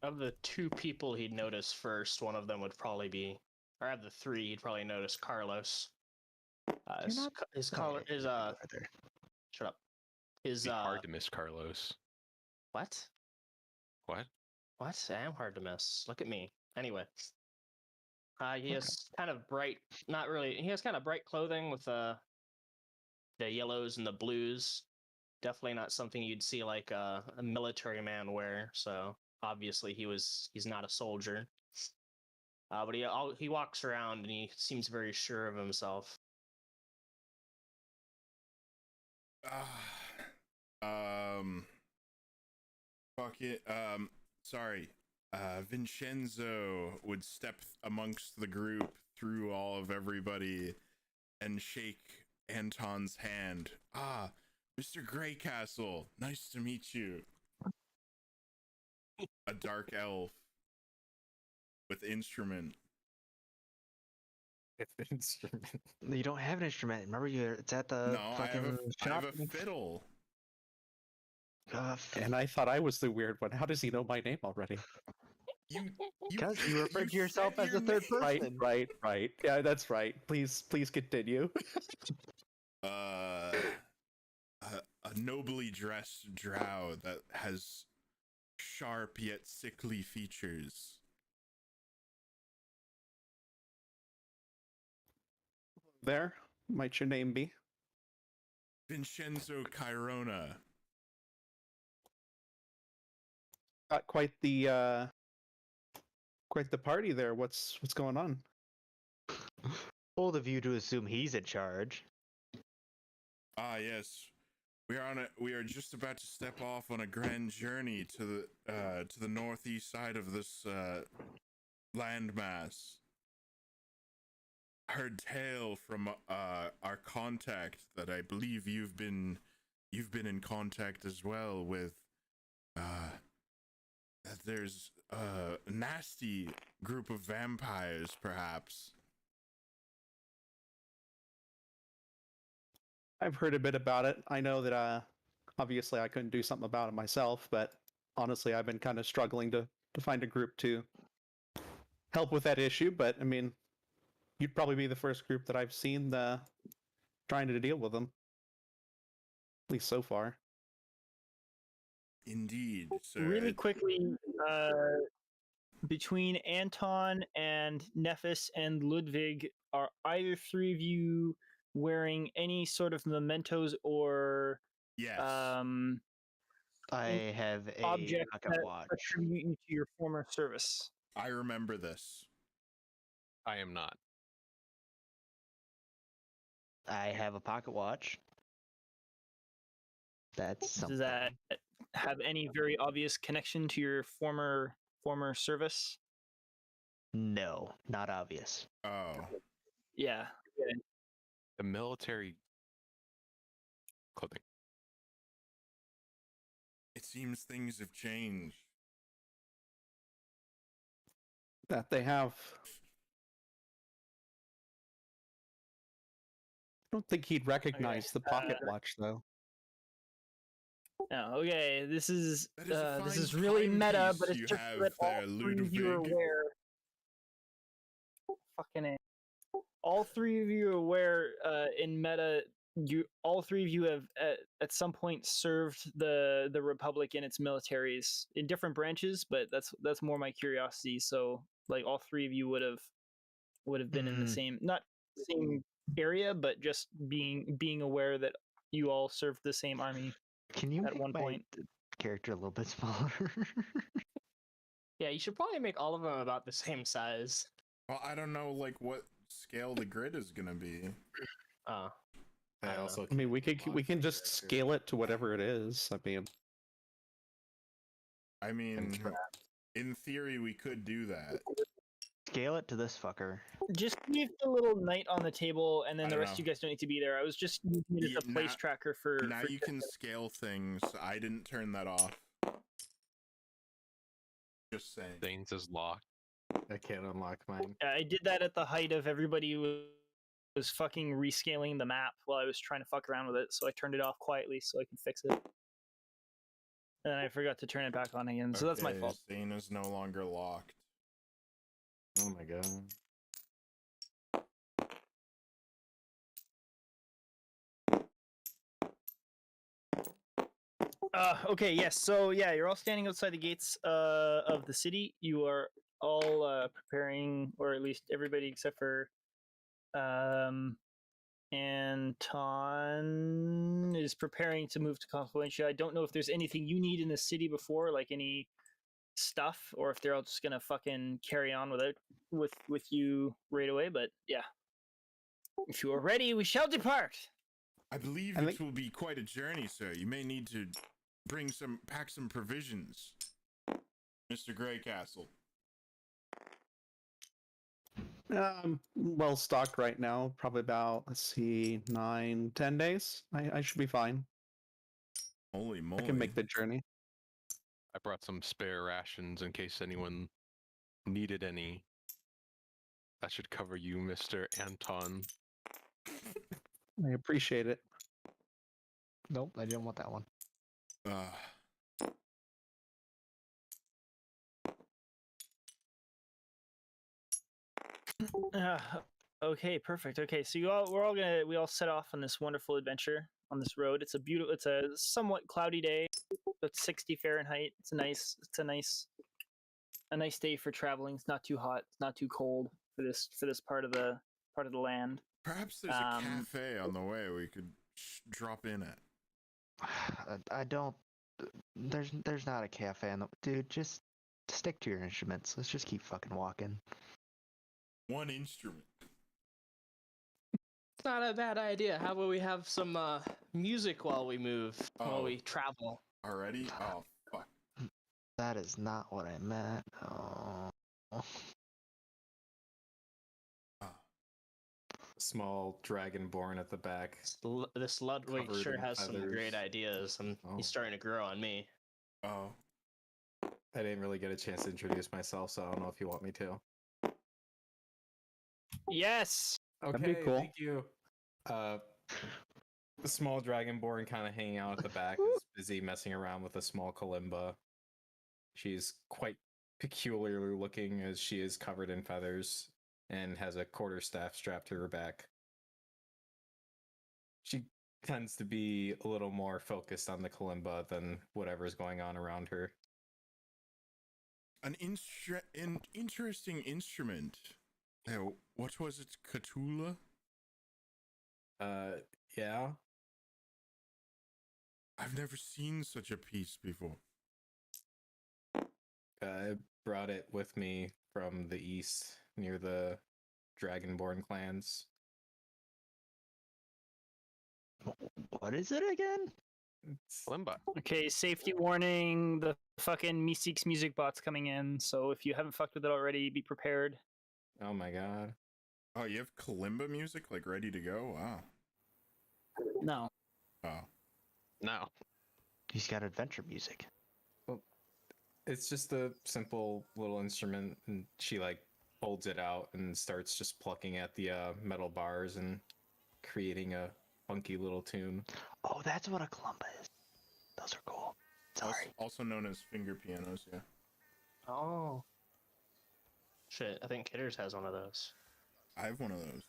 of the two people he'd notice first, one of them would probably be, or of the three, he'd probably notice Carlos. His color is shut up. His It'd be hard to miss Carlos. What? What? What? I am hard to miss. Look at me. Anyway, he has kind of bright, not really. He has kind of bright clothing with the yellows and the blues. Definitely not something you'd see like a military man wear. So obviously he's not a soldier. But he walks around and he seems very sure of himself. Fuck it. Sorry. Vincenzo would step amongst the group through all of everybody and shake Anton's hand. Ah, Mr. Greycastle, nice to meet you. A dark elf with instrument. With instrument. You don't have an instrument. Remember, it's at the fucking I have a fiddle. And I thought I was the weird one. How does he know my name already? Because you referred to yourself as the third person. Right. Yeah, that's right. Please continue. A nobly dressed drow that has sharp yet sickly features. There, might your name be? Vincenzo Chirona. Got quite the party there. What's going on? Bold of you to assume he's in charge. Ah, yes. We are just about to step off on a grand journey to the northeast side of this landmass. Heard tale from our contact that I believe you've been in contact as well with. That there's a nasty group of vampires, perhaps. I've heard a bit about it. I know that obviously I couldn't do something about it myself, but honestly I've been kind of struggling to find a group to help with that issue. But I mean, you'd probably be the first group that I've seen trying to deal with them. At least so far. Indeed, sir. Really quickly, between Anton and Nephis and Ludwig, are either three of you wearing any sort of mementos or yes. I have a object pocket watch. attribute you to your former service? I remember this. I am not. I have a pocket watch. That's something. Does that have any very obvious connection to your former service? No, not obvious. Oh. Yeah. The military clothing. It seems things have changed. That they have. I don't think he'd recognize the pocket watch though. No, okay. This is That is a fine really meta, timepiece but it's you just have that all there, three of you are Ludwig. aware. Fucking A. All three of you are aware. In meta, all three of you have at some point served the Republic in its militaries in different branches, but that's more my curiosity. So, like, all three of you would have been in the same, not same area, but just being aware that you all served the same army. Can you at make one my point character a little bit smaller? Yeah, you should probably make all of them about the same size. Well, I don't know, like, what scale the grid is gonna be. I I mean, we can just scale it to whatever it is. I mean, in theory, we could do that. Scale it to this fucker. just leave the little knight on the table, and then the rest of know. you guys don't need to be there. I was just using it as a place tracker for. Now you can scale things. I didn't turn that off. Just saying. Things is locked. I can't unlock mine. I did that at the height of everybody was fucking rescaling the map while I was trying to fuck around with it, so I turned it off quietly so I could fix it. and I forgot to turn it back on again. So that's my Okay, fault. Zane is no longer locked. Oh my god. Okay, yes. So yeah, you're all standing outside the gates of the city. You are all preparing, or at least everybody except for Anton is preparing to move to Confluentia. I don't know if there's anything you need in the city before, like any stuff, or if they're all just gonna fucking carry on with you right away. But yeah, if you are ready, we shall depart. I believe it will be quite a journey, sir. You may need to pack some provisions, Mr. Greycastle. Well stocked right now. Probably about, let's see, 9-10 days. I should be fine. Holy moly! I can make the journey. I brought some spare rations in case anyone needed any. That should cover you, Mr. Anton. I appreciate it. Nope, I didn't want that one. Okay, perfect. Okay, so we all set off on this wonderful adventure on this road. It's a somewhat cloudy day. It's 60 Fahrenheit. It's a nice day for traveling. It's not too hot. It's not too cold for this part of the land. Perhaps there's a cafe on the way we could drop in at. I don't. There's not a cafe on the. Dude, just stick to your instruments. Let's just keep fucking walking. One instrument. It's not a bad idea. How about we have some music while we move, while we travel? Already? Oh, fuck. That is not what I meant. Oh. Small dragonborn at the back. This Ludwig Covered sure in has some great feathers. ideas. Oh. He's starting to grow on me. Oh. I didn't really get a chance to introduce myself, so I don't know if you want me to. Yes. Okay, That'd be cool. thank you. The small dragonborn kind of hanging out at the back is busy messing around with a small kalimba. She's quite peculiarly looking as she is covered in feathers and has a quarterstaff strapped to her back. She tends to be a little more focused on the kalimba than whatever's going on around her. An interesting instrument. What was it? Cthulhu? Yeah. I've never seen such a piece before. I brought it with me from the east near the Dragonborn clans. What is it again? Limba. Okay, safety warning. The fucking Meeseeks music bot's coming in. So if you haven't fucked with it already, be prepared. Oh my god. Oh, you have kalimba music like ready to go? Wow. No. Oh. No. He's got adventure music. It's just a simple little instrument, and she like holds it out and starts just plucking at the metal bars and creating a funky little tune. Oh, that's what a kalimba is. Those are cool. Sorry. Also known as finger pianos, yeah. Oh. Shit, I think Kidders has one of those. I have one of those.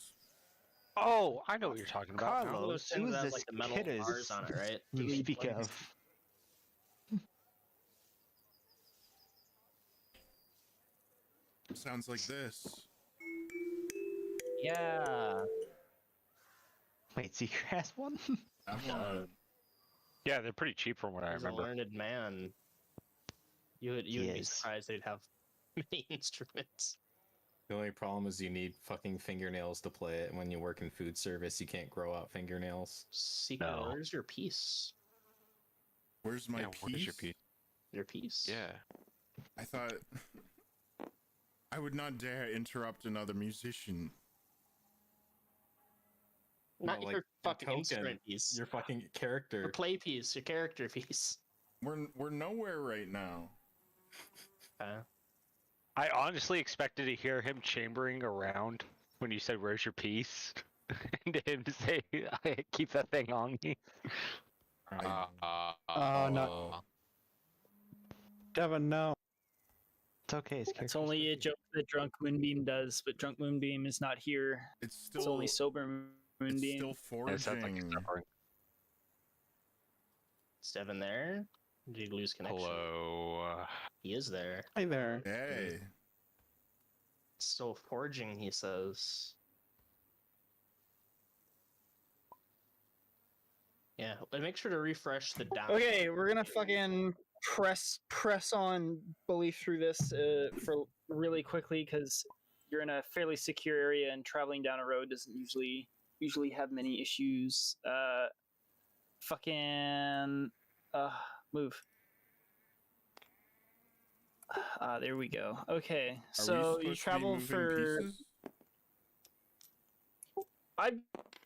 Oh, I know what you're talking about. now. One of those Carlos, who things is that has, this like, the metal kid bars on it, right? you Really speak plays. of? Sounds like this. Yeah. Wait, Seeker has one? I have one. Yeah, they're pretty cheap from what I He's a remember. learned man. You would be is. surprised they'd have many instruments. The only problem is you need fucking fingernails to play it, and when you work in food service, you can't grow out fingernails. Seeker, No. where's your piece? Where's my Yeah, piece? what is your piece? Your piece? Yeah. I thought I would not dare interrupt another musician. Not Well, your like, fucking token, instrument piece. Your fucking Your character. play piece, your character piece. We're nowhere right now. I honestly expected to hear him chambering around when you said, "Where's your piece?" and him to say, "I keep that thing on me." No. Devin, no. It's okay. His It's character's only a good. joke that Drunk Moonbeam does, but Drunk Moonbeam is not here. It's It's still only Sober it's Moonbeam. still It sounds like he's forging. suffering. Is Devin there? Did you lose connection? Hello. He is there. Hi there. Hey. Still forging, he says. Yeah, and make sure to refresh the down. Okay, we're gonna fucking press on bully through this for really quickly because you're in a fairly secure area and traveling down a road doesn't usually have many issues. Move. There we go. Okay, Are we so supposed to you be travel moving for. pieces? I'm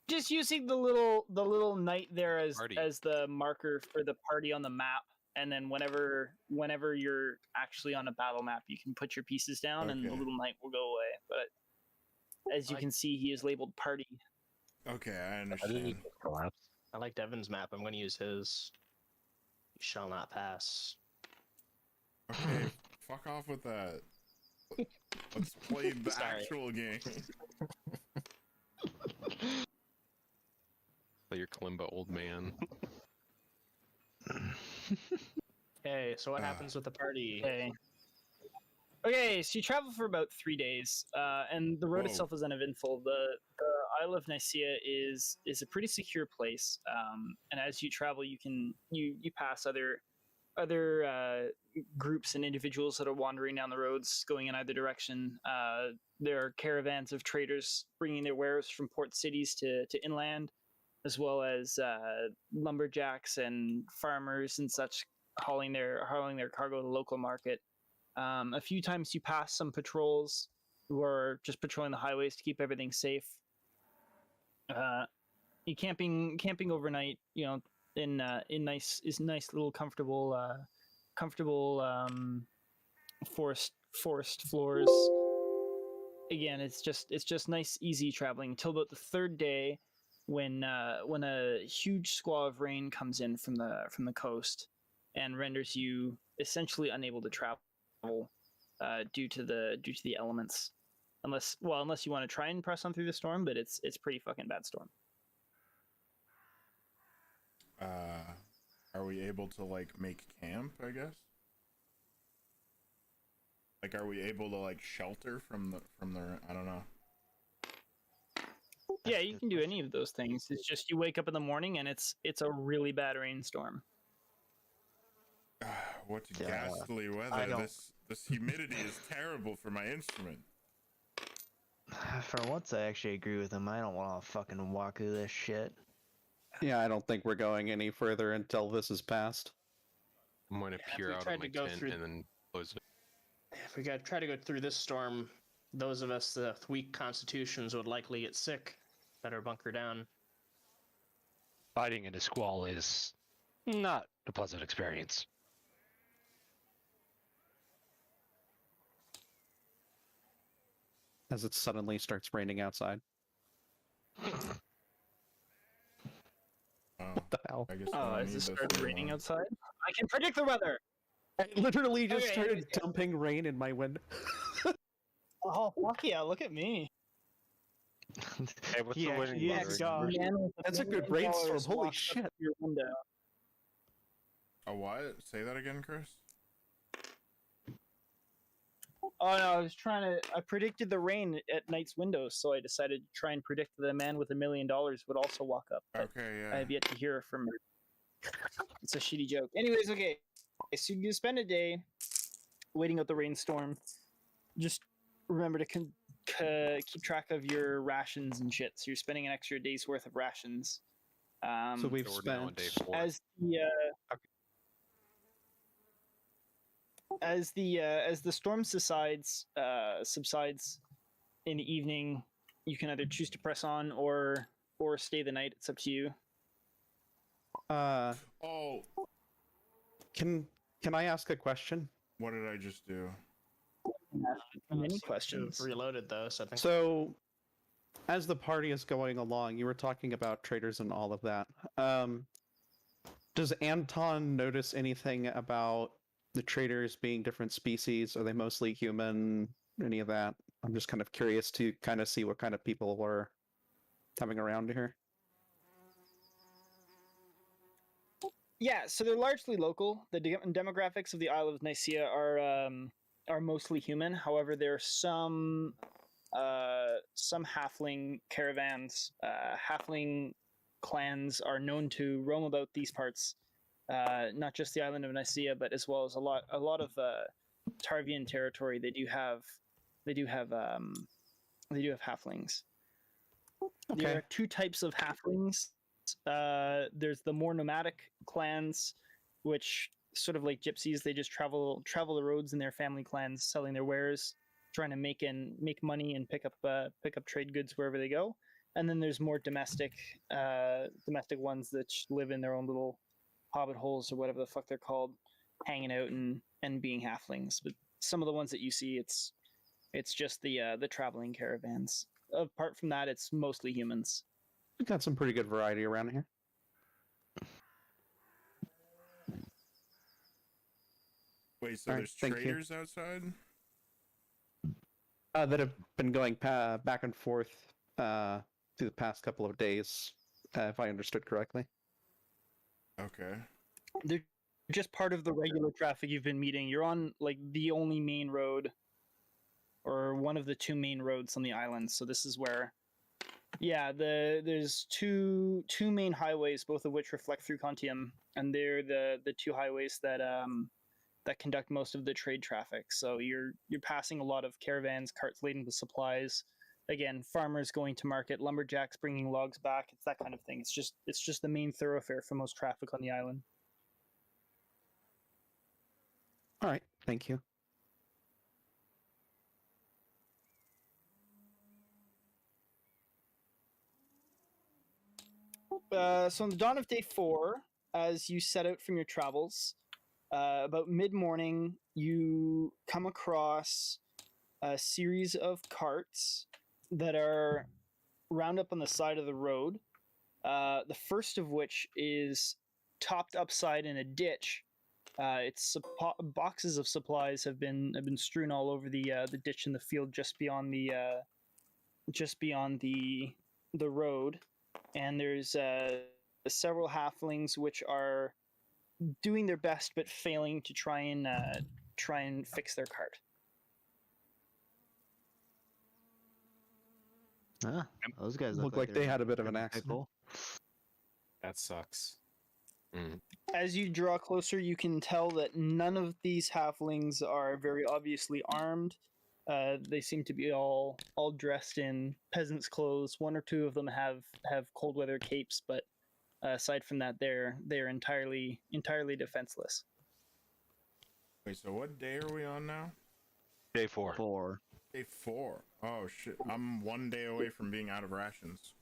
just using the little knight there Party. as the marker for the party on the map, and then whenever you're actually on a battle map, you can put your pieces down, and the Okay. little knight will go away. But as you can see, he is labeled party. Okay, I How did he understand. just collapse? I like Devin's map. I'm going to use his. You shall not pass. Okay, fuck off with that. Let's play the Sorry. actual game. Play your Kalimba, old man. Okay, so what Ah. happens with the party? Okay, so you travel for about 3 days, and the road Whoa. itself is uneventful. The Isle of Nicaea is a pretty secure place, and as you travel, you pass other groups and individuals that are wandering down the roads, going in either direction. There are caravans of traders bringing their wares from port cities to inland, as well as lumberjacks and farmers and such hauling their cargo to the local market. A few times you pass some patrols who are just patrolling the highways to keep everything safe. You camping overnight, in nice little comfortable forest floors. Again, it's just nice easy traveling until about the third day when a huge squall of rain comes in from the coast and renders you essentially unable to travel due to the elements, unless you want to try and press on through the storm, but it's pretty fucking bad storm. Are we able to like make camp, I guess? Like, are we able to like shelter from the I don't know. Yeah, you can do any of those things. It's just you wake up in the morning and it's a really bad rainstorm. What Yeah, ghastly I weather. don't- This humidity is terrible for my instrument. For once, I actually agree with him. I don't want to fucking walk through this shit. Yeah, I don't think we're going any further until this is passed. I'm going to Yeah, if peer we out tried of my to go tent through- and then close it. If we got try to go through this storm, those of us with weak constitutions would likely get sick. Better bunker down. Fighting in a squall is not a pleasant experience. As it suddenly starts raining outside. Oh, What the hell? I guess we Oh, don't as need it this started raining anymore. outside, I can predict the weather. I literally just Okay, started anyways, yeah. dumping rain in my window. Oh fuck yeah! Look at me. Hey, what's the Yeah, winning yeah, water? God. That's a good $1 million brainstorm. Holy walks up shit. to your window. A what? Say that again, Chris? Oh no, I predicted the rain at Knight's window, so I decided to try and predict that the man with $1 million would also walk up. But Okay, I yeah. have yet to hear from her. It's a shitty joke. Anyways, okay. So you spend a day waiting out the rainstorm. Just remember to keep track of your rations and shit. So you're spending an extra day's worth of rations. So we've So we're now on spent day 4. As the storm subsides in the evening, you can either choose to press on or stay the night. It's up to you. Oh, can I ask a question? what did I just do? Many Seems to have questions. Reloaded though, so I think. So, as the party is going along, you were talking about traders and all of that. Does Anton notice anything about the traders being different species? Are they mostly human? Any of that? I'm just kind of curious to kind of see what kind of people were coming around here. Yeah, so they're largely local. The demographics of the Isle of Nicaea are mostly human. However, there are some halfling caravans. Halfling clans are known to roam about these parts, not just the island of Nicaea, but as well as a lot of Tarvian territory. They do have halflings. Okay. There are two types of halflings. There's the more nomadic clans, which sort of like gypsies. They just travel the roads in their family clans, selling their wares, trying to make money and pick up trade goods wherever they go. And then there's more domestic ones that live in their own little hobbit holes or whatever the fuck they're called, hanging out and being halflings. But some of the ones that you see, it's just the traveling caravans. Apart from that, it's mostly humans. We've got some pretty good variety around here. Wait, so All right, there's thank you. traders outside? That have been going back and forth through the past couple of days, if I understood correctly. Okay. They're just part of the regular traffic you've been meeting. You're on like the only main road, or one of the two main roads on the island. So this is where, yeah, there's two main highways, both of which reflect through Contium, and they're the two highways that conduct most of the trade traffic. So you're passing a lot of caravans, carts laden with supplies. Again, farmers going to market, lumberjacks bringing logs back. It's that kind of thing. It's just the main thoroughfare for most traffic on the island. All right, thank you. So on the dawn of day 4, as you set out from your travels, about mid-morning, you come across a series of carts that are round up on the side of the road. The first of which is topped upside in a ditch. Boxes of supplies have been strewn all over the ditch in the field just beyond the road, and there's several halflings which are doing their best but failing to try and fix their cart. Those guys Look like they had a bit of an pretty accident. pickle. That sucks. As you draw closer, you can tell that none of these halflings are very obviously armed. They seem to be all dressed in peasants' clothes. One or two of them have cold weather capes, but aside from that, they're entirely defenseless. Wait, so what day are we on now? Day 4. 4. Day 4. Oh shit, I'm 1 day away from being out of rations.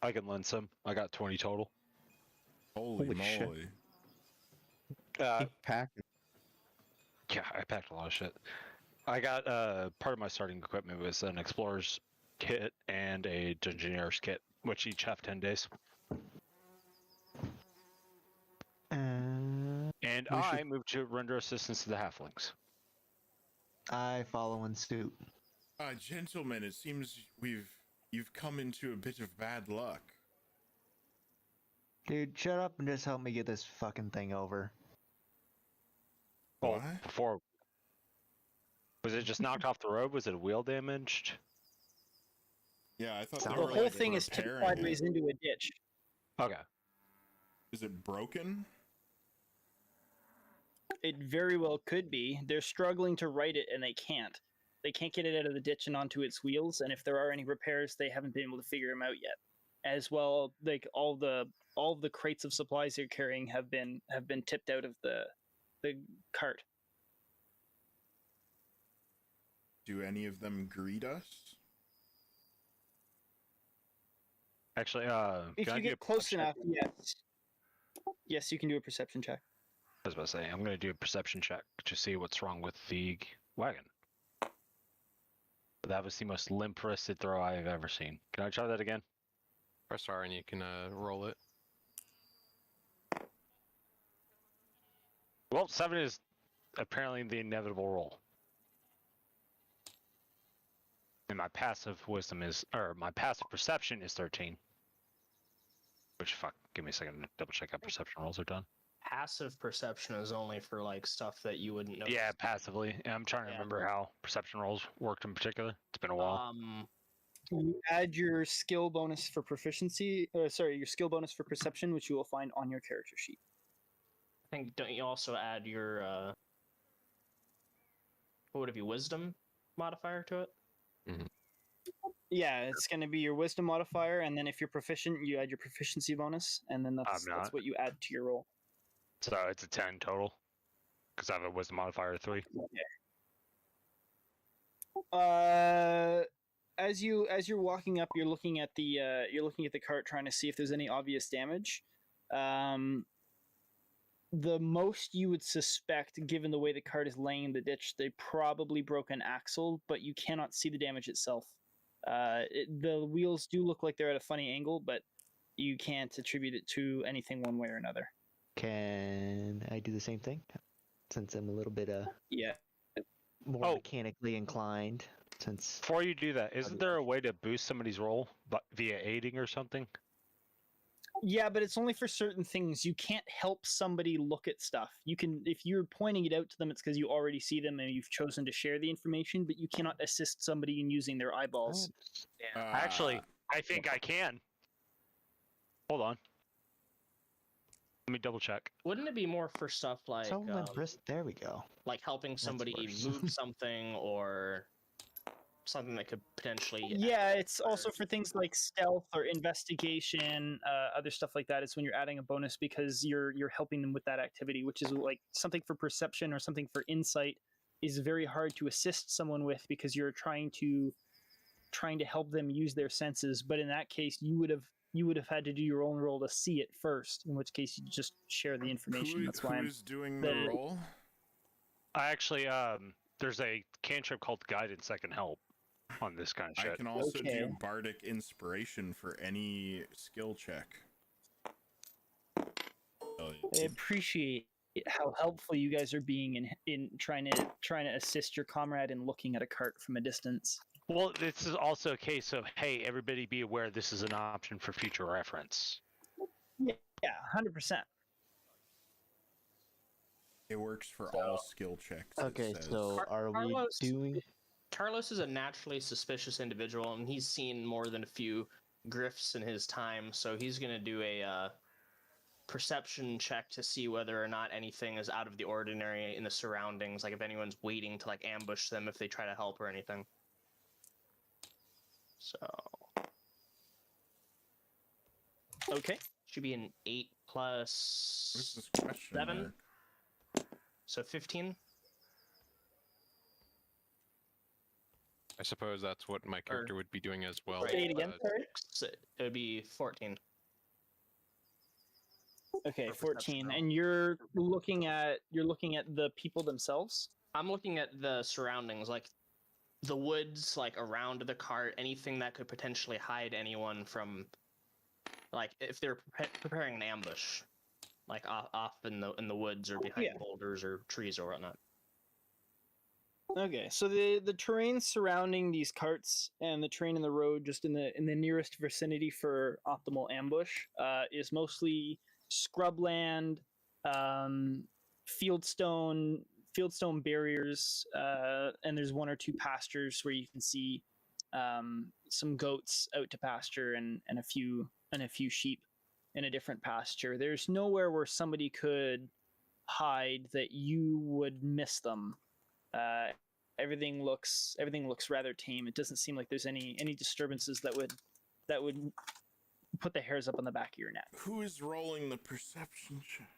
I can lend some. I got 20 total. Holy Holy shit. moly. Uh, Pack. yeah, I packed a lot of shit. I got part of my starting equipment was an explorer's kit and a dungeoneer's kit, which each have 10 days. And We I should- moved to render assistance to the halflings. I follow in suit. Gentlemen, it seems you've come into a bit of bad luck. Dude, shut up and just help me get this fucking thing over. Well, What? before, was it just knocked off the road? Was it wheel damaged? Yeah, I thought The they The were whole like thing is tipped repairing sideways it. into a ditch. Okay. Is it broken? It very well could be. They're struggling to right it, and they can't. They can't get it out of the ditch and onto its wheels. And if there are any repairs, they haven't been able to figure them out yet. As well, like all of the crates of supplies they're carrying have been tipped out of the cart. Do any of them greet us? Actually, If can I you do a get close perception enough, check? yes, you can do a perception check. I was about to say, I'm going to do a perception check to see what's wrong with the wagon. But that was the most limp-wristed throw I've ever seen. Can I try that again? Press R and you can roll it. Well, 7 is apparently the inevitable roll. And my passive wisdom is, or my passive perception is 13. Which, fuck, give me a second to double check how perception rolls are done. Passive perception is only for like stuff that you wouldn't know. Yeah, passively. And I'm trying to remember how perception rolls worked in particular. It's been a while. You add your skill bonus for proficiency, your skill bonus for perception, which you will find on your character sheet. I think, don't you also add your, what would it be, wisdom modifier to it? Yeah, it's going to be your wisdom modifier, and then if you're proficient, you add your proficiency bonus, and then that's what you add to your roll. So it's a 10 total. Because I have a wisdom modifier of 3. As you're walking up, you're looking at the cart, trying to see if there's any obvious damage. The most you would suspect, given the way the cart is laying in the ditch, they probably broke an axle, but you cannot see the damage itself. The wheels do look like they're at a funny angle, but you can't attribute it to anything one way or another. Can I do the same thing? Since I'm a little bit more mechanically inclined. Since before you do that, isn't there a way to boost somebody's roll via aiding or something? Yeah, but it's only for certain things. You can't help somebody look at stuff. You can, if you're pointing it out to them, it's because you already see them and you've chosen to share the information, but you cannot assist somebody in using their eyeballs. Actually, I think I can. Hold on. Let me double check. Wouldn't it be more for stuff like there we go. Like helping somebody move something or something that could potentially Yeah, it's also for things like stealth or investigation, other stuff like that. It's when you're adding a bonus because you're helping them with that activity, which is like something for perception or something for insight is very hard to assist someone with because you're trying to help them use their senses. But in that case, you would have had to do your own roll to see it first, in which case you just share the information. That's why who's doing the roll? I actually, there's a cantrip called Guidance that can help on this kind of shit. I can also do Bardic Inspiration for any skill check. I appreciate how helpful you guys are being in trying to assist your comrade in looking at a cart from a distance. Well, this is also a case of, hey, everybody be aware this is an option for future reference. Yeah, 100%. It works for all skill checks. Okay, so are we doing... Carlos is a naturally suspicious individual, and he's seen more than a few grifts in his time, so he's going to do a perception check to see whether or not anything is out of the ordinary in the surroundings, like if anyone's waiting to like ambush them if they try to help or anything. So... Okay. Should be an 8 plus 7. So 15. I suppose that's what my character would be doing as well. Say it again, sorry. It would be 14. Okay, 14. And you're looking at the people themselves? I'm looking at the surroundings, like the woods, like around the cart, anything that could potentially hide anyone from, like if they're preparing an ambush, like off in the woods or behind boulders or trees or whatnot. Okay, so the terrain surrounding these carts and the terrain in the road, just in the nearest vicinity for optimal ambush, is mostly scrubland, fieldstone barriers, and there's one or two pastures where you can see some goats out to pasture and a few sheep in a different pasture. There's nowhere where somebody could hide that you would miss them. Everything looks rather tame. It doesn't seem like there's any disturbances that would put the hairs up on the back of your neck. Who is rolling the perception check?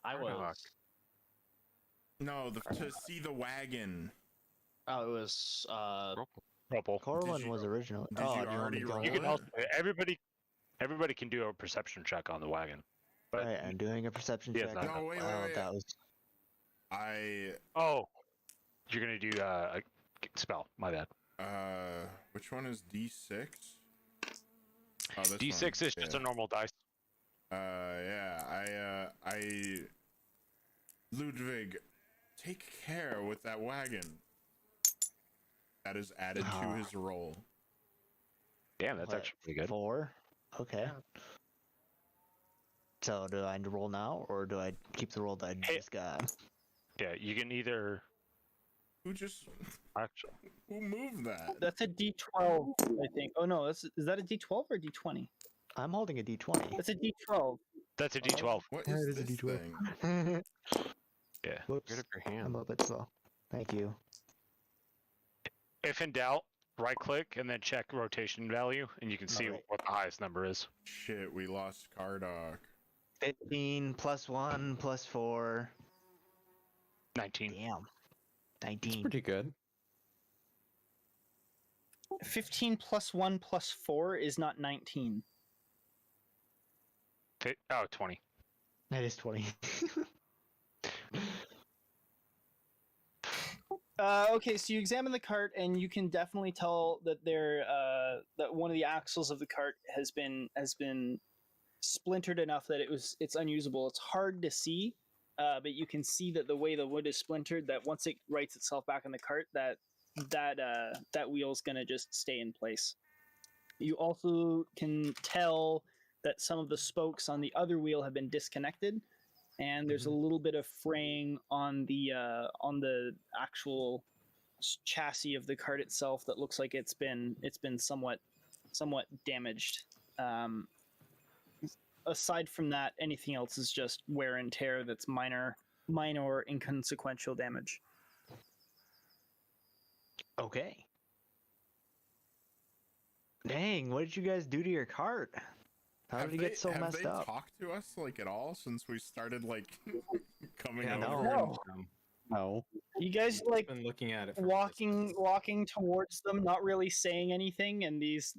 I was. No, to see the wagon. Oh, it was Rubble. Corwin was original. Did you already roll You can it? also, everybody can do a perception check on the wagon. But Alright, I'm doing a perception check. No, wait. That was... You're gonna do a spell. My bad. Which one is D6? Oh, this D6 one. is just a normal dice. Yeah, Ludwig, take care with that wagon. That is added to his roll. Damn, that's What, actually pretty good. 4? Okay. Yeah. So do I roll now, or do I keep the roll that I just got? Yeah, you can either Who just actually. who moved that? That's a D12, I think. Oh no, is that a D12 or a D20? I'm holding a D20. That's a D12. That's a D12. What Yeah, is it is a this D12. thing? Yeah. Whoops. Get up your I'm hand. a bit slow. Thank you. If in doubt, right click and then check rotation value, and you can see Alright. what the highest number is. Shit, we lost Cardok. 15 plus 1 plus 4. 19. Damn. It's 19. pretty good. 15 plus 1 plus 4 is not 19. Oh, 20. That is 20. Okay, so you examine the cart, and you can definitely tell that that one of the axles of the cart has been splintered enough that it's unusable. It's hard to see, but you can see that the way the wood is splintered, that once it rights itself back in the cart, that wheel's gonna just stay in place. You also can tell that some of the spokes on the other wheel have been disconnected, and there's a little bit of fraying on the actual chassis of the cart itself that looks like it's been somewhat damaged. Aside from that, anything else is just wear and tear that's minor or inconsequential damage. Okay. Dang, what did you guys do to your cart? How did it get so messed Have up? they talked to us like at all since we started like coming Yeah, over? no. No. You guys like Been looking at it. From a walking distance. towards them, not really saying anything, and these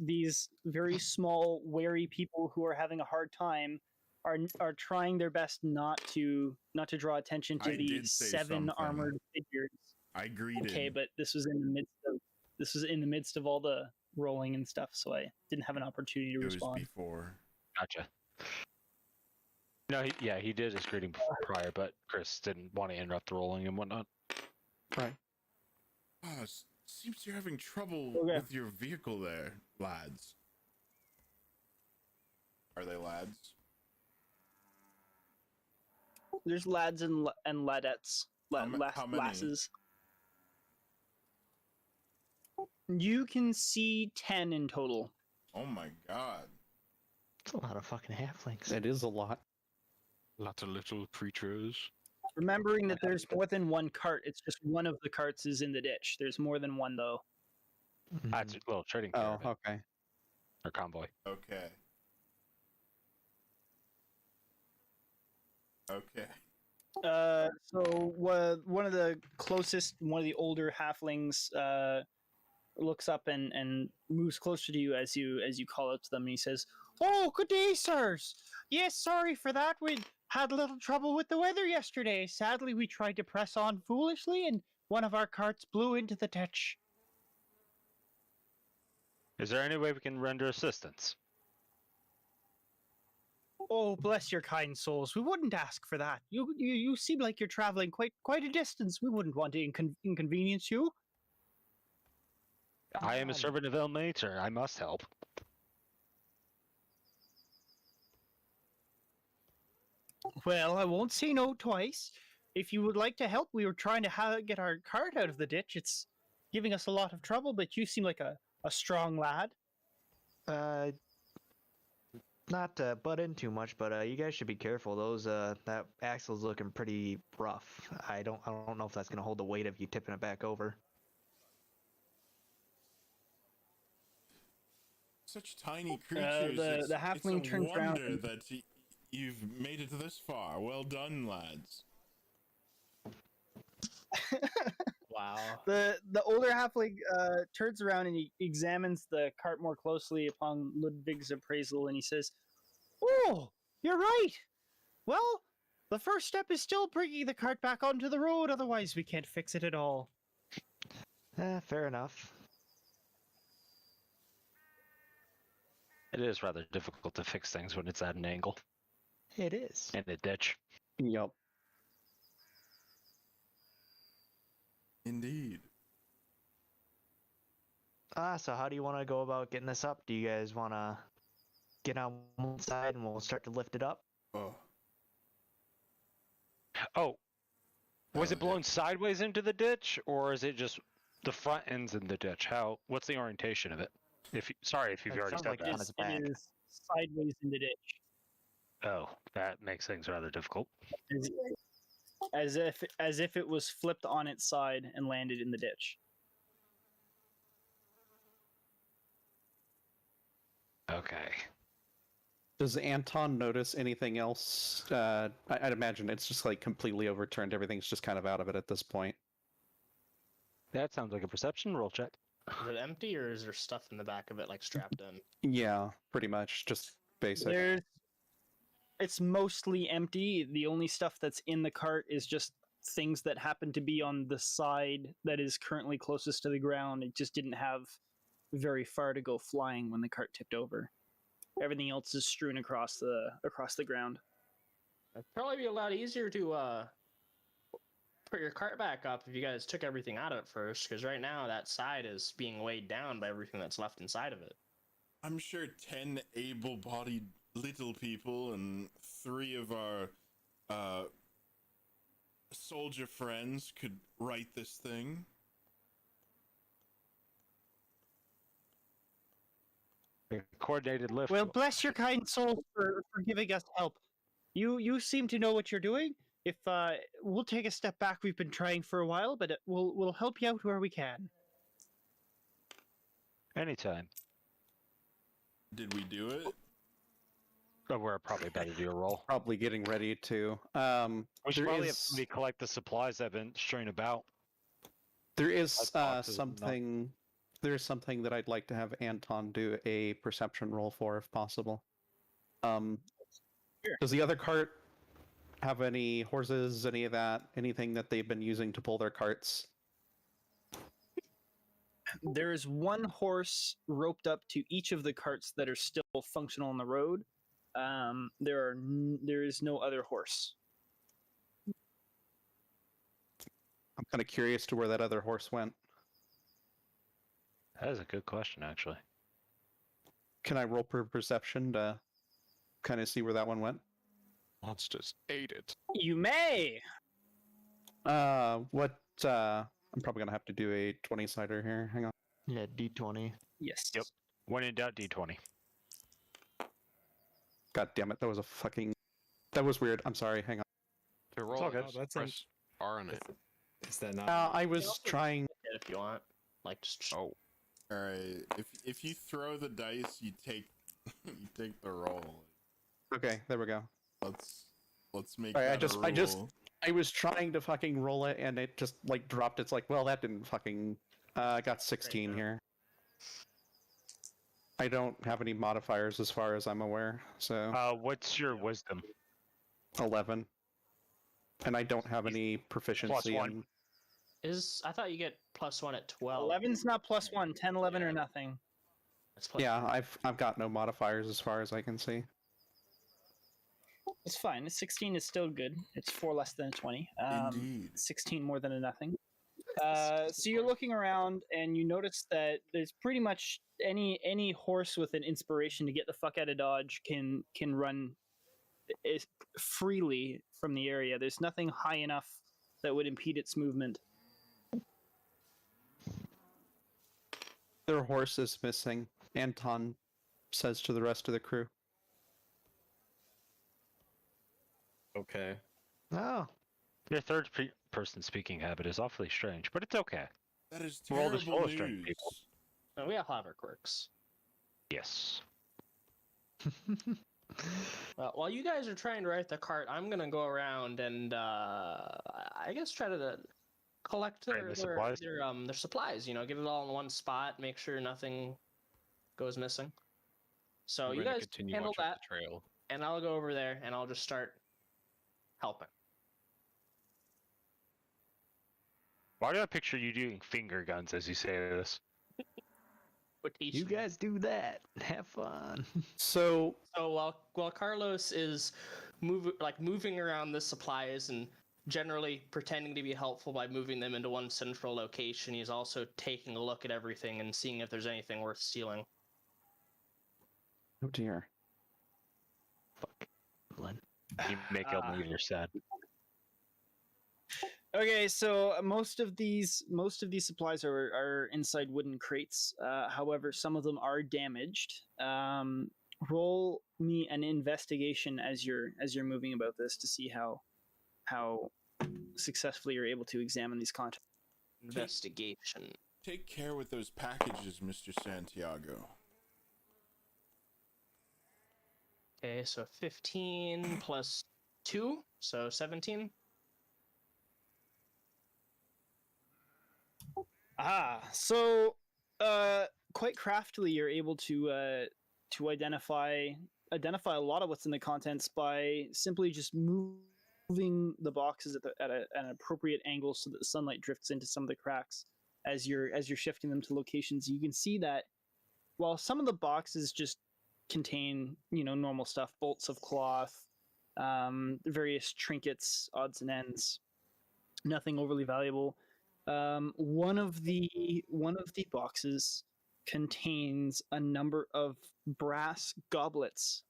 very small, wary people who are having a hard time are trying their best not to draw attention to I the did say 7 something. armored figures. I greeted. Okay, but this was in the midst of all the rolling and stuff, so I didn't have an opportunity to it was respond. before. Gotcha. No, he did his greeting prior, but Chris didn't want to interrupt the rolling and whatnot. Right. Oh, seems you're having trouble Okay. with your vehicle there, lads. Are they lads? There's lads and ladettes, How many? lasses. You can see 10 in total. Oh my god. It's a lot of fucking halflings. It is a lot. Lots of little creatures. Remembering that there's more than one cart, it's just one of the carts is in the ditch. There's more than one though. That's a little trading Oh, caravan okay. or convoy. Okay. Okay. So one of the older halflings looks up and moves closer to you as you call out to them, and he says, "Oh, good day, sirs. Yes, sorry for that. We had a little trouble with the weather yesterday. Sadly, we tried to press on foolishly, and one of our carts blew into the ditch." Is there any way we can render assistance? "Oh, bless your kind souls. We wouldn't ask for that. You seem like you're traveling quite a distance. We wouldn't want to inconvenience you." I am a servant of ill nature. I must help. "Well, I won't say no twice. If you would like to help, we were trying to get our cart out of the ditch. It's giving us a lot of trouble, but you seem like a strong lad." Not to butt in too much, but you guys should be careful. Those that axle's looking pretty rough. I don't know if that's gonna hold the weight of you tipping it back over. Such tiny creatures. The halfling it's a turns around wonder and- that you've made it this far. Well done, lads. Wow. The older halfling turns around and he examines the cart more closely upon Ludwig's appraisal, and he says, "Oh, you're right. Well, the first step is still bringing the cart back onto the road. Otherwise, we can't fix it at all." Fair enough. It is rather difficult to fix things when it's at an angle It is. in a ditch. Yep. Indeed. So how do you want to go about getting this up? Do you guys want to get on one side and we'll start to lift it up? Oh. Oh, was it yeah. blown sideways into the ditch, or is it just the front ends in the ditch? What's the orientation of it? If you've It already sounds said like that. on its back. It is sideways in the ditch, Oh, that makes things rather difficult. as if it was flipped on its side and landed in the ditch. Okay. Does Anton notice anything else? I'd imagine it's just like completely overturned. Everything's just kind of out of it at this point. That sounds like a perception roll check. Is it empty or is there stuff in the back of it like strapped in? Yeah, pretty much. Just basic. It's mostly empty. The only stuff that's in the cart is just things that happen to be on the side that is currently closest to the ground. It just didn't have very far to go flying when the cart tipped over. Everything else is strewn across the ground. It'd probably be a lot easier to put your cart back up if you guys took everything out of it first, because right now that side is being weighed down by everything that's left inside of it. I'm sure 10 able-bodied little people and 3 of our soldier friends could right this thing. A coordinated lift. Well, bless your kind soul for giving us help. You seem to know what you're doing. If we'll take a step back, we've been trying for a while, but we'll help you out where we can. Anytime. Did we do it? But we're probably about to do a roll. Probably getting ready to. We should there probably have is- somebody collect the supplies that have been strewn about. There is That's boxes and something. There is something that I'd like to have Anton do a perception roll for, if possible. Sure. Does the other cart have any horses, any of that, anything that they've been using to pull their carts? There is one horse roped up to each of the carts that are still functional on the road. There is no other horse. I'm kind of curious to where that other horse went. That is a good question, actually. Can I roll per perception to kind of see where that one went? Monsters ate it. You may. What? I'm probably gonna have to do a 20-sider here. Hang on. Yeah, D20. Yes. Yep. When in doubt, D20. God damn it! That was a fucking. That was weird. I'm sorry. Hang on. To roll all it, good. just press R on it. Is that not? I was trying. If you want, like just Oh, Alright, if you throw the dice, you take you take the roll. Okay, there we go. Let's make Alright, that I a just rule. I was trying to fucking roll it and it just like dropped. It's like, well, that didn't fucking. I got 16 here. I don't have any modifiers as far as I'm aware, so What's your wisdom? 11. And I don't have any proficiency one. in. I thought you get +1 at 12. 11's not +1. 10, 11, or nothing. It's plus Yeah, I've got no modifiers as far as I can see. It's fine. 16 is still good. It's 4 less than a 20. Indeed. 16 more than a nothing. So you're looking around and you notice that there's pretty much any horse with an inspiration to get the fuck out of Dodge can run freely from the area. There's nothing high enough that would impede its movement. Their horse is missing, Anton says to the rest of the crew. Okay. Oh, Your third-person speaking habit is awfully strange, but it's okay. That is We're all just terrible full of strange news. people. No, we all have our quirks. Yes. While you guys are trying to ride the cart, I'm gonna go around and I guess try to collect Grab their the supplies? their supplies. You know, get it all in one spot, make sure nothing goes missing. So we're you gonna guys continue handle watching that, the trail. and I'll go over there and I'll just start helping. Why do I picture you doing finger guns as you say this? you guys do that. Have fun. So So while Carlos is moving around the supplies and generally pretending to be helpful by moving them into one central location. He's also taking a look at everything and seeing if there's anything worth stealing. Oh dear. Glenn. You make Elmeter sad. Okay, so most of these supplies are inside wooden crates. However, some of them are damaged. Roll me an investigation as you're moving about this to see how successfully you're able to examine these contents. Investigation. Take care with those packages, Mr. Santiago. Okay, so 15 plus 2, so 17. So quite craftily, you're able to identify a lot of what's in the contents by simply just moving the boxes at an appropriate angle so that the sunlight drifts into some of the cracks as you're shifting them to locations. You can see that while some of the boxes just contain normal stuff, bolts of cloth, various trinkets, odds and ends, nothing overly valuable. One of the boxes contains a number of brass goblets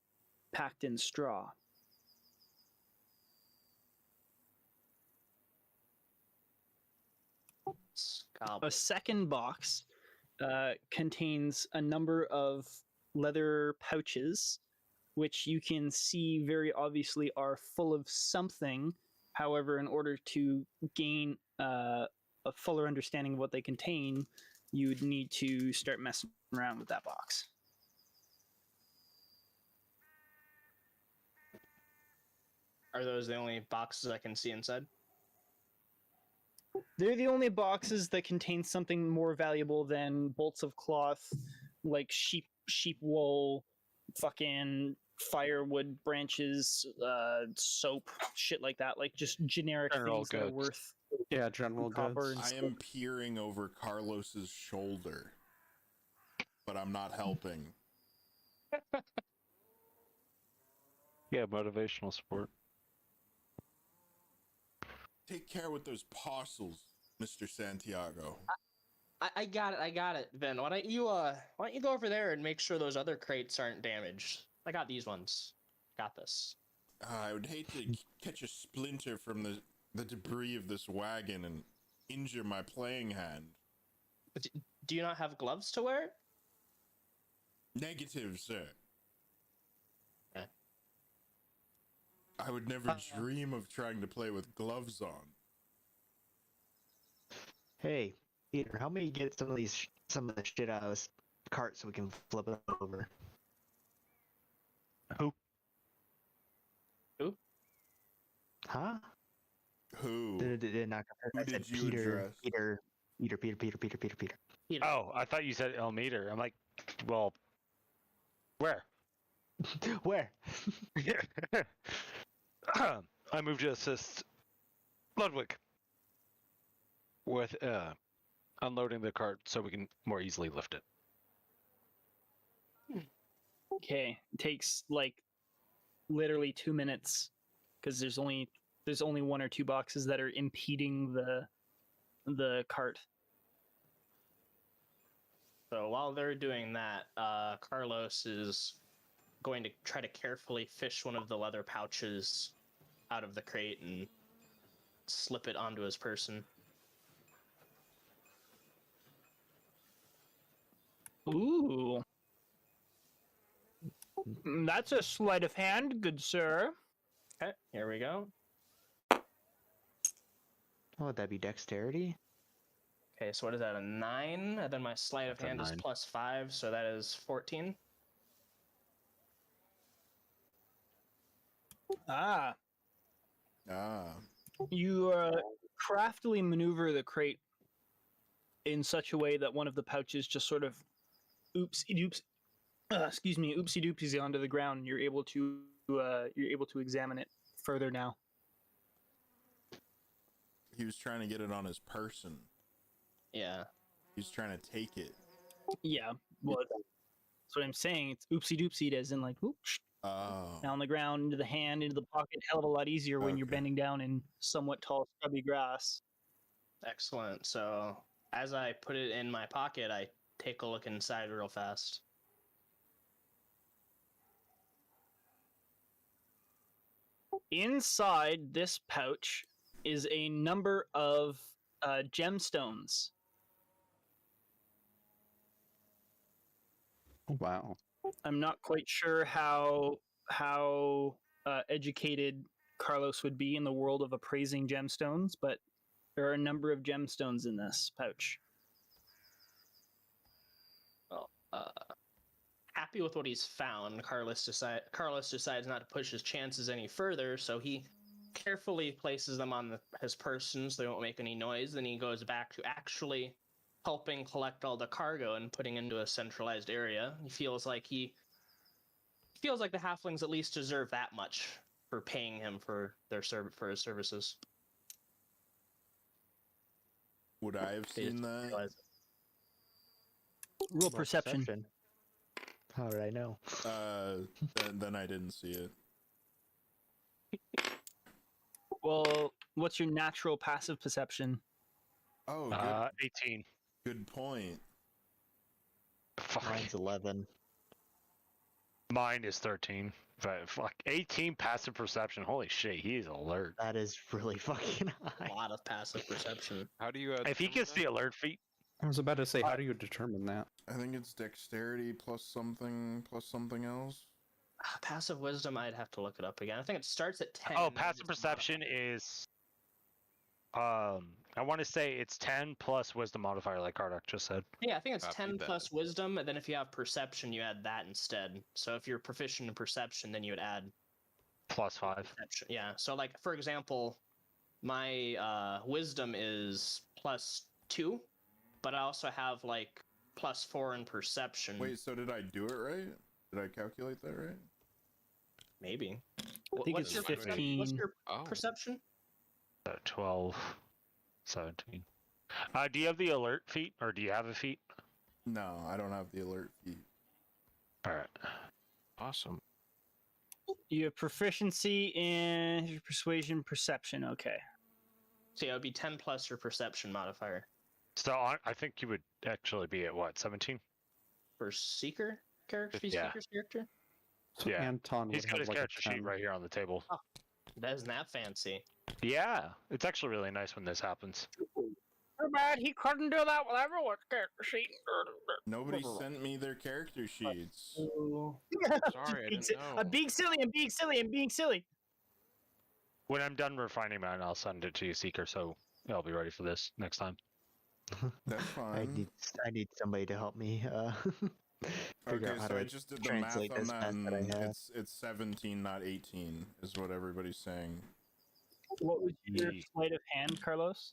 packed in straw. A second box contains a number of leather pouches, which you can see very obviously are full of something. However, in order to gain a fuller understanding of what they contain, you would need to start messing around with that box. Are those the only boxes I can see inside? They're the only boxes that contain something more valuable than bolts of cloth, like sheep wool, fucking firewood branches, soap, shit like that. Like just generic General things that are goods. worth Yeah, general copper goods. and I am peering over Carlos's shoulder, but I'm not helping. Yeah, motivational support. Take care with those parcels, Mr. Santiago. I got it, Ben. Why don't you go over there and make sure those other crates aren't damaged? I got these ones. Got this. I would hate to catch a splinter from the debris of this wagon and injure my playing hand. Do you not have gloves to wear? Negative, sir. Okay. I would never dream of trying to play with gloves on. Hey, Peter, help me get some of the shit out of this cart so we can flip it over. Who? Huh? Who? Did not Who I said did you address? Peter. Oh, I thought you said Elmeter. I'm like, well, where? Where? I moved to assist Ludwig with unloading the cart so we can more easily lift it. Okay, it takes like literally 2 minutes because there's only 1 or 2 boxes that are impeding the cart. So while they're doing that, Carlos is going to try to carefully fish one of the leather pouches out of the crate and slip it onto his person. Ooh. That's a sleight of hand, good sir. Okay, here we go. Oh, would that be dexterity? Okay, so what is that, a 9? And then my sleight of hand is 9. +5, so that is 14. Ah. You craftily maneuver the crate in such a way that one of the pouches just sort of oopsie doopsies onto the ground. You're able to examine it further now. He was trying to get it on his person. Yeah. He's trying to take it. Yeah, well, that's what I'm saying. It's oopsie doopsied as in like, oops. Oh. Down the ground, into the hand, into the pocket. Hell of a lot easier when you're Okay. bending down in somewhat tall, scrubby grass. Excellent. So as I put it in my pocket, I take a look inside real fast. Inside this pouch is a number of gemstones. Wow. I'm not quite sure how educated Carlos would be in the world of appraising gemstones, but there are a number of gemstones in this pouch. Well, happy with what he's found, Carlos decides not to push his chances any further, so he carefully places them on his person so they won't make any noise. Then he goes back to actually helping collect all the cargo and putting into a centralized area. He feels like the halflings at least deserve that much for paying him for for his services. Would I have seen that? Roll perception. How would I know? Then I didn't see it. Well, what's your natural passive perception? Oh, good, 18. good point. Fuck. Mine's 11. Mine is 13. But fuck, 18 passive perception. Holy shit, he is alert. That is really fucking A high. lot of passive perception. How do you? If he determine gets the that? alert feat, I was about to say, how do you determine that? I think it's dexterity plus something else. Passive wisdom, I'd have to look it up again. I think it starts at 10. oh, and then passive it's perception modified. is. I want to say it's 10 plus wisdom modifier, like Kardak just said. Yeah, I think it's Copy 10 that. plus wisdom, and then if you have perception, you add that instead. So if you're proficient in perception, then you would add Plus 5. perception. Yeah. So like for example, my wisdom is +2, but I also have like +4 in perception. Wait, so did I do it right? Did I calculate that right? Maybe. I think What's it's your perception? 15. What's your Oh, perception? 12, 17. Do you have the alert feat, or do you have a feat? No, I don't have the alert feat. All right. awesome. You have proficiency in persuasion, perception. Okay. So yeah, it would be 10 plus your perception modifier. So I think you would actually be at what, 17? For Seeker character? Yeah. Seeker's character? So Yeah. Anton He's would got have his like a character sheet 10. right here on the table. That isn't that fancy. Yeah, it's actually really nice when this happens. Too bad he couldn't do that with everyone's character sheet. Nobody sent me their character sheets. Sorry, I didn't know. I'm being silly. I'm being silly. I'm being silly. When I'm done refining mine, I'll send it to you, Seeker, so I'll be ready for this next time. That's I fine. need somebody to help me figure Okay, out how so I to just did the math translate on this that, mess and that I have. it's 17, not 18, is what everybody's saying. What was your Ye- sleight of hand, Carlos?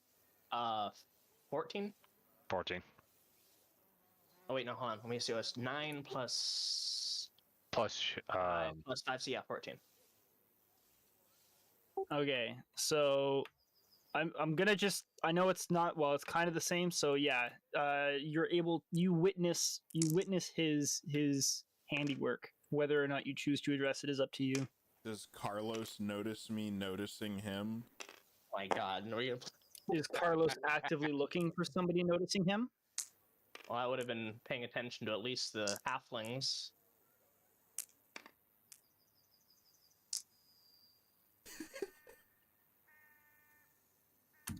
14? 14. Oh wait, no, hold on. Let me see. It's 9 plus Plus, 5 plus 5, so yeah, 14. Okay, so I'm gonna just, I know it's not, well, it's kind of the same. So yeah, you witness his handiwork. Whether or not you choose to address it is up to you. Does Carlos notice me noticing him? My God, no, you. Is Carlos actively looking for somebody noticing him? Well, I would have been paying attention to at least the halflings.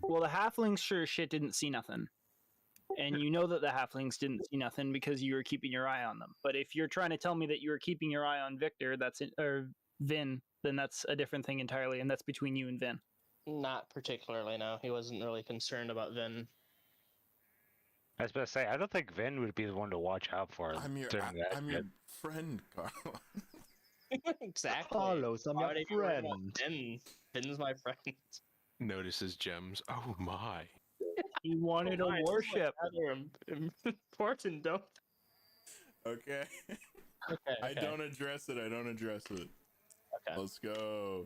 Well, the halflings sure as shit didn't see nothing. And you know that the halflings didn't see nothing because you were keeping your eye on them. But if you're trying to tell me that you were keeping your eye on Victor, or Vin, then that's a different thing entirely, and that's between you and Vin. Not particularly, no. He wasn't really concerned about Vin. I was about to say, I don't think Vin would be the one to watch out for I'm your during that. I'm your friend, Carlos. Exactly. Carlos, I'm Why your would I be worried about friend. Vin? Vin's my friend. Notices gems. Oh my. He wanted a Why? This is, like, warship. rather important, don't. Okay. Okay. I don't address it. Okay. Let's go.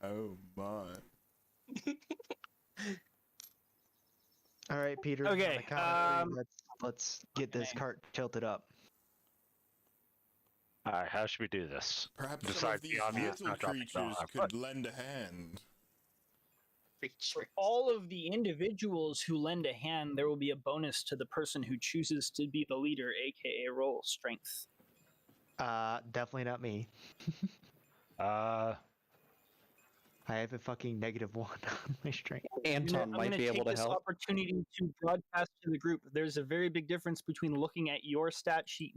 Oh my. All right, Peter. Okay, on the count of three, let's get this Okay. cart tilted up. All right, how should we do this? Perhaps some of Besides these the obvious little not dropping creatures off, could lend a hand. For all of the individuals who lend a hand, there will be a bonus to the person who chooses to be the leader, aka roll strength. Definitely not me. I have a fucking -1 on my strength. Anton might gonna be able take to this help. opportunity to broadcast to the group. There's a very big difference between looking at your stat sheet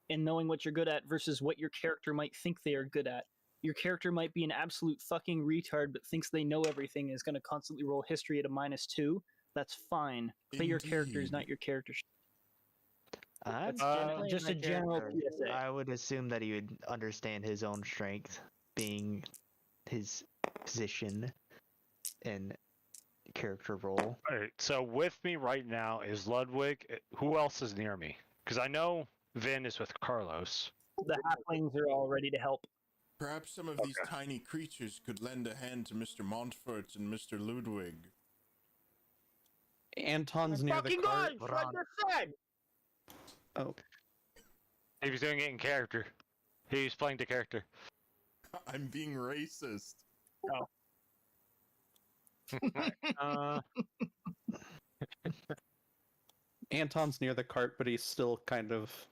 and knowing what you're good at versus what your character might think they are good at. Your character might be an absolute fucking retard, but thinks they know everything and is going to constantly roll history at a -2. That's fine. Play your characters, Indeed. not your character sheet. I'm That's playing just my a general character. PSA. I would assume that he would understand his own strength, being his position and character role. All right, so with me right now is Ludwig. Who else is near me? Because I know Vin is with Carlos. The halflings are all ready to help. Perhaps some of these tiny creatures could lend a hand to Mr. Montfort and Mr. Ludwig. Anton's near the Fucking cart. God, what you said! Oh, He was doing it in character. He was playing the character. I'm being racist. Anton's near the cart, but he's still kind of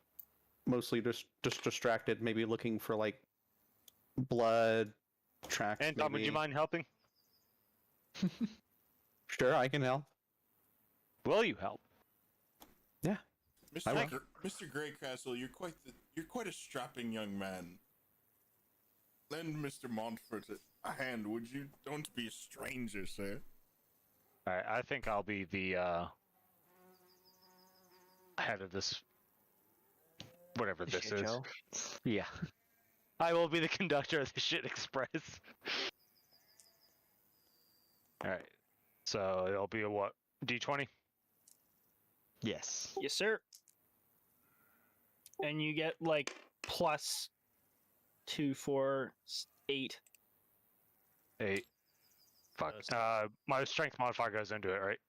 mostly just distracted, maybe looking for like blood tracks. Anton, would you maybe. mind helping? Sure, I can help. Will you help? Mr. will. Mr. Greycastle, you're quite a strapping young man. Lend Mr. Montfort a hand, would you? Don't be a stranger, sir. All right, I think I'll be the head of this, whatever this Shit is. show. Yeah, I will be the conductor of the shit express. All right, so it'll be a what? D20. Yes. Yes, sir. And you get like +2 for 8. 8. Fuck. My strength modifier goes into it, right?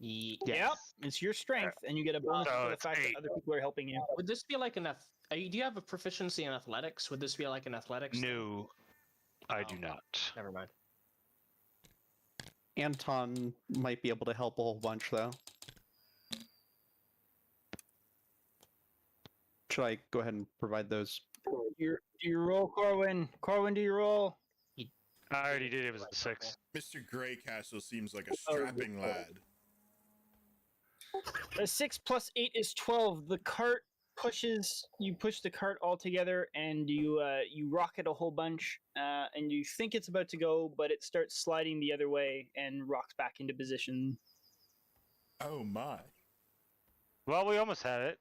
Yep, it's your strength, and you get a bonus So for the it's fact 8. that other people are helping you. Would this be like an do you have a proficiency in athletics? Would this be like an athletics? thing? No, I do Oh. not. Never mind. Anton might be able to help a whole bunch, though. Should I go ahead and provide those? Do you roll, Corwin? Corwin, do you roll? I already did. It was a 6. Mr. Greycastle seems like a strapping lad. A 6 + 8 is 12. The cart you push the cart all together, and you rock it a whole bunch, and you think it's about to go, but it starts sliding the other way and rocks back into position. Oh my. Well, we almost had it.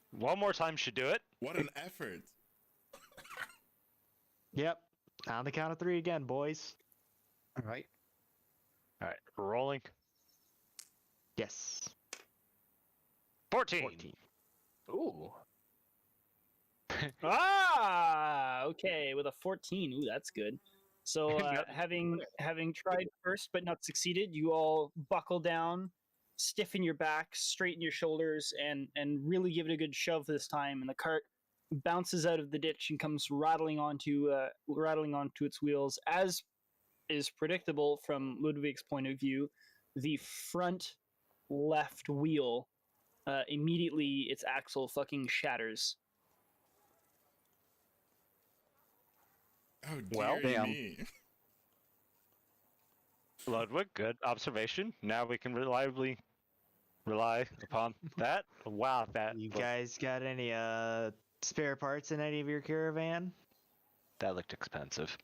One more time should do it. What an effort. Yep. On the count of 3 again, boys. All right. All right, rolling. Yes. 14. 14. Ooh. Okay, with a 14. Ooh, that's good. So, Yep. having tried first but not succeeded, you all buckle down, stiffen your back, straighten your shoulders, and really give it a good shove this time. And the cart bounces out of the ditch and comes rattling onto its wheels. As is predictable from Ludwig's point of view, the front left wheel immediately its axle fucking shatters. Oh, Well, dear damn. me. Ludwig, good observation. Now we can reliably rely upon that. Wow, that You looked, guys got any spare parts in any of your caravan? that looked expensive.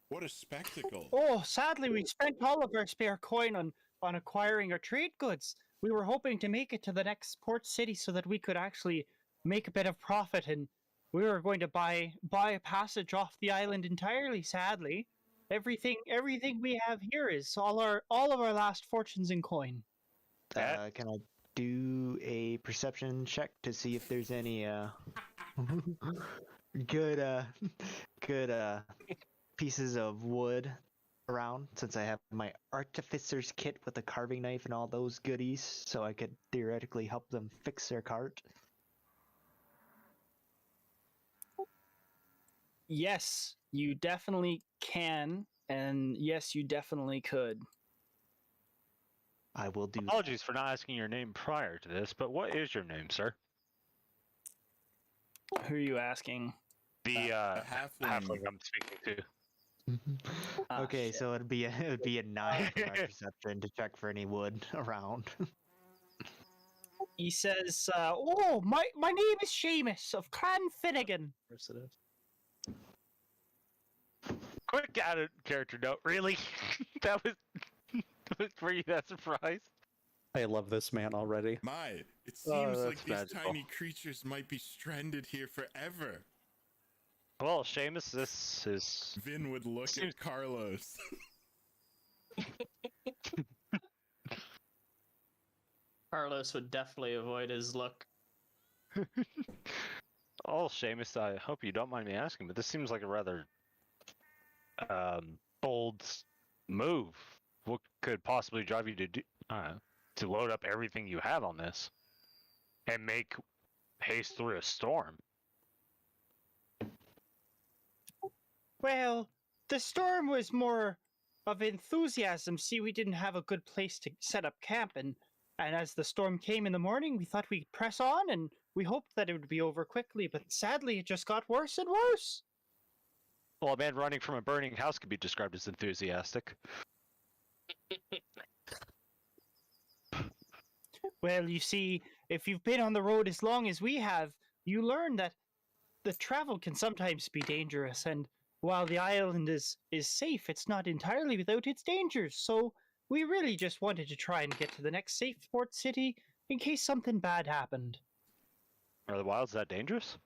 What a spectacle. Oh, sadly, we spent all of our spare coin on acquiring our trade goods. We were hoping to make it to the next port city so that we could actually make a bit of profit, and we were going to buy a passage off the island entirely. Sadly, everything we have here is all of our last fortunes in coin. Can I do a perception check to see if there's any good pieces of wood around, since I have my artificer's kit with a carving knife and all those goodies, so I could theoretically help them fix their cart? Yes, you definitely can, and yes, you definitely could. I will do. Apologies for not asking your name prior to this, but what is your name, sir? Who are you asking? The halfling. halfling I'm speaking to. Okay, shit. so it'd be a 9 for my perception to check for any wood around. He says, "Oh, my name is Seamus of Clan Finnegan." Yes, it is. Quick added character note. Really? that was. Were you that surprised? I love this man already. It seems like that's these magical. tiny creatures might be stranded here forever. Well, Seamus, this is. Vin would look Seems- at Carlos. Carlos would definitely avoid his look. Oh, Seamus, I hope you don't mind me asking, but this seems like a rather bold move. What could possibly drive you to do to load up everything you have on this and make haste through a storm? Well, the storm was more of enthusiasm. See, we didn't have a good place to set up camp, and as the storm came in the morning, we thought we'd press on, and we hoped that it would be over quickly, but sadly it just got worse and worse. Well, a man running from a burning house could be described as enthusiastic. Well, you see, if you've been on the road as long as we have, you learn that the travel can sometimes be dangerous, and while the island is safe, it's not entirely without its dangers, so we really just wanted to try and get to the next safe port city in case something bad happened. Are the wilds that dangerous?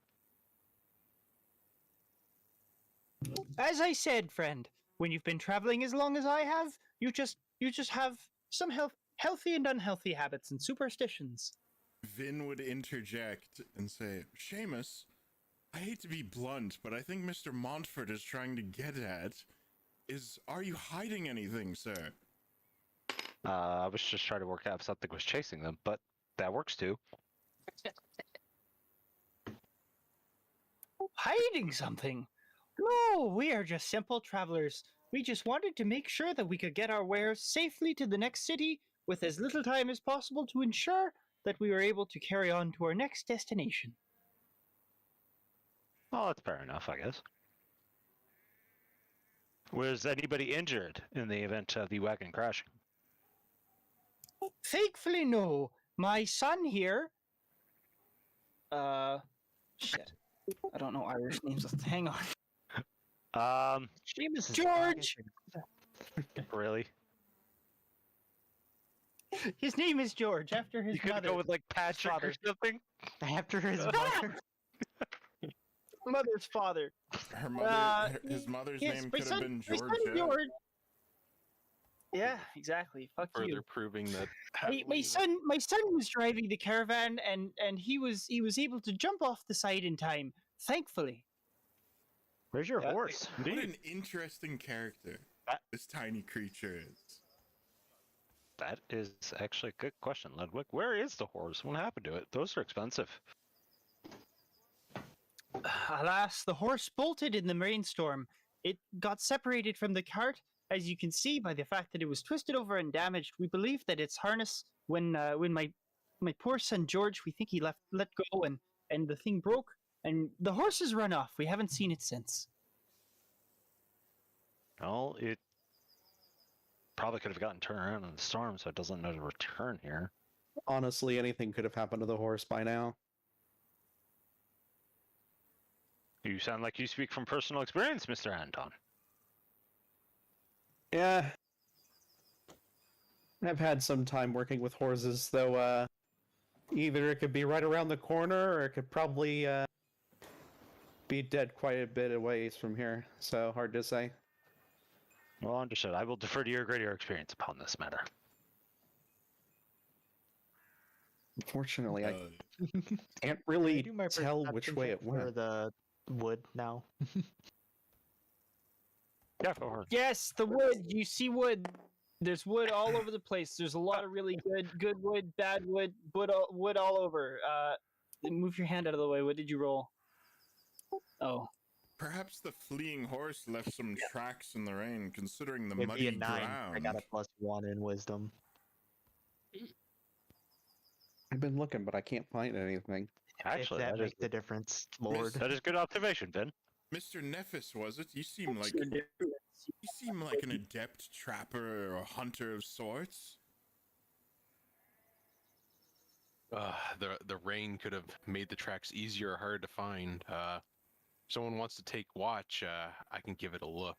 As I said, friend, when you've been traveling as long as I have, you just have some healthy and unhealthy habits and superstitions. Vin would interject and say, Seamus, I hate to be blunt, but I think Mr. Montfort is trying to get at are you hiding anything, sir? I was just trying to work out if something was chasing them, but that works too. Hiding something? No, we are just simple travelers. We just wanted to make sure that we could get our wares safely to the next city with as little time as possible to ensure that we were able to carry on to our next destination. Well, that's fair enough, I guess. Was anybody injured in the event of the wagon crashing? Thankfully, no. My son here. Shit. I don't know Irish names. Hang on. Seamus is George! Really? His name is George, after his You couldn't mother. go with like Patrick father. or something? after his mother. Mother's father. Her mother, his mother's Yes, name my could son- have been my son Georgia. George. Yeah, exactly. Fuck Further you. proving that My son was driving the caravan, and he was able to jump off the side in time. Thankfully. Where's your Yeah, horse? What an interesting character this tiny creature is. That is actually a good question, Ludwig. Where is the horse? What happened to it? Those are expensive. Alas, the horse bolted in the rainstorm. It got separated from the cart, as you can see by the fact that it was twisted over and damaged. We believe that its harness, when my poor son George, we think he let go, and the thing broke, and the horse has run off. We haven't seen it since. Well, it probably could have gotten turned around in the storm, so it doesn't know to return here. Honestly, anything could have happened to the horse by now. You sound like you speak from personal experience, Mr. Anton. Yeah. I've had some time working with horses, though either it could be right around the corner or it could probably be dead quite a bit of ways from here, so hard to say. Well, understood. I will defer to your greater experience upon this matter. Unfortunately, I can't really do my tell which perception way check it for went. the wood now. Yeah, go ahead. Yes, the wood. You see wood. There's wood all over the place. There's a lot of really good wood, bad wood, wood all over. Move your hand out of the way. What did you roll? Oh, Perhaps the fleeing horse left some tracks in the rain, considering the It'd muddy be a 9. ground. I got a +1 in wisdom. I've been looking, but I can't find anything. Actually, if that that is makes a difference, Lord. that is good observation, Ben. Mr. Nephis, was it? You seem like Your difference. you seem like an adept trapper or hunter of sorts. The rain could have made the tracks easier or harder to find. Someone wants to take watch, I can give it a look.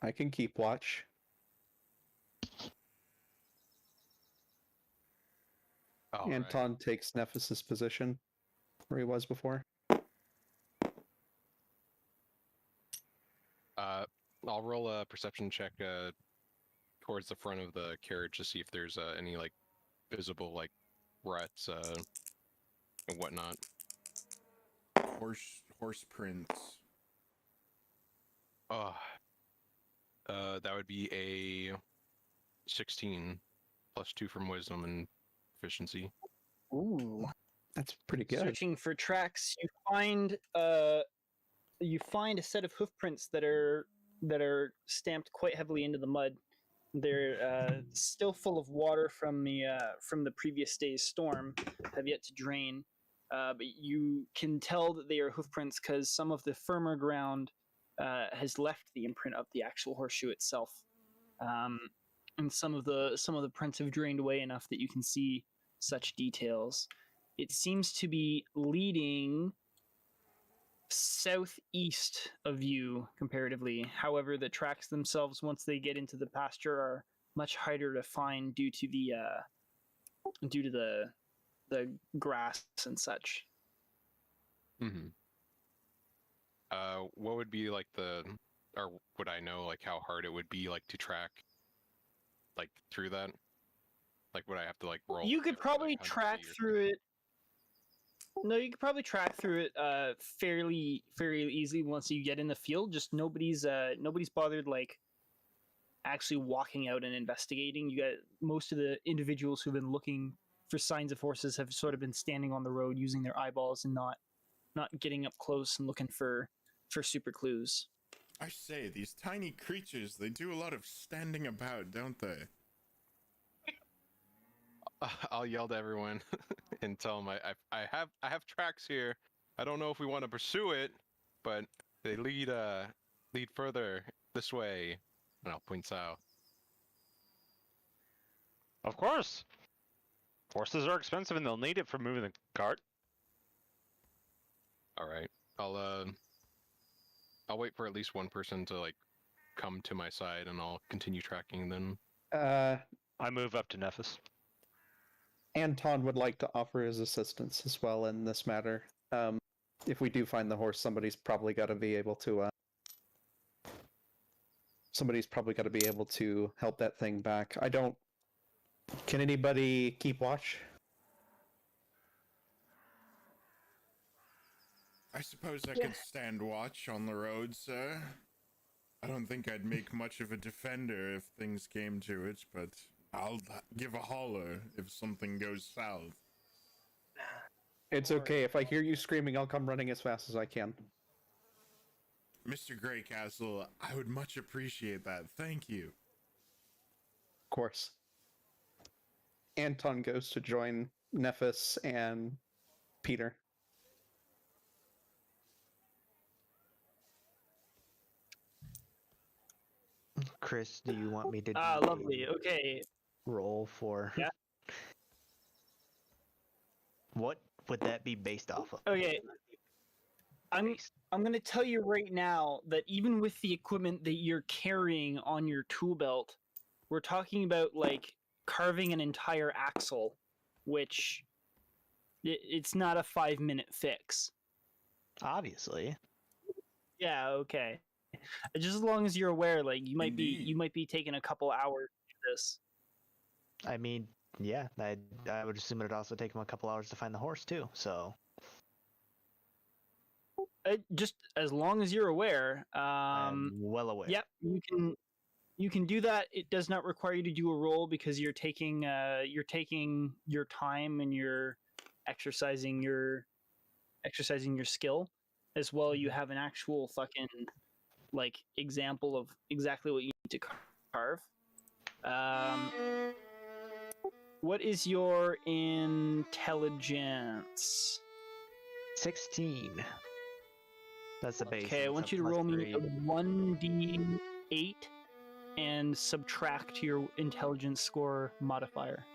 I can keep watch. All right. Anton takes Nephis's position where he was before. I'll roll a perception check towards the front of the carriage to see if there's any like visible like ruts and whatnot. Horse prints. That would be a 16 plus 2 from wisdom and efficiency. Ooh. That's pretty good. Searching for tracks, you find a set of hoof prints that are stamped quite heavily into the mud. They're still full of water from the previous day's storm, have yet to drain. But you can tell that they are hoof prints because some of the firmer ground has left the imprint of the actual horseshoe itself, and some of the prints have drained away enough that you can see such details. It seems to be leading southeast of you comparatively. However, the tracks themselves, once they get into the pasture, are much harder to find due to the grass and such. Mm-hmm. What would be like or would I know like how hard it would be like to track like through that? Like would I have to like roll? You could every, probably like, 100 track feet or through it. No, you could probably track through it fairly easily once you get in the field. Just nobody's bothered like actually walking out and investigating. You got most of the individuals who've been looking for signs of horses have sort of been standing on the road using their eyeballs and not getting up close and looking for super clues. I say, these tiny creatures, they do a lot of standing about, don't they? I'll yell to everyone and tell them I have tracks here. I don't know if we want to pursue it, but they lead further this way. And I'll point south. Of course. Horses are expensive and they'll need it for moving the cart. All right. I'll wait for at least one person to like come to my side, and I'll continue tracking. Then I move up to Nephis. Anton would like to offer his assistance as well in this matter. If we do find the horse, somebody's probably got to be able to help that thing back. Can anybody keep watch? I suppose I could stand watch on the road, sir. I don't think I'd make much of a defender if things came to it, but I'll give a holler if something goes south. It's okay. If I hear you screaming, I'll come running as fast as I can. Mr. Greycastle, I would much appreciate that. Thank you. Of course. Anton goes to join Nephis and Peter. Chris, do you want me to Lovely. Okay. roll for? Yeah. What would that be based off of? Okay. I'm going to tell you right now that even with the equipment that you're carrying on your tool belt, we're talking about like carving an entire axle, which it's not a 5-minute fix. Obviously. Yeah, okay. Just as long as you're aware, like you might be taking a couple hours to do this. I mean, yeah, I would assume it'd also take him a couple hours to find the horse too. So just as long as you're aware. I'm well aware. Yep, you can do that. It does not require you to do a roll because you're taking your time and you're exercising your exercising your skill, as well you have an actual fucking like example of exactly what you need to carve. What is your intelligence? 16. That's the base. Okay, I and want it's you to a roll me a +3. 1d8 and subtract your intelligence score modifier.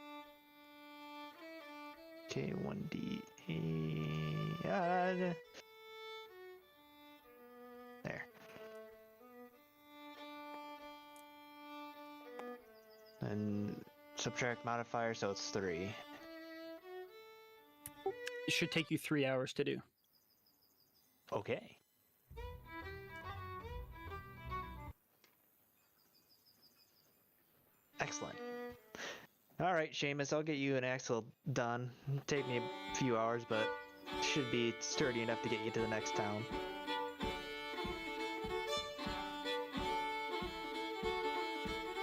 Okay, 1d8. There. And subtract modifier, so it's 3. It should take you 3 hours to do. Okay. Excellent. All right, Seamus, I'll get you an axle done. Take me a few hours, but should be sturdy enough to get you to the next town.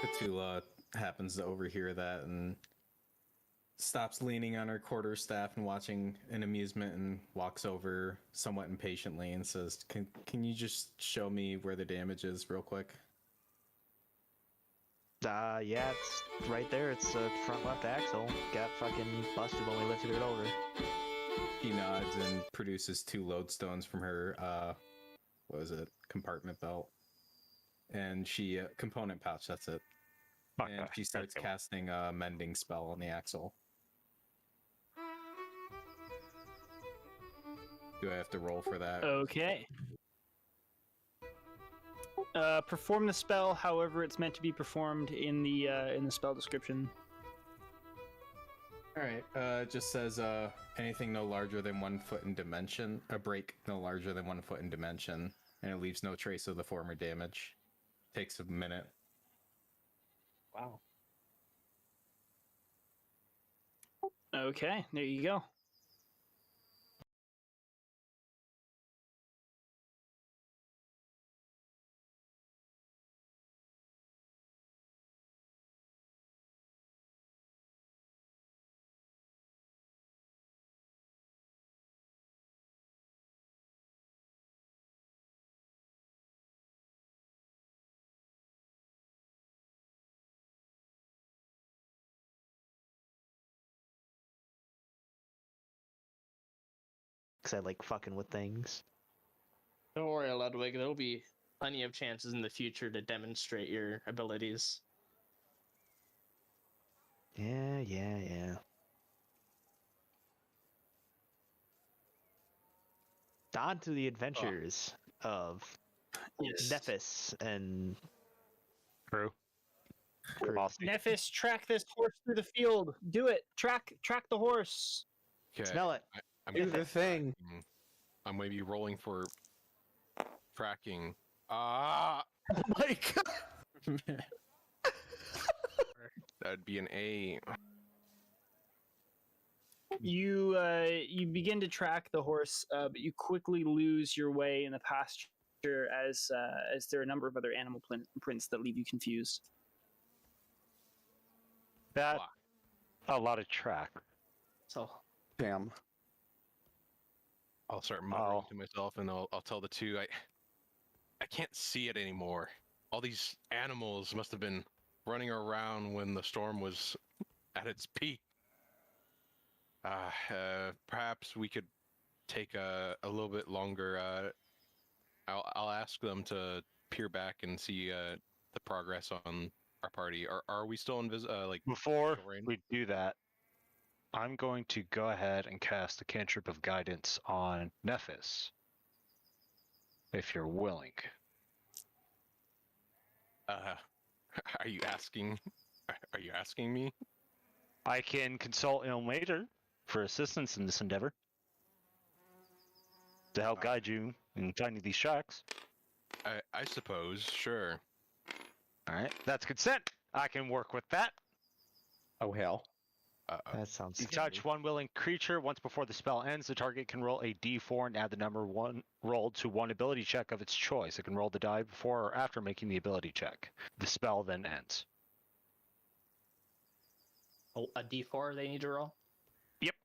Petula happens to overhear that and stops leaning on her quarterstaff and watching in amusement and walks over somewhat impatiently and says, Can you just show me where the damage is real quick? Yeah, it's right there. It's the front left axle. Got fucking busted when we lifted it over. He nods and produces 2 lodestones from her, what was it, compartment belt. And she, component pouch, that's it. And she starts casting a mending spell on the axle. Do I have to roll for that? Okay. Perform the spell however it's meant to be performed in the spell description. All right. It just says anything no larger than 1 foot in dimension, a break no larger than 1 foot in dimension, and it leaves no trace of the former damage. Takes a minute. Wow. Okay, there you go. Because I like fucking with things. Don't worry, Ludwig. There'll be plenty of chances in the future to demonstrate your abilities. Yeah. On to the adventures of Yes. Nephis and True. crew. Awesome. Nephis, track this horse through the field. Do it. Track the horse. Okay. Smell it. I'm Do the thing. I'm maybe rolling for tracking. Ah, Oh my god. that'd be an A. You begin to track the horse, but you quickly lose your way in the pasture as there are a number of other animal prints that leave you confused. That a lot of track. So Damn. I'll start muttering to myself, and I'll tell the 2. I can't see it anymore. All these animals must have been running around when the storm was at its peak. Perhaps we could take a little bit longer. I'll ask them to peer back and see the progress on our party. Are we still Before terrain? we do that, I'm going to go ahead and cast a cantrip of guidance on Nephis. If you're willing. Are you asking? Are you asking me? I can consult Ilmater for assistance in this endeavor. To help guide you in finding these tracks. I suppose, sure. Alright, that's consent. I can work with that. Oh hell. That sounds You scary. touch one willing creature once before the spell ends. The target can roll a d4 and add the number 1 rolled to one ability check of its choice. It can roll the die before or after making the ability check. The spell then ends. a D4 they need to roll? Yep.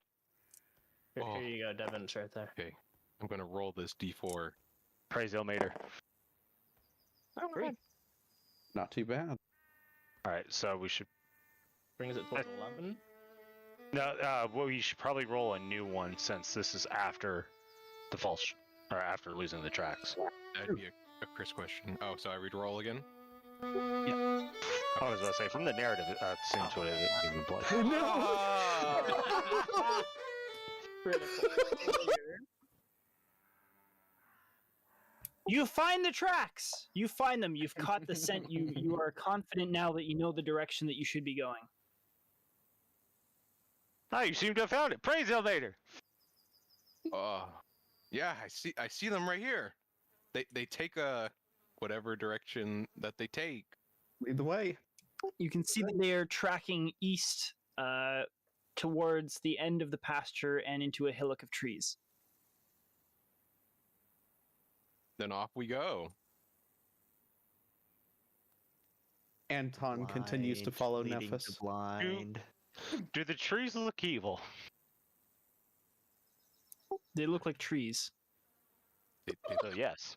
Here you go, Devin. It's right there. Okay. I'm gonna roll this d4. Praise Ilmater. Great. Not too bad. All right, so we should Brings it to 11. no. Well, we should probably roll a new one since this is after the false or after losing the tracks. That'd be a Chris question. Oh, so I re-roll again? I was about to say from the narrative, it seems what it implies. You find the tracks. You find them. You've caught the scent. You are confident now that you know the direction that you should be going. Oh, you seem to have found it. Praise Ilmater. Yeah, I see them right here. They take whatever direction that they take. Lead the way. You can see that they are tracking east towards the end of the pasture and into a hillock of trees. Then off we go. Anton continues to Blind, follow leading to Nephis. blind. Do the trees look evil? They look like trees. So yes.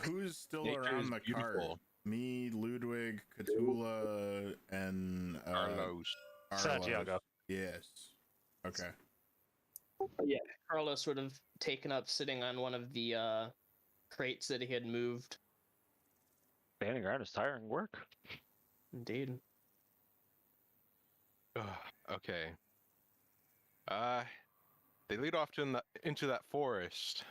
Who's still Nature around is the cart? beautiful. Me, Ludwig, Cthulhu, and Carlos. Carlos. Santiago. Yes. Okay. Carlos would have taken up sitting on one of the crates that he had moved. Standing around is tiring work. Indeed. Okay. They lead off into that forest.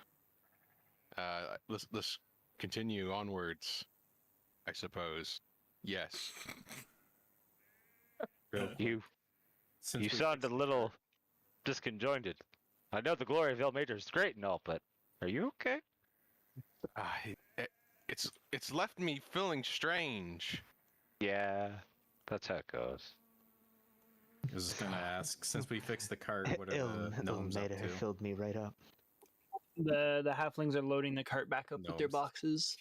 Let's continue onwards, I suppose. Yes. You Since you we sound a fixed the little cart, disconjointed. I know the glory of Ilmater is great and all, but are you okay? It's left me feeling strange. Yeah, that's how it goes. I was just gonna ask, since we fixed the cart, what are the gnomes up Ilmater to? filled me right up. The halflings are loading the cart back up with their Gnomes. boxes.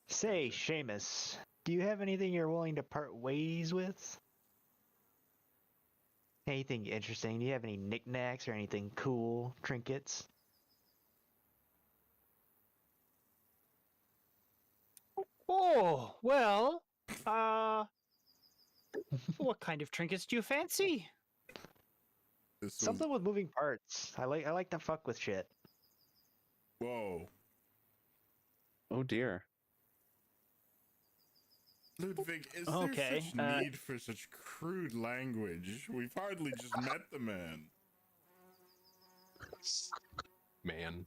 Say, Seamus, do you have anything you're willing to part ways with? Anything interesting? Do you have any knickknacks or anything cool? Trinkets? Oh, well, what kind of trinkets do you fancy? This was- Something with moving parts. I like to fuck with shit. Whoa. Oh dear. Ludwig, is Okay, there such need for such crude language? We've hardly just met the man. Man.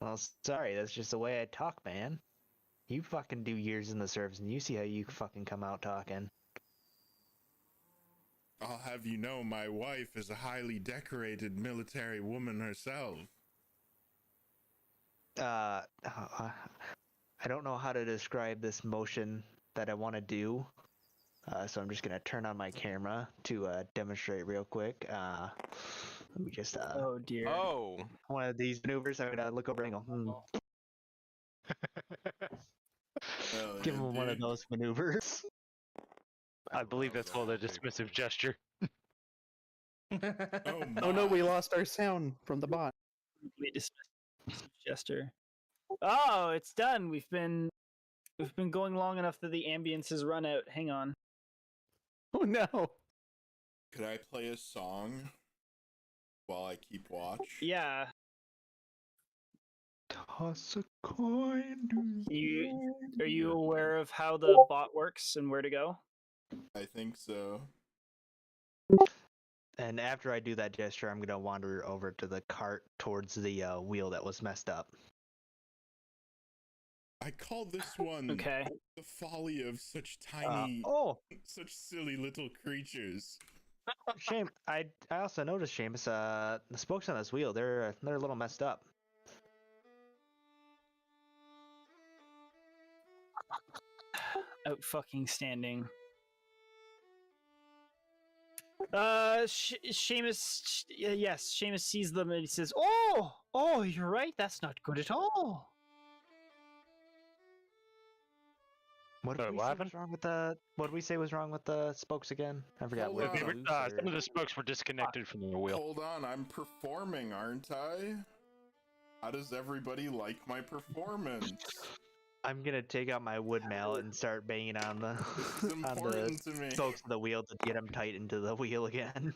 Well, sorry, that's just the way I talk, man. You fucking do years in the service, and you see how you fucking come out talking. I'll have you know, my wife is a highly decorated military woman herself. I don't know how to describe this motion that I want to do, so I'm just gonna turn on my camera to demonstrate real quick. Let me just Oh dear. Oh. one of these maneuvers. I'm gonna look over and go, Well, give him one of indeed. those maneuvers. I believe that's called a dismissive gesture. Oh no, we my. lost our sound from the bot. Wait, dismiss gesture. Oh, it's done. We've been going long enough that the ambience has run out. Hang on. Oh no. Could I play a song while I keep watch? Yeah. Toss a coin. Are you aware of how the bot works and where to go? I think so. And after I do that gesture, I'm gonna wander over to the cart towards the wheel that was messed up. I call this one Okay. the folly of such tiny, Oh, such silly little creatures. shame. I also noticed, Seamus, the spokes on this wheel, they're a little messed up. Out fucking standing. Seamus, yes, Seamus sees them and he says, "Oh, you're right. That's not good at all." What Sorry, did we what say happened? was wrong with the? What did we say was wrong with the spokes again? I forgot. Hold Were on. they loose Some or- of the spokes were disconnected from the wheel. Hold on, I'm performing, aren't I? How does everybody like my performance? I'm gonna take out my wood mallet and start banging on the This is on the important to me. spokes of the wheel to get them tight into the wheel again.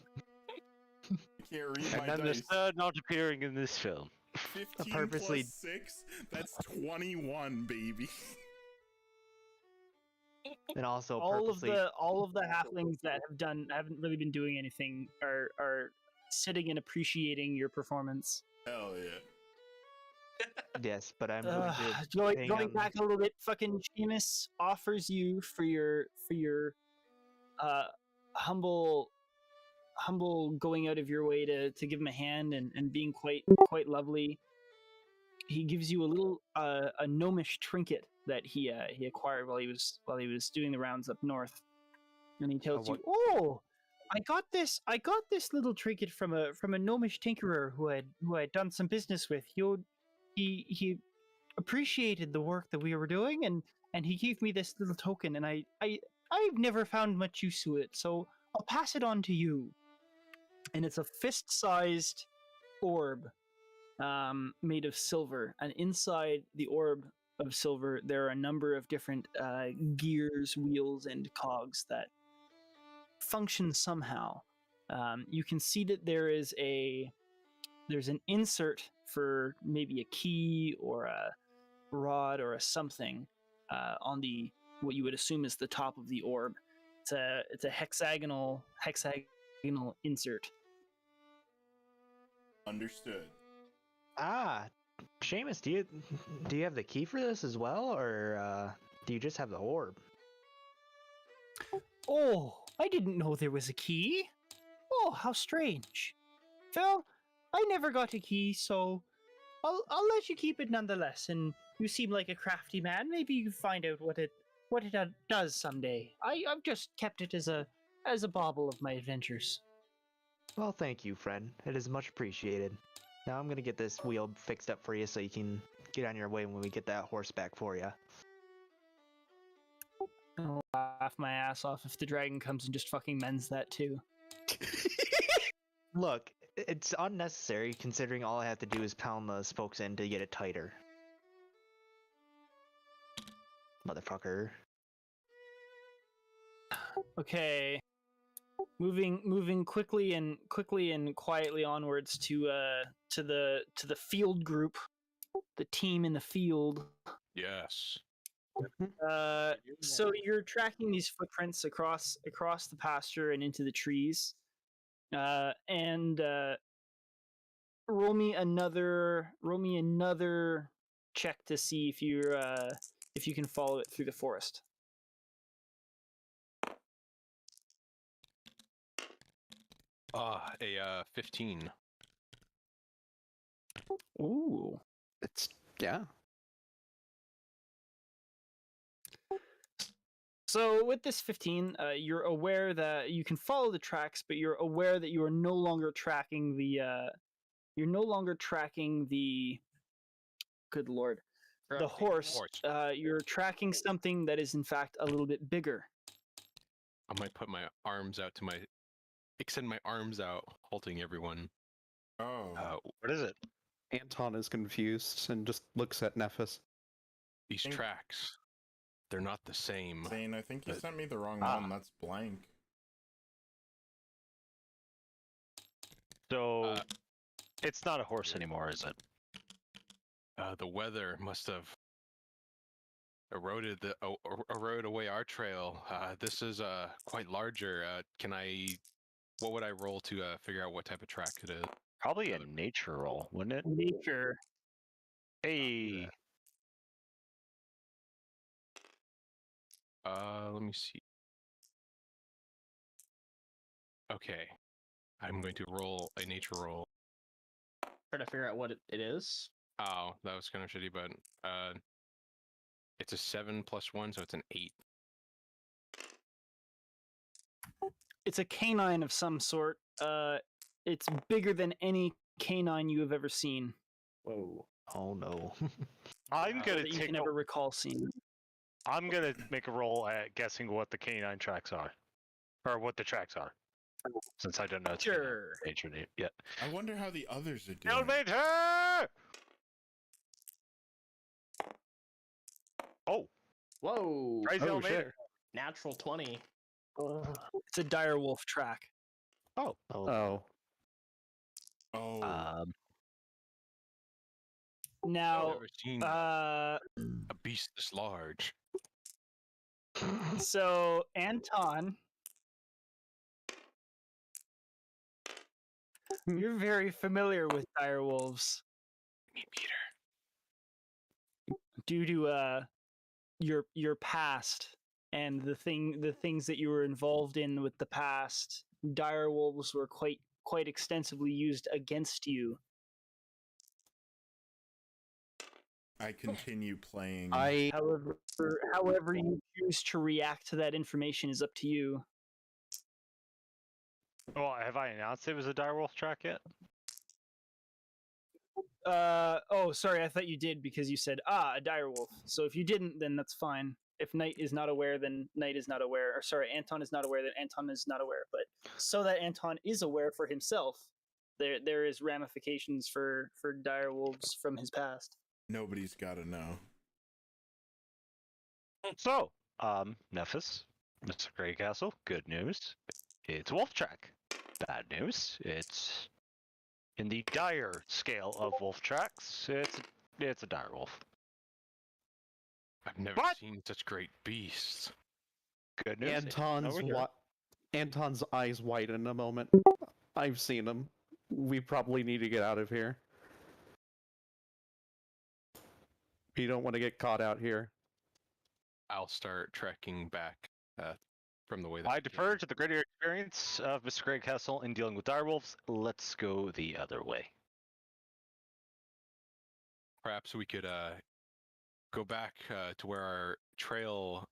I can't read And my then dice. the third not appearing in this film. 15 purposely- plus 6, that's 21, baby. And also all purposely of the halflings that haven't really been doing anything are sitting and appreciating your performance. Hell yeah. yes, but I'm going to Going bang going on- back a little bit, fucking Seamus offers you for your humble going out of your way to give him a hand and being quite lovely. He gives you a little a gnomish trinket that he acquired while he was doing the rounds up north, and he tells what- you, "Oh, I got this little trinket from a gnomish tinkerer who I'd done some business with. He appreciated the work that we were doing, and he gave me this little token, and I've never found much use to it, so I'll pass it on to you." And it's a fist-sized orb made of silver, and inside the orb of silver there are a number of different gears, wheels, and cogs that function somehow. You can see that there's an insert for maybe a key or a rod or a something on the what you would assume is the top of the orb. It's a hexagonal insert. Understood. Seamus, do you have the key for this as well, or do you just have the orb? Oh, I didn't know there was a key. Oh, how strange. Well, I never got a key, so I'll let you keep it nonetheless. And you seem like a crafty man. Maybe you can find out what it does someday. I've just kept it as a bauble of my adventures. Well, thank you, friend. It is much appreciated. Now I'm gonna get this wheel fixed up for you so you can get on your way when we get that horse back for you. I'll laugh my ass off if the dragon comes and just fucking mends that too. Look, it's unnecessary considering all I have to do is pound the spokes in to get it tighter. Motherfucker. Okay. Moving quickly and quietly onwards to the field group, the team in the field. Yes. So you're tracking these footprints across the pasture and into the trees, and roll me another check to see if you can follow it through the forest. A 15. Ooh. It's yeah. So with this 15, you're aware that you can follow the tracks, but you're aware that you are no longer tracking the. Good lord, the horse. You're tracking something that is in fact a little bit bigger. I might put my arms out extend my arms out, halting everyone. Oh. What is it? Anton is confused and just looks at Nephis. These Think- tracks, they're not the same. Zane, I think you But- sent me the wrong Ah. one. That's blank. So it's not a horse anymore, is it? The weather must have eroded away our trail. This is quite larger. What would I roll to figure out what type of track it is? Probably a nature roll, wouldn't it? Nature. Hey, Let me see. Okay, I'm going to roll a nature roll. Try to figure out what it is. Oh, that was kind of shitty, but it's a 7 + 1, so it's an 8. It's a canine of some sort. It's bigger than any canine you have ever seen. Whoa. Oh no. I'm gonna that you take can ever recall seeing. I'm gonna make a roll at guessing what the canine tracks are, or what the tracks are, since I don't know its Sure. nature yet. I wonder how the others are doing. Elevator! Oh, Whoa! raise the Oh, elevator. shit. Natural 20. It's a dire wolf track. Oh, Oh. Oh, I've Now, never seen uh, a beast this large. so Anton, you're very familiar with dire wolves Me, Peter. due to your past and the things that you were involved in with the past. Dire wolves were quite extensively used against you. I continue playing. However you choose to react to that information is up to you. well, have I announced it was a direwolf track yet? Oh, sorry, I thought you did because you said a dire wolf. So if you didn't, then that's fine. If Knight is not aware, then Knight is not aware. Or sorry, Anton is not aware, then Anton is not aware. But so that Anton is aware for himself, there is ramifications for dire wolves from his past. Nobody's got to know. So, Nephis, Mr. Greycastle, good news. It's a wolf track. Bad news. It's in the dire scale of wolf tracks. It's a dire wolf. I've never What? seen such great beasts. Good news. Anton's eyes widen a moment. I've seen him. We probably need to get out of here. We don't want to get caught out here. I'll start trekking back from the way that I we defer came. to the greater experience of Mr. Greycastle in dealing with direwolves. Let's go the other way. Perhaps we could go back to where our trail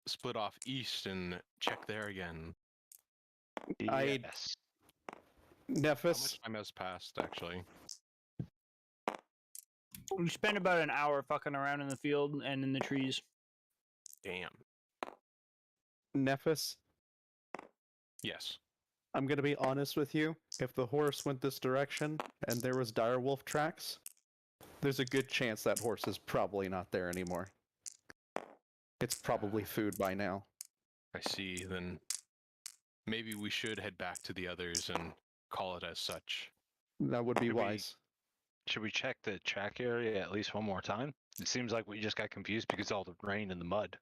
split off east and check there again. Yes. How Nephis, much time has passed, actually? We spent about an hour fucking around in the field and in the trees. Damn. Nephis, Yes. I'm gonna be honest with you. If the horse went this direction and there was direwolf tracks, there's a good chance that horse is probably not there anymore. It's probably food by now. I see. Then maybe we should head back to the others and call it as such. That would be Should we- wise. Should we check the track area at least one more time? It seems like we just got confused because of all the rain and the mud.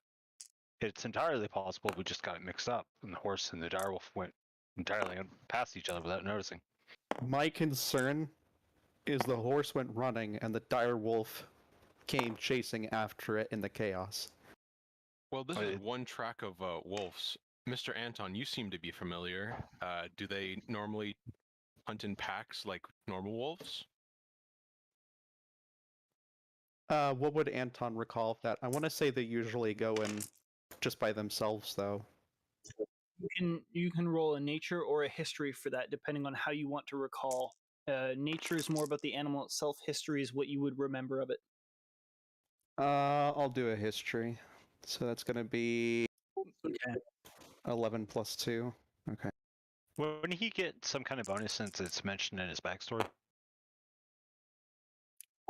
It's entirely possible we just got it mixed up and the horse and the direwolf went entirely past each other without noticing. My concern is the horse went running and the dire wolf came chasing after it in the chaos. Well, this Oh, is it- one track of wolves. Mr. Anton, you seem to be familiar. Do they normally hunt in packs like normal wolves? What would Anton recall of that? I want to say they usually go in just by themselves, though. You can roll a nature or a history for that, depending on how you want to recall. Nature is more about the animal itself. History is what you would remember of it. I'll do a history. So that's gonna be Okay. 11 plus 2. Okay. Wouldn't he get some kind of bonus since it's mentioned in his backstory?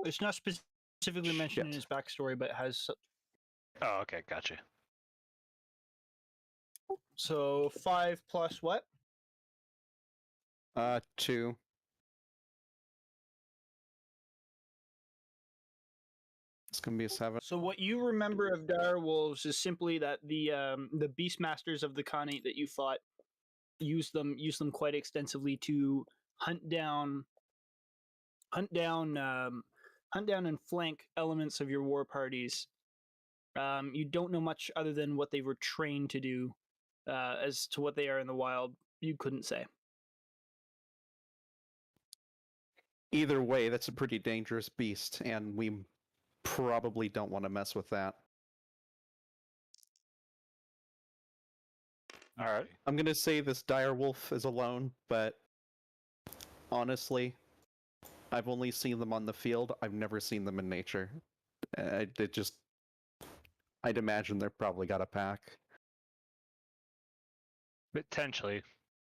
It's not specifically mentioned in Shit. his backstory, but it has. Oh, okay, gotcha. So 5 plus what? 2. It's gonna be a 7. So what you remember of dire wolves is simply that the beastmasters of the Khanate that you fought used them quite extensively to hunt down and flank elements of your war parties. You don't know much other than what they were trained to do. As to what they are in the wild, you couldn't say. Either way, that's a pretty dangerous beast, and we probably don't want to mess with that. All right. I'm gonna say this dire wolf is alone, but honestly, I've only seen them on the field. I've never seen them in nature. I I'd imagine they're probably got a pack. Potentially.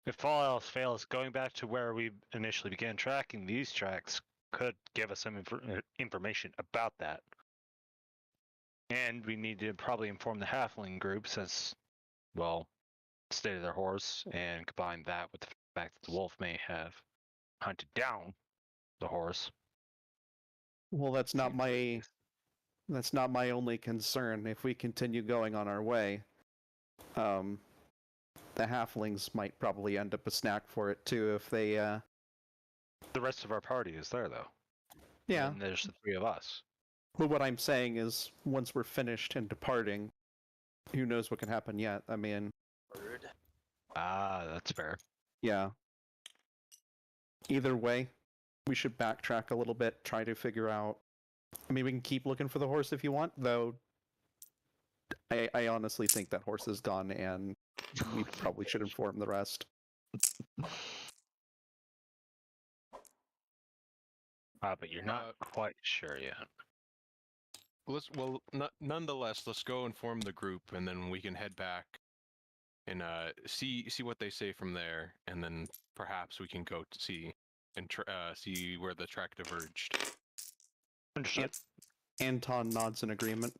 If all else fails, going back to where we initially began tracking these tracks could give us some information about that. And we need to probably inform the halfling groups as, well, state of their horse, and combine that with the fact that the wolf may have hunted down the horse. Well, that's not my only concern. If we continue going on our way, the halflings might probably end up a snack for it too if they The rest of our party is there, though. yeah. And there's the three of us. But what I'm saying is, once we're finished and departing, who knows what can happen yet? I mean, Ah, that's fair. yeah. Either way, we should backtrack a little bit, try to figure out. I mean, we can keep looking for the horse if you want, though. I honestly think that horse is gone, and we probably should inform the rest. But you're not quite sure yet. Nonetheless, let's go inform the group, and then we can head back and see what they say from there, and then perhaps we can go to see and see where the track diverged. Understood. Anton nods in agreement.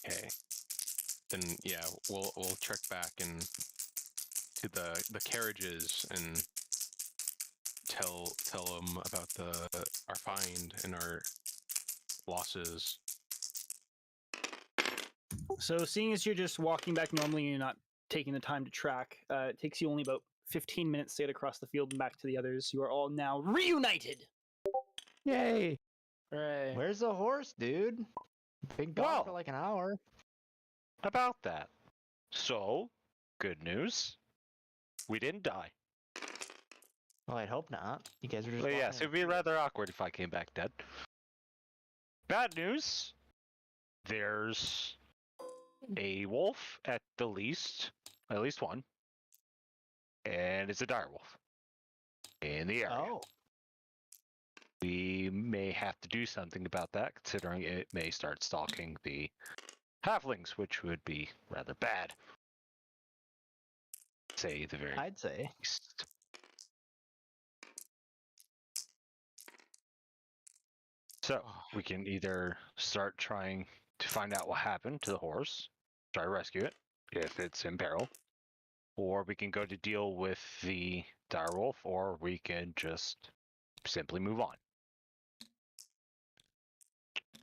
Okay. Then yeah, we'll trek back and to the carriages and tell them about our find and our losses. So, seeing as you're just walking back normally and you're not taking the time to track, it takes you only about 15 minutes to get across the field and back to the others. You are all now reunited. Yay! Hooray. Where's the horse, dude? Been gone Well, for like an hour. About that. So, good news. We didn't die. Well, I'd hope not. You guys were just. But walking yes, in it'd be rather awkward if I came back dead. Bad news. There's a wolf at least one, and it's a direwolf in the area. Oh. We may have to do something about that, considering it may start stalking the halflings, which would be rather bad. Say the very I'd say. least. So we can either start trying to find out what happened to the horse, try to rescue it if it's in peril, or we can go to deal with the direwolf, or we can just simply move on.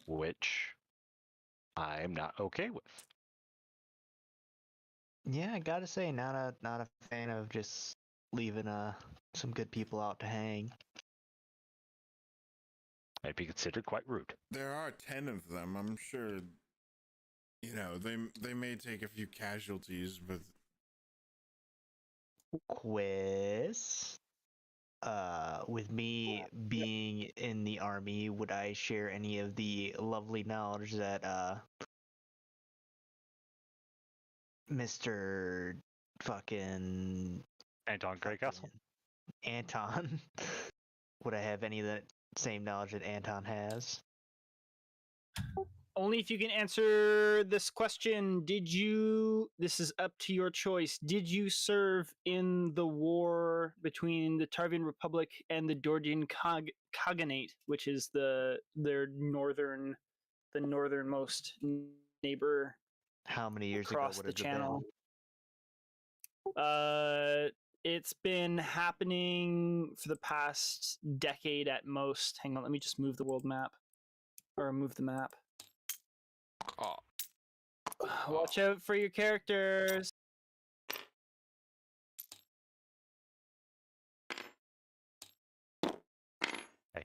Which I'm not okay with. Yeah, I gotta say, not a fan of just leaving some good people out to hang. Might be considered quite rude. There are 10 of them. I'm sure, they may take a few casualties, but Quiz. With me being in the army, would I share any of the lovely knowledge that Mr. fucking Anton Greycastle? Anton? Would I have any of the same knowledge that Anton has? Only if you can answer this question. This is up to your choice. Did you serve in the war between the Tarvian Republic and the Dordian Khaganate, which is their northernmost neighbor How many years across ago the would it channel? have It's been happening for the past decade at most. Hang on, let me just move the world map. Or move the map. Oh, Watch out for your characters.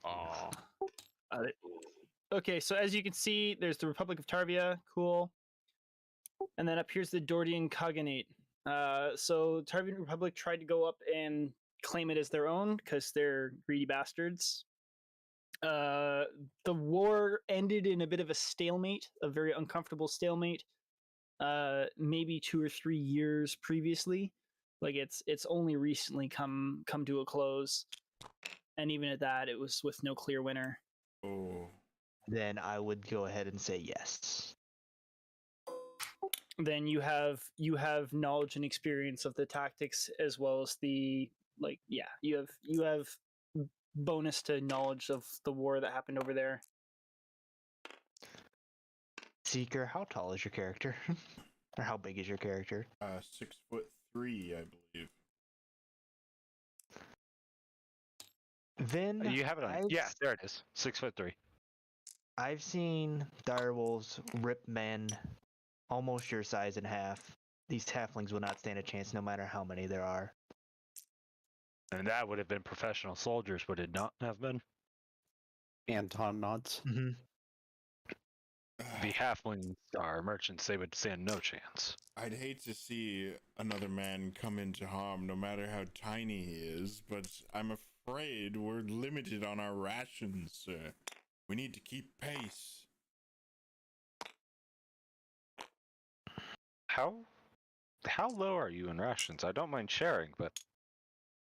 oh. Okay, so as you can see, there's the Republic of Tarvia. Cool. And then up here's the Dordian Khaganate. So Tarvian Republic tried to go up and claim it as their own because they're greedy bastards. The war ended in a bit of a stalemate, a very uncomfortable stalemate. Maybe 2 or 3 years previously. Like it's only recently come to a close. And even at that, it was with no clear winner. oh, then I would go ahead and say yes. Then you have knowledge and experience of the tactics as well as the you have bonus to knowledge of the war that happened over there. Seeker, how tall is your character? Or how big is your character? 6'3", I believe. Then You have it on. Yeah, there it is. 6'3". I've seen direwolves rip men almost your size in half. These halflings will not stand a chance no matter how many there are. And that would have been professional soldiers, would it not have been? Anton nods. Mm-hmm. The halflings are merchants, they would stand no chance. I'd hate to see another man come into harm, no matter how tiny he is, but I'm afraid we're limited on our rations, sir. We need to keep pace. How low are you in rations? I don't mind sharing, but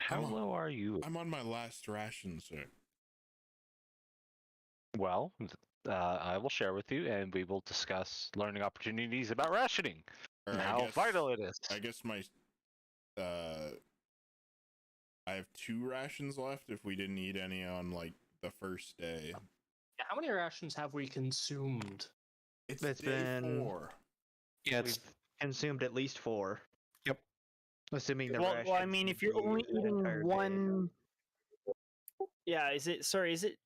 how low are you? I'm on my last ration, sir. Well, I will share with you, and we will discuss learning opportunities about rationing Or and I how guess- vital it is. I guess my I have 2 rations left if we didn't eat any on like the first day. How many rations have we consumed? It's It's day been- 4. Yeah, it's We've consumed at least 4. Yep. Assuming the Well, I rations mean, if you're include only the entire eating day. one, is it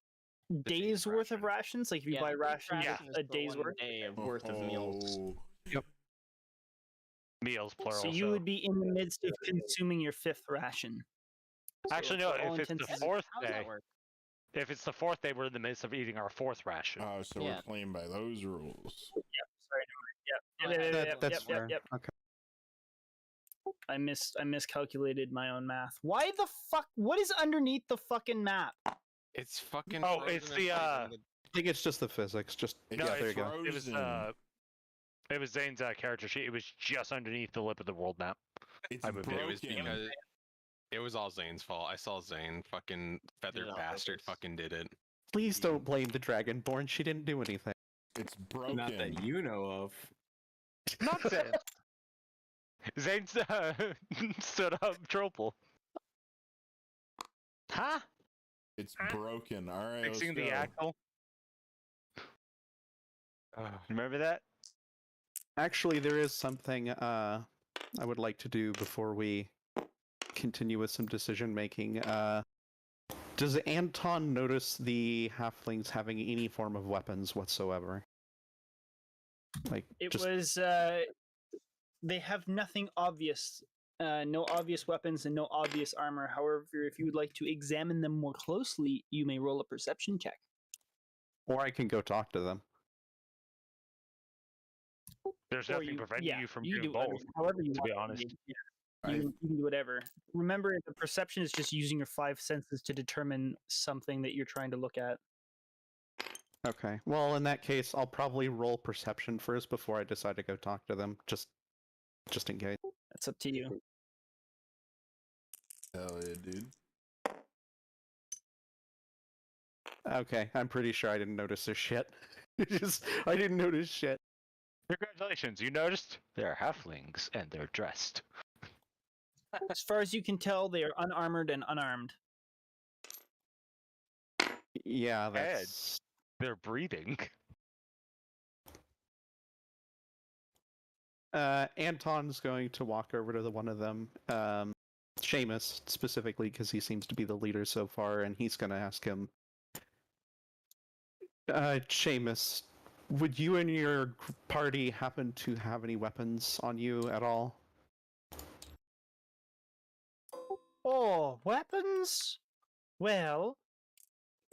days worth of rations? Like if you buy each rations, ration is a for day's 1 worth. day of worth of meals. Oh, Meals, plural. So you would be in the midst of consuming your 5th ration. Actually, So no. for all If it's intents the and- 4th How does day, that work? if it's the 4th day, we're in the midst of eating our 4th ration. Oh, so Yeah. we're playing by those rules. Sorry, Oh, that's fair. Yep. Okay. I miscalculated my own math. Why the fuck? What is underneath the fucking map? It's fucking. Oh, frozen it's and the, frozen. I think it's just the physics. Just It's No, yeah, there you it's go. frozen. It was Zane's character sheet. It was just underneath the lip of the world map. It's I moved it. broken. It was because it was all Zane's fault. I saw Zane, fucking feathered on bastard, purpose. fucking did it. Please don't blame the Dragonborn. She didn't do anything. It's broken. Not that you know of. Not Zane. Zane stood up Tropel. Huh? It's broken. All right, Fixing let's the go. axle. Remember that? Actually, there is something I would like to do before we continue with some decision making. Does Anton notice the halflings having any form of weapons whatsoever? Like It just was. They have nothing obvious. No obvious weapons and no obvious armor. However, if you would like to examine them more closely, you may roll a perception check. or I can go talk to them. There's Or nothing preventing you from doing do, both. however you to be want. honest. Yeah. You can do whatever. Remember, the perception is just using your 5 senses to determine something that you're trying to look at. Okay. Well, in that case, I'll probably roll perception first before I decide to go talk to them, just in case. That's up to you. Hell yeah, dude. Okay, I'm pretty sure I didn't notice their shit. I didn't notice shit. Congratulations, you noticed? They're halflings and they're dressed. As far as you can tell, they are unarmored and unarmed. Yeah, that's They're breathing. Anton's going to walk over to one of them, Seamus specifically, because he seems to be the leader so far, and he's going to ask him, Seamus, would you and your party happen to have any weapons on you at all? Oh, weapons? Well,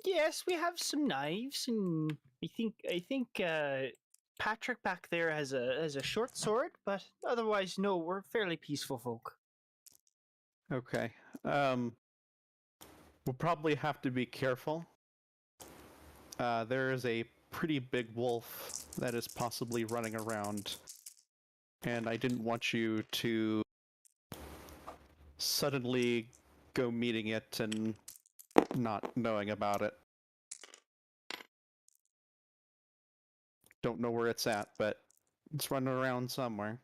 yes, we have some knives, and I think Patrick back there has a short sword, but otherwise, no, we're fairly peaceful folk. Okay. We'll probably have to be careful. There is a pretty big wolf that is possibly running around, and I didn't want you to suddenly go meeting it and not knowing about it. Don't know where it's at, but it's running around somewhere.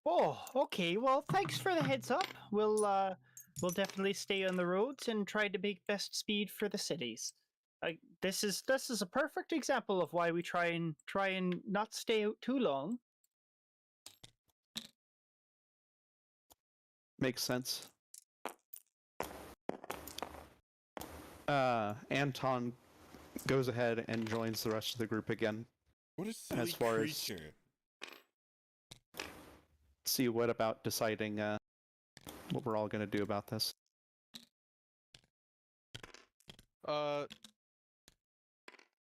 Oh, okay. Well, thanks for the heads up. We'll definitely stay on the roads and try to make best speed for the cities. This is a perfect example of why we try and not stay out too long. Makes sense. Anton goes ahead and joins the rest of the group again. What a silly As far as- creature. See what about deciding what we're all going to do about this.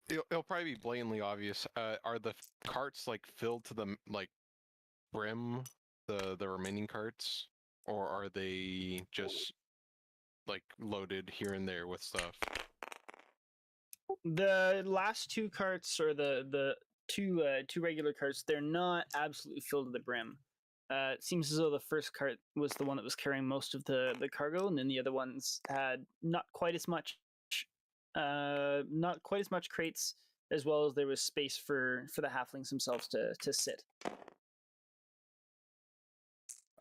It'll probably be blatantly obvious. Are the carts like filled to the like brim, the remaining carts, or are they just like loaded here and there with stuff? The last two carts, or the two regular carts, they're not absolutely filled to the brim. It seems as though the first cart was the one that was carrying most of the cargo, and then the other ones had not quite as much crates, as well as there was space for the halflings themselves to sit.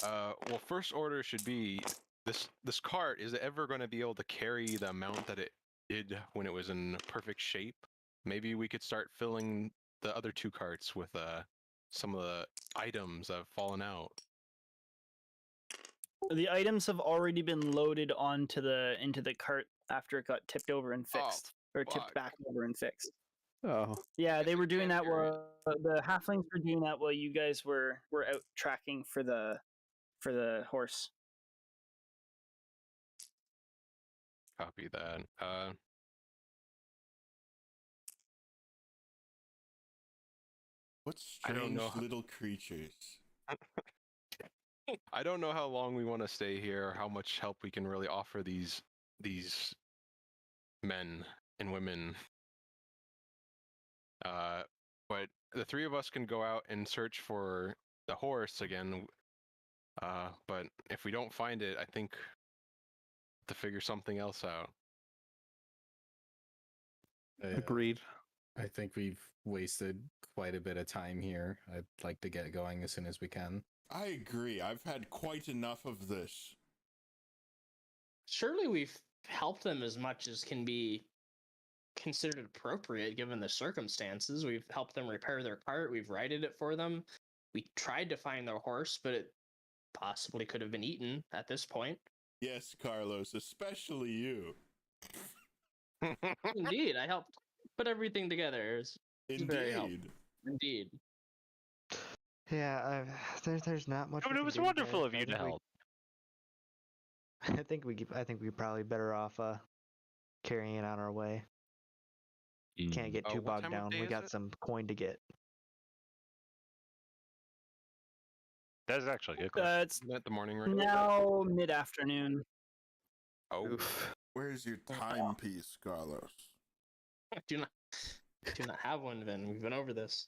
Well, first order should be this cart, is it ever going to be able to carry the amount that it did when it was in perfect shape? Maybe we could start filling the other two carts with some of the items that have fallen out. The items have already been loaded into the cart after it got tipped over and fixed, or tipped fuck. back over and fixed. Oh, Yeah, they Guess were we doing can't that carry it. while the halflings were doing that while you guys were out tracking for the horse. Copy that. What I don't strange know. little creatures. I don't know how long we want to stay here, or how much help we can really offer these men and women. But the three of us can go out and search for the horse again. But if we don't find it, I think to figure something else out. agreed. I think we've wasted quite a bit of time here. I'd like to get going as soon as we can. I agree. I've had quite enough of this. Surely we've helped them as much as can be considered appropriate given the circumstances. We've helped them repair their cart. We've righted it for them. We tried to find their horse, but it possibly could have been eaten at this point. Yes, Carlos, especially you. Indeed, I helped put everything together. It's very helpful. Indeed. Indeed. Yeah, there's not much. I mean, we it can was do, wonderful guys. of you to help. I think we probably better off carrying it on our way. Can't get too What bogged time of down. day We is got it? some coin to get. That's actually a good question. It's Isn't that the morning right? now mid-afternoon. Oh, Oof. Where's your timepiece, Carlos? Do not have one, Vin. We've been over this.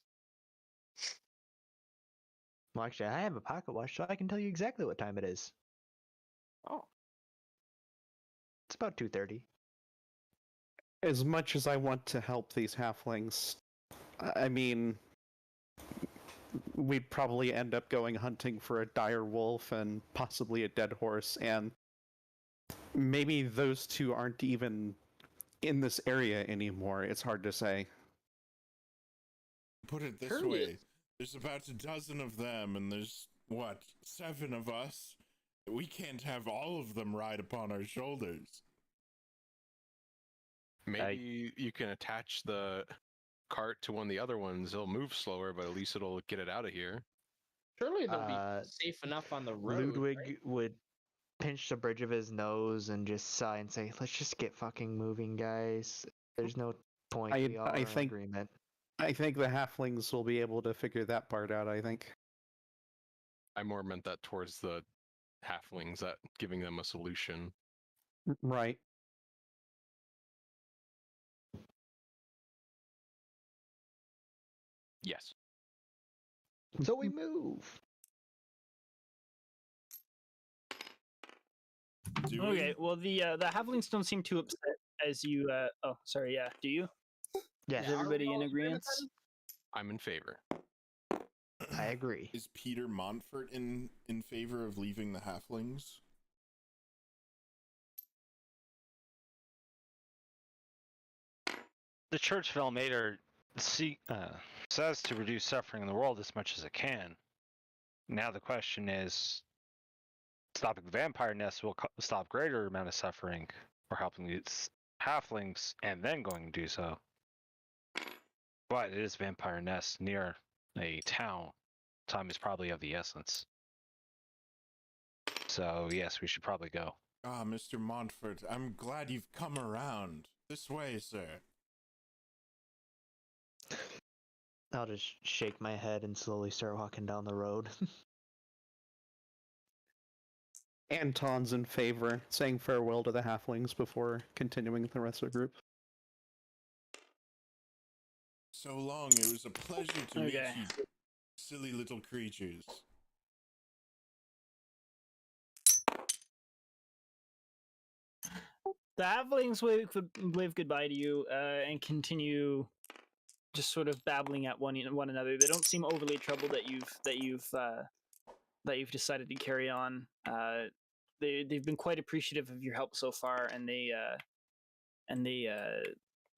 Well, actually, I have a pocket watch, so I can tell you exactly what time it is. Oh, It's about 2:30. As much as I want to help these halflings, I mean, we'd probably end up going hunting for a dire wolf and possibly a dead horse, and maybe those two aren't even in this area anymore. It's hard to say. Put it this Surely way. There's about a dozen of them, and there's, what, 7 of us? We can't have all of them ride upon our shoulders. maybe you can attach the cart to one of the other ones. It'll move slower, but at least it'll get it out of here. surely they'll be Uh, safe enough on the road. Ludwig right? would pinch the bridge of his nose and just sigh and say, "Let's just get fucking moving, guys. There's no point. We all are in agreement." I think the halflings will be able to figure that part out, I think. I more meant that towards the halflings, that giving them a solution. Right. Yes. So we move. Do Okay, we? well the halflings don't seem too upset as you. Oh, sorry. Yeah. Do you? Yeah, Is everybody in agreement? I'm in favor. I agree. Is Peter Montfort in favor of leaving the halflings? The Church of Elmater says to reduce suffering in the world as much as it can. Now the question is, stopping the vampire nest will stop greater amount of suffering, or helping these halflings and then going to do so. But it is vampire nest near a town. Time is probably of the essence. So yes, we should probably go. Ah, Mr. Montfort, I'm glad you've come around. This way, sir. I'll just shake my head and slowly start walking down the road. Anton's in favor, saying farewell to the halflings before continuing with the rest of the group. So long, it was a pleasure to meet Okay. you, silly little creatures. The halflings wave goodbye to you and continue just sort of babbling at one another. They don't seem overly troubled that you've decided to carry on. They've been quite appreciative of your help so far, and they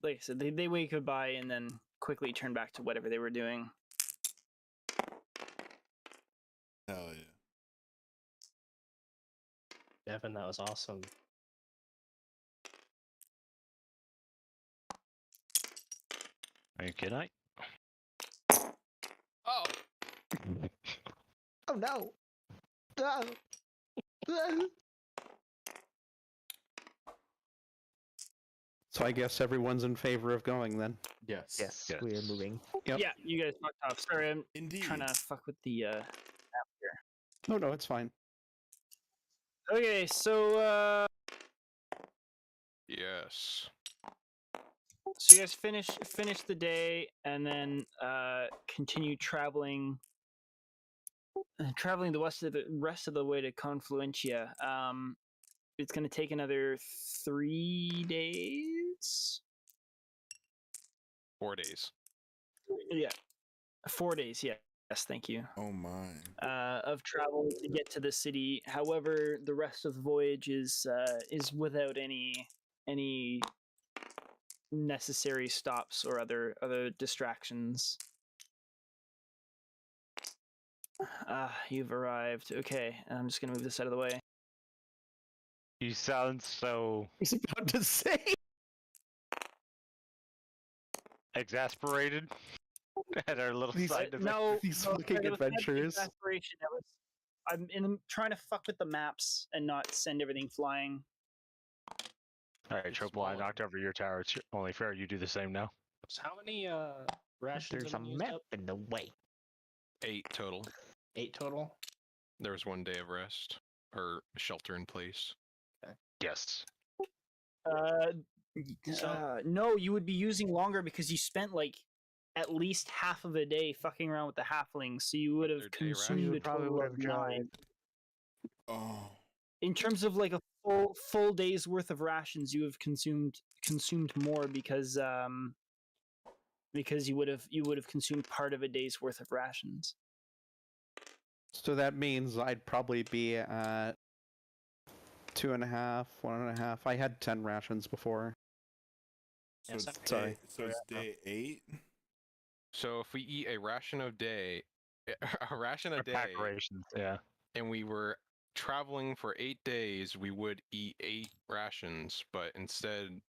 like I said, they wave goodbye and then quickly turn back to whatever they were doing. Hell yeah. Devin, that was awesome. Good night. Oh, Oh no! Ah! Ah! So I guess everyone's in favor of going then. Yes. Yes, Yes. we are moving. Yep. Yeah, you guys fucked off. Sorry, I'm Indeed. trying to fuck with the app here. Oh no, it's fine. Okay, so yes. so you guys finish the day and then continue traveling the rest of the way to Confluentia. It's going to take another 3 days. 4 days. Yeah, 4 days. Yeah. Yes, thank you. Oh my. Of travel to get to the city. However, the rest of the voyage is without any necessary stops or other distractions. You've arrived. Okay, I'm just gonna move this out of the way. You sound so He's about to say. exasperated at our little These- side of No, These no, fucking it was not adventurers. exasperation, it was- I'm trying to fuck with the maps and not send everything flying. All right, It's Triple, I smaller. knocked over your tower. It's only fair you do the same now. So how many rations There's a have been used map up? in the way. 8 total. 8 total. There was 1 day of rest or shelter in place. Yes. No, you would be using longer because you spent like at least half of a day fucking around with the halflings, so you would have Their day consumed ration? a Probably total would of have tried. 9. Oh. In terms of like a full day's worth of rations, you have consumed more because you would have consumed part of a day's worth of rations. So that means I'd probably be at 2.5, 1.5. I had 10 rations before. So Yeah, it's sorry. day, so it's day 8? So if we eat a ration a day, Or pack rations, yeah. and we were traveling for 8 days, we would eat 8 rations. But instead,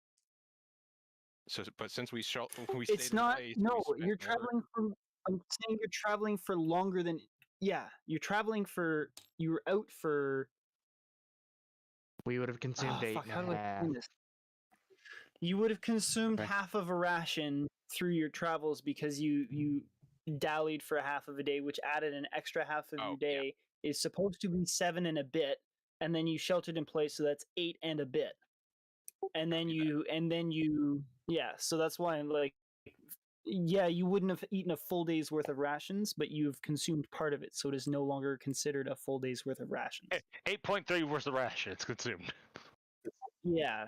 but since we stayed It's in not. place, No, we spent you're more. traveling from. I'm saying you're traveling for longer than. Yeah, you're traveling for. You were out for. We would have consumed Oh, 8 fuck, and how a do I half. explain this? You would have consumed Okay. half of a ration through your travels because you dallied for a half of a day, which added an extra half of Oh, your yeah. day. Is supposed to be 7 and a bit, and then you sheltered in place, so that's 8 and a bit. And then Copy that. you yeah. So that's why I'm like Yeah, you wouldn't have eaten a full day's worth of rations, but you've consumed part of it, so it is no longer considered a full day's worth of rations. 8.3 worth of rations consumed. Yeah.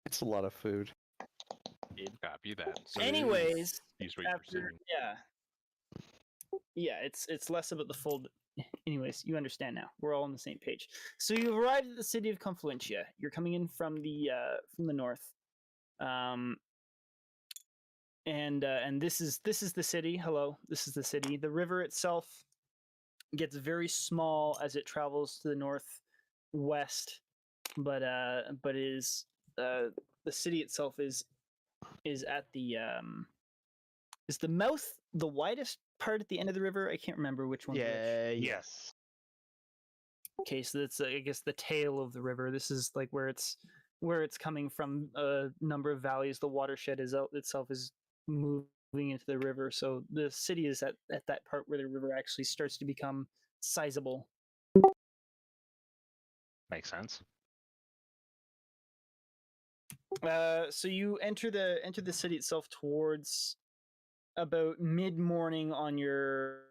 It's a lot of food. Copy that. But it is- Anyways, Use what you're after saying. yeah, it's less about the full. Anyways, you understand now. We're all on the same page. So you've arrived at the city of Confluentia. You're coming in from the north, and this is the city. Hello, this is the city. The river itself gets very small as it travels to the northwest, but is the city itself is at the is the mouth the widest part at the end of the river? I can't remember which one's which. Yes. Okay, so that's I guess the tail of the river. This is like where it's coming from. A number of valleys. The watershed itself is moving into the river. So the city is at that part where the river actually starts to become sizable. Makes sense. So you enter the city itself towards about mid morning on your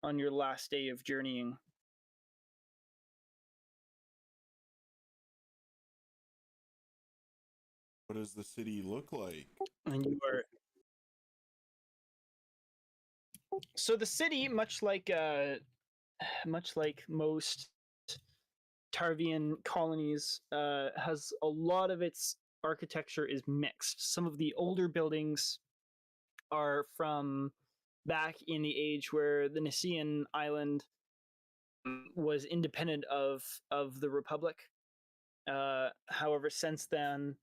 last day of journeying. What does the city look like? And you are so the city, much like most Tarvian colonies, has a lot of its architecture is mixed. Some of the older buildings are from back in the age where the Nicaean island was independent of the Republic. However, since then,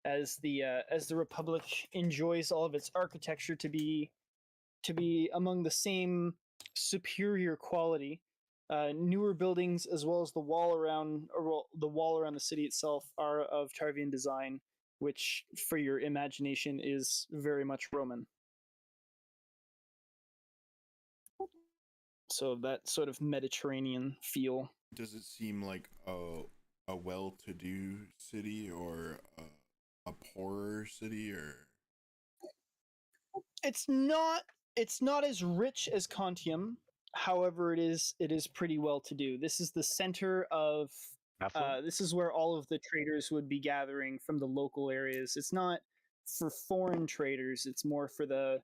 as the Republic enjoys all of its architecture to be among the same superior quality, newer buildings as well as the wall around the city itself are of Tarvian design, which, for your imagination, is very much Roman. So that sort of Mediterranean feel. Does it seem like a well-to-do city or a poorer city, or? It's not as rich as Contium. However, it is pretty well to do. This is the center of this is where all of the traders would be gathering from the local areas. It's not for foreign traders. It's more for the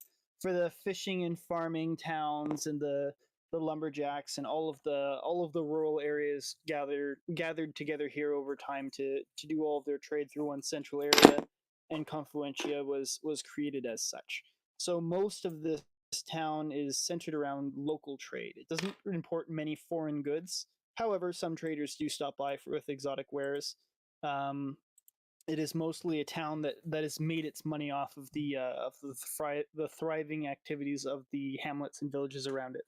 fishing and farming towns and the lumberjacks and all of the rural areas gathered together here over time to do all of their trade through one central area. And Confluentia was created as such. So most of this town is centered around local trade. It doesn't import many foreign goods. However, some traders do stop by with exotic wares. It is mostly a town that has made its money off of the thriving activities of the hamlets and villages around it.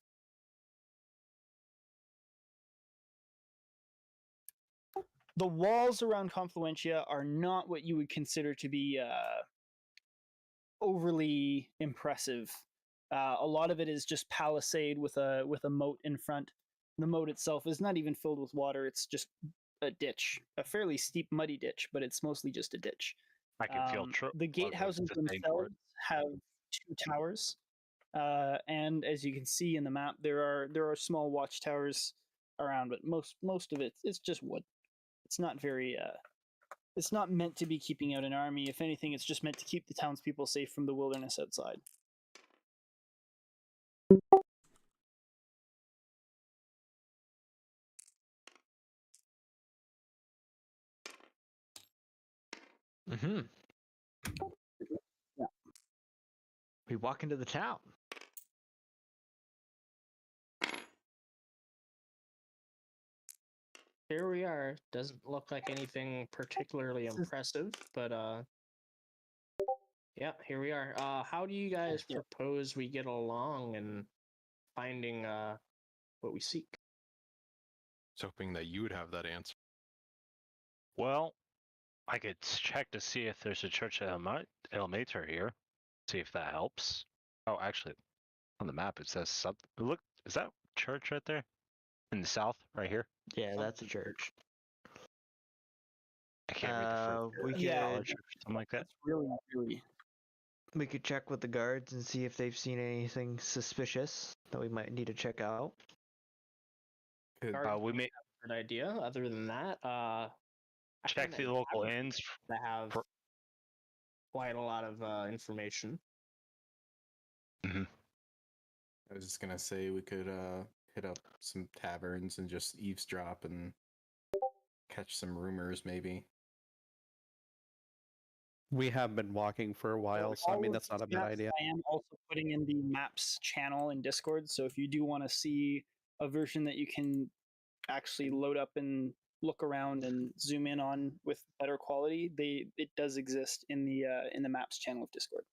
The walls around Confluentia are not what you would consider to be overly impressive. A lot of it is just palisade with a moat in front. The moat itself is not even filled with water. It's just a ditch, a fairly steep, muddy ditch, but it's mostly just a ditch. I can feel the gatehouses themselves have 2 towers, and as you can see in the map, there are small watchtowers around, but most of it's just wood. It's not very. It's not meant to be keeping out an army. If anything, it's just meant to keep the townspeople safe from the wilderness outside. Mm-hmm. Yeah. We walk into the town. Here we are. Doesn't look like anything particularly impressive, but yeah, here we are. How do you guys propose we get along in finding what we seek? I was hoping that you would have that answer. Well, I could check to see if there's a church at El Mater here. See if that helps. Oh, actually, on the map it says something. Look, is that church right there? In the south, right here? Yeah, that's a church. I can't read the we first could- college or something like that. That's really We could check with the guards and see if they've seen anything suspicious that we might need to check out. We may Good idea. Other than that, I check find the that local taverns inns. that have for- quite a lot of information. I was just gonna say we could hit up some taverns and just eavesdrop and catch some rumors, maybe. We have been walking for a while, so I mean that's not a bad Maps idea. I am also putting in the maps channel in Discord, so if you do want to see a version that you can actually load up and look around and zoom in on with better quality, it does exist in the maps channel of Discord.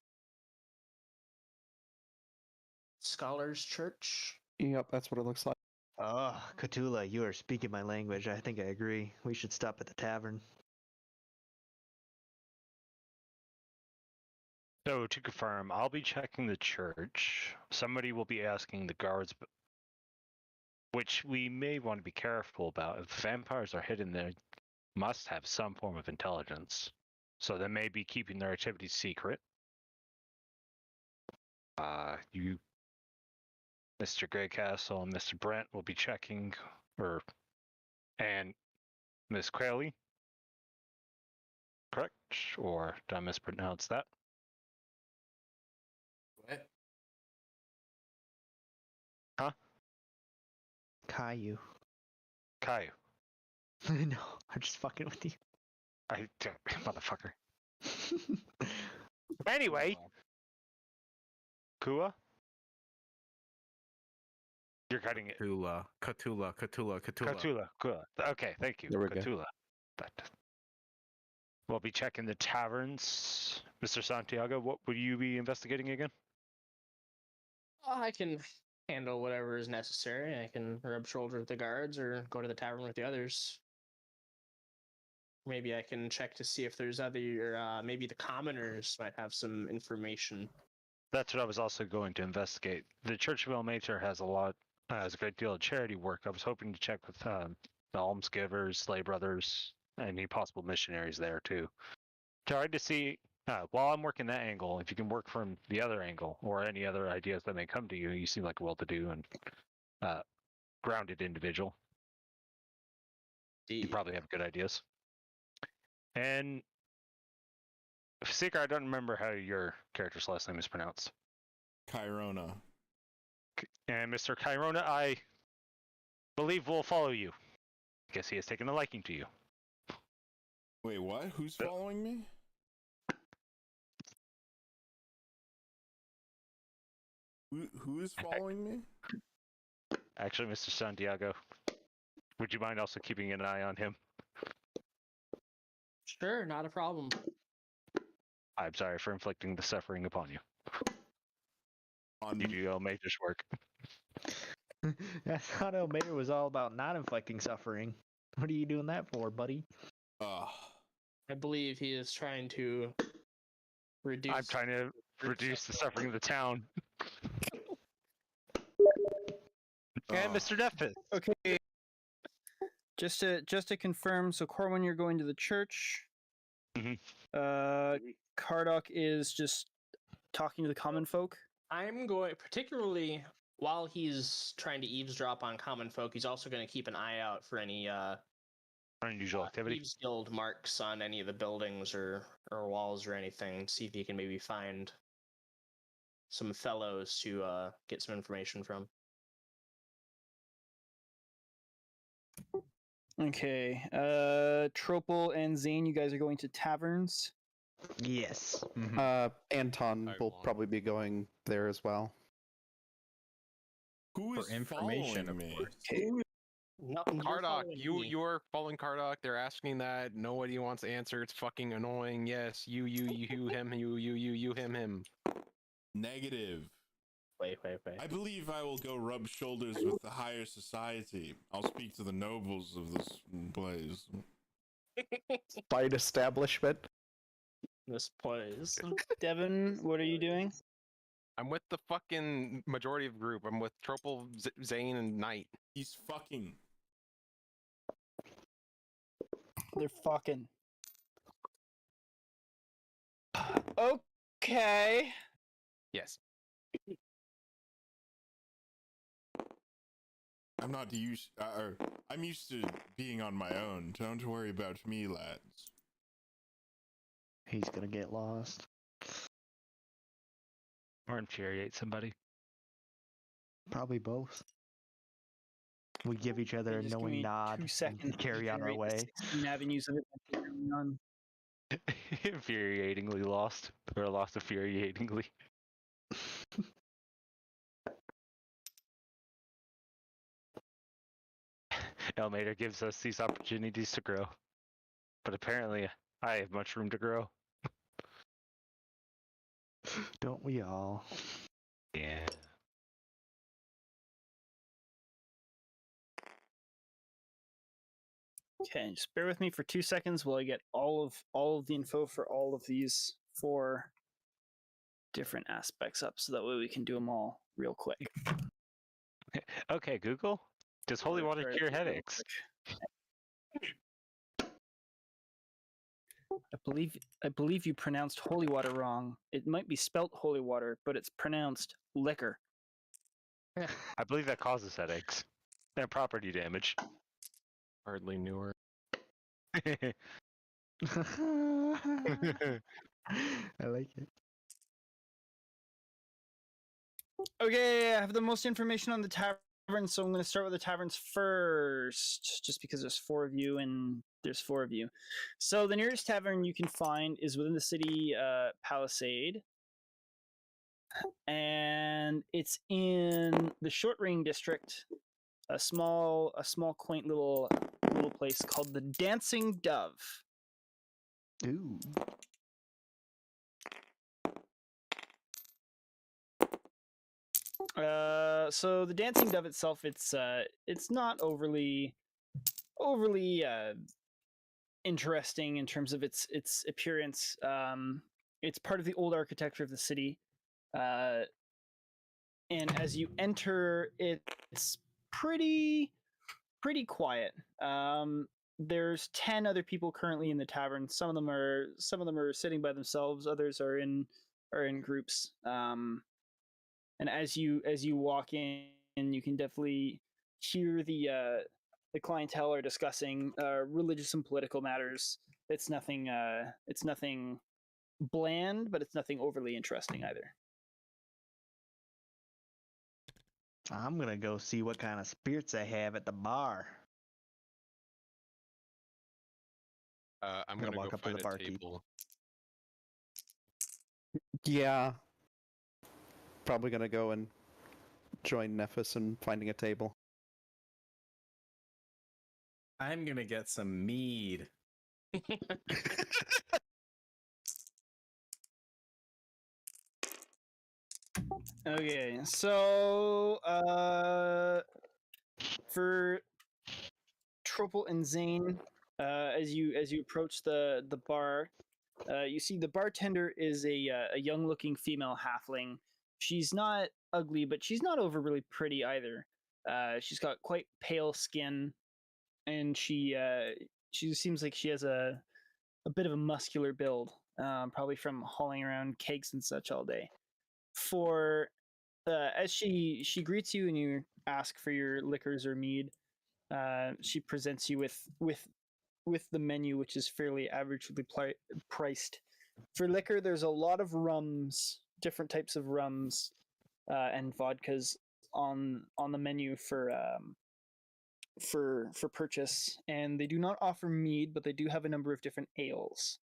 Scholars Church. Yep, that's what it looks like. Oh, Cthulhu, you are speaking my language. I think I agree. We should stop at the tavern. So to confirm, I'll be checking the church. Somebody will be asking the guards, which we may want to be careful about. If vampires are hidden there, must have some form of intelligence. So they may be keeping their activities secret. You, Mr. Greycastle and Mr. Brent will be checking, and Miss Quayle. Correct? Or did I mispronounce that? What? Caillou. Caillou. No, I'm just fucking with you. Motherfucker. Anyway, Kua? You're cutting it. Cthulhu. Cthulhu. Kua. Okay, thank you. There we go. Cthulhu. We'll be checking the taverns. Mr. Santiago, what would you be investigating again? I can handle whatever is necessary. I can rub shoulders with the guards or go to the tavern with the others. Maybe I can check to see if there's other, maybe the commoners might have some information. That's what I was also going to investigate. The Church of El Mater has a great deal of charity work. I was hoping to check with the almsgivers, lay brothers, any possible missionaries there too. Tried to see, while I'm working that angle, if you can work from the other angle or any other ideas that may come to you. You seem like a well-to-do and grounded individual. You probably have good ideas. And Seeker, I don't remember how your character's last name is pronounced. Chirona. And Mr. Chirona, I believe will follow you. I guess he has taken a liking to you. Wait, what? Who's following me? Who is following me? Actually, Mr. Santiago, would you mind also keeping an eye on him? Sure, not a problem. I'm sorry for inflicting the suffering upon you. On You do Mater's work. I thought El Mater was all about not inflicting suffering. What are you doing that for, buddy? I believe he is trying to reduce. I'm trying to reduce the suffering of the town. And Mr. Deafit. Okay. Just to confirm, so Corwin, you're going to the church. Mhm. Kardok is just talking to the common folk. I'm going, particularly while he's trying to eavesdrop on common folk, he's also going to keep an eye out for any Unusual activity. Thieves Guild marks on any of the buildings or walls or anything. See if he can maybe find some fellows to get some information from. Okay. Tropel and Zane, you guys are going to taverns. Yes. Anton I will want- probably be going there as well. Who is For information, following of me? course. No, you're Kardak, following me. you're following Kardak. They're asking that. Nobody wants to answer. It's fucking annoying. Yes, you, him, you, him. Negative. Wait. I believe I will go rub shoulders with the higher society. I'll speak to the nobles of this place. Fight establishment. This place. Devin, what are you doing? I'm with the fucking majority of the group. I'm with Tropel, Zane, and Knight. He's fucking. They're fucking. Okay. Yes. I'm not used. I'm used to being on my own. Don't worry about me, lads. He's gonna get lost. Or infuriate somebody. Probably both. We give each other a Just give knowing me nod 2 seconds and to carry on our generate the way. 16 avenues of adventure going on. Infuriatingly lost. Or lost infuriatingly. Elmater gives us these opportunities to grow. But apparently, I have much room to grow. Don't we all? Yeah. Okay, just bear with me for 2 seconds while I get all of the info for all of these 4 different aspects up, so that way we can do them all real quick. Okay, Google. Does holy water Sorry, cure real headaches? quick. I believe you pronounced holy water wrong. It might be spelt holy water, but it's pronounced liquor. I believe that causes headaches. And property damage. Hardly knew her. I like it. Okay, I have the most information on the tavern, so I'm going to start with the taverns first, just because there's 4 of you and there's 4 of you. So the nearest tavern you can find is within the city Palisade, and it's in the Short Ring district. A small, quaint little place called the Dancing Dove. Ooh. So the Dancing Dove itself, it's not overly interesting in terms of its appearance. It's part of the old architecture of the city, and as you enter, it's pretty quiet. There's 10 other people currently in the tavern. Some of them are sitting by themselves. Others are in groups. And as you walk in, you can definitely hear the clientele are discussing religious and political matters. It's nothing bland, but it's nothing overly interesting either. I'm gonna go see what kind of spirits I have at the bar. I'm gonna gonna walk go up to find the a barkeep. table. Yeah. Probably gonna go and join Nephis in finding a table. I'm gonna get some mead. Okay, so for Tropel and Zane, as you approach the bar, you see the bartender is a young-looking female halfling. She's not ugly, but she's not overly pretty either. She's got quite pale skin, and she seems like she has a bit of a muscular build, probably from hauling around kegs and such all day. For as she greets you and you ask for your liquors or mead, she presents you with the menu, which is fairly averagely priced. For liquor, there's a lot of rums, different types of rums, and vodkas on the menu for purchase, and they do not offer mead, but they do have a number of different ales.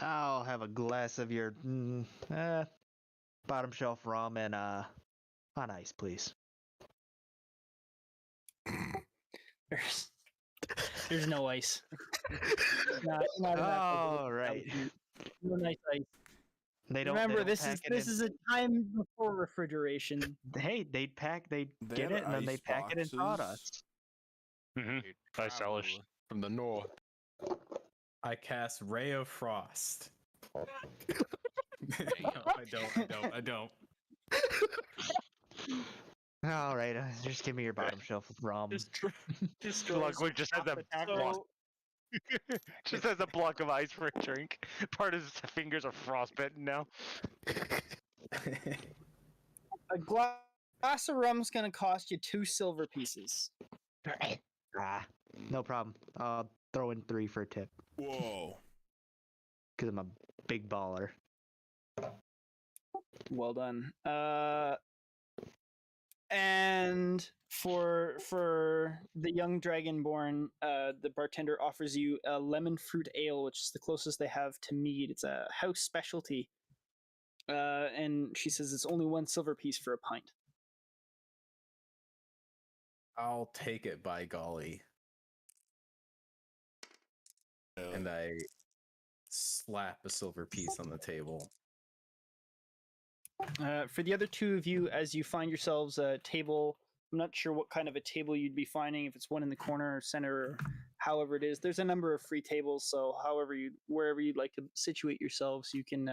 I'll have a glass of your bottom shelf rum and on ice, please. There's no ice. not Oh, right. No nice ice. They don't. Remember, they don't this is a time before refrigeration. Hey, they'd They get have it, and then ice they'd pack it in sawdust. Mm-hmm. Ice Travel sellers. from the north. I cast Ray of Frost. No, I don't. All right, just give me your bottom shelf rum. Look, we just had that. So, Just has a block of ice for a drink. Part of his fingers are frostbitten now. A glass of rum's gonna cost you 2 silver pieces. Ah, no problem. I'll throw in 3 for a tip Whoa. because I'm a big baller. Well done. And for the young dragonborn, the bartender offers you a lemon fruit ale, which is the closest they have to mead. It's a house specialty. And she says it's only 1 silver piece for a pint. I'll take it, by golly. And I slap a silver piece on the table. For the other 2 of you, as you find yourselves a table, I'm not sure what kind of a table you'd be finding, if it's one in the corner or center or however it is. There's a number of free tables, so wherever you'd like to situate yourselves, you can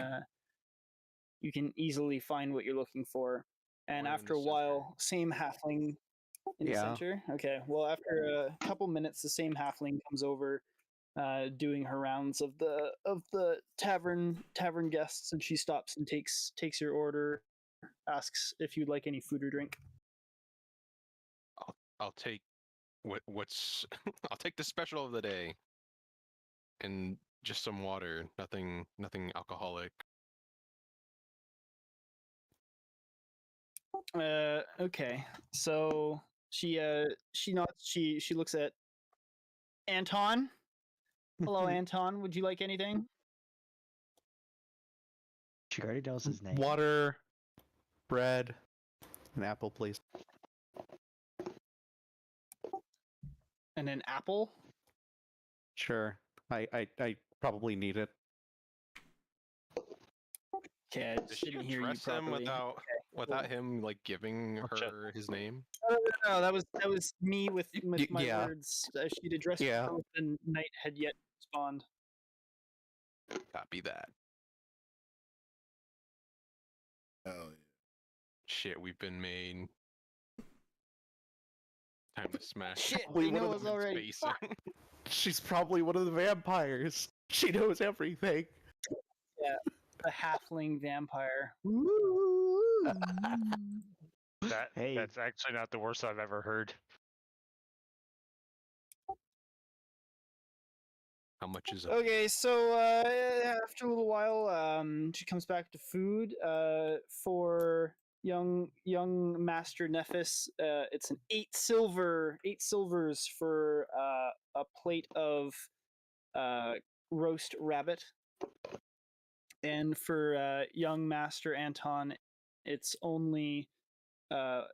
easily find what you're looking for. And Right in after the a while, same halfling in the center. Okay. Well, after a couple minutes, the same halfling comes over, doing her rounds of the tavern guests, and she stops and takes your order, asks if you'd like any food or drink. I'll take what's I'll take the special of the day, and just some water. Nothing alcoholic. Okay. So she nods. She looks at Anton. Hello, Anton. Would you like anything? She already knows his name. Water, bread, an apple, please. And an apple. Sure. I probably need it. Okay, I Did she didn't hear you address him properly. without him like giving Oh, shit. her his name? No, that was me with my yeah. words. She'd addressed Yeah. her, and Knight had yet to respond. Copy that. Hell yeah. Shit, we've been made. Time to smash. Shit, we we know would've us already. Spacer. She's probably one of the vampires. She knows everything. A halfling vampire. Hey. That's actually not the worst I've ever heard. How much is it? Okay, so after a little while, she comes back to food. For young Master Nephis, it's an 8 silvers for a plate of roast rabbit. And for young Master Anton, it's only 4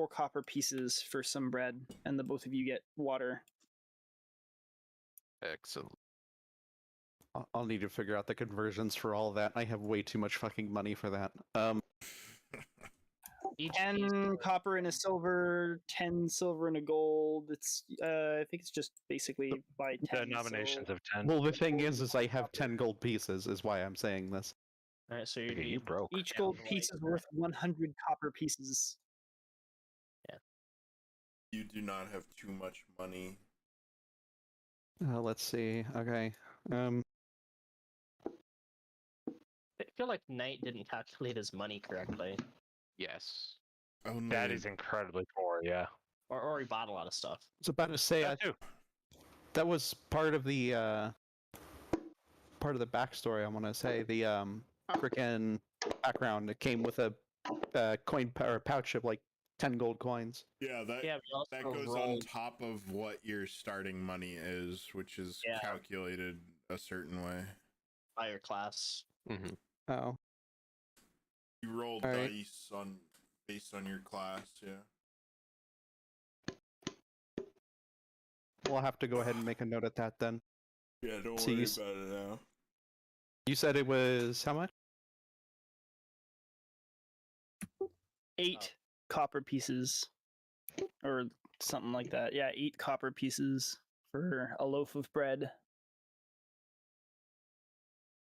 copper pieces for some bread, and the both of you get water. Excellent. I'll need to figure out the conversions for all that. I have way too much fucking money for that. Each 10 copper and a silver, 10 silver and a gold. It's I think it's just basically by 10. Denominations so- of 10. Well, the thing is I have 10 gold pieces, is why I'm saying this. All right, so you Okay, you need broke. Each Yeah, gold like- piece is worth 100 copper pieces. You do not have too much money. Let's see. Okay. I feel like Knight didn't calculate his money correctly, Yes. Only That is incredibly poor, yeah. or he bought a lot of stuff. I was about to say That too. that was part of the backstory. I want to say the frickin' background. It came with a coin or pouch of like 10 gold coins. Yeah, that Yeah, we also that goes on rolled. top of what your starting money is, which is Yeah. calculated a certain way. By your class. Mm-hmm. Oh, You roll All right. dice on based on your class, yeah. we'll have to go ahead and make a note of that then. Yeah, don't So you worry s- about it now. You said it was how much? 8 copper pieces, or something like that. Yeah, 8 copper pieces for a loaf of bread.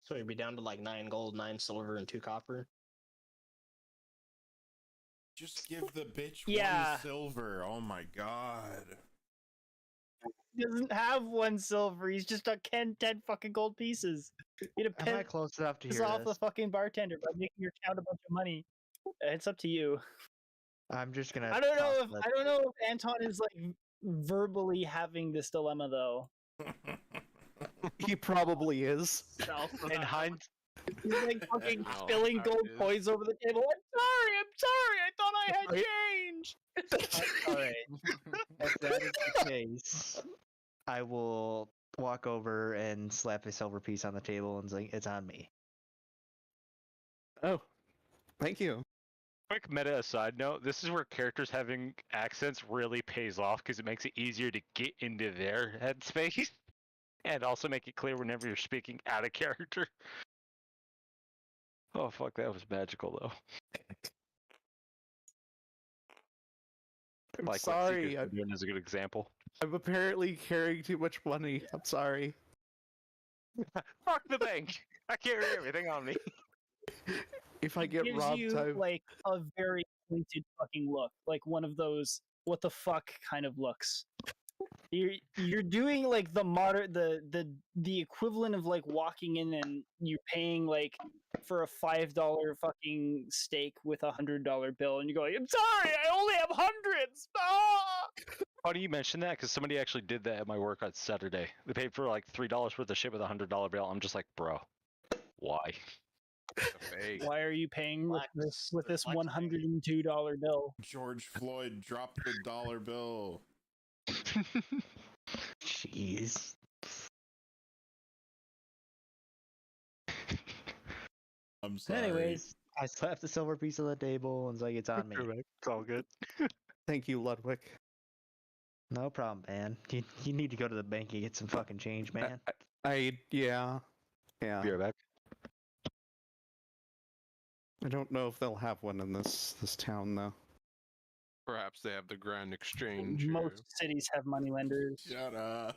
So you'd be down to like 9 gold, 9 silver, and 2 copper. Just give the bitch Yeah. 1 silver. Oh my god. doesn't have 1 silver. He's just got 10 fucking gold pieces. You need to Am I close enough to piss hear off the this? fucking bartender by making your town a bunch of money. It's up to you. I'm just gonna. I don't know toss if Anton is like verbally having this dilemma though. He probably is. In hindsight, He's like fucking No, spilling how it gold is. coins over the table. I'm sorry. I thought I had change. Alright. If that is the case, I will walk over and slap a silver piece on the table and say, "It's on me." Oh, thank you. quick meta aside note: this is where characters having accents really pays off because it makes it easier to get into their headspace, and also make it clear whenever you're speaking out of character. Oh fuck, that was magical though. I'm Like sorry. what Seeker's been doing is a good example. I'm apparently carrying too much money. I'm sorry. Fuck the bank! I carry everything on me. If I get Gives robbed, you I... like a very pointed fucking look, like one of those what the fuck kind of looks. You're doing like the equivalent of like walking in and you're paying like for a $5 fucking steak with $100 bill, and you're going, "I'm sorry, I only have hundreds." Ah! Funny you mention that because somebody actually did that at my work on Saturday. They paid for like $3 worth of shit with a $100 bill. I'm just like, bro, why? Fake. Why are you paying with this Flex $102 bill? George Floyd dropped the dollar bill. Jeez. I'm sorry. Anyways, I slapped the silver piece on the table and like, "It's on me." It's all good. Thank you, Ludwig. No problem, man. You need to go to the bank and get some fucking change, man. Yeah. Be right back. I don't know if they'll have one in this town though. Perhaps they have the Grand Exchange. Most here. cities have money lenders. Shut up.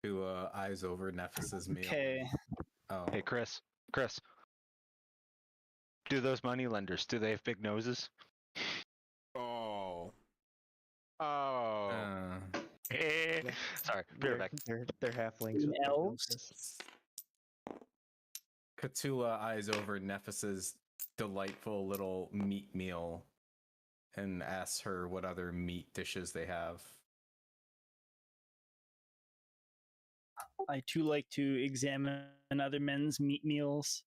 To eyes over Nephus's meal. Okay. Oh, Hey, Chris. Do those money lenders, do they have big noses? Oh. Oh. Sorry, be right back. They're halflings. In with big elves? noses. Cthulhu eyes over Nephus's delightful little meat meal and asks her what other meat dishes they have. I too like to examine other men's meat meals.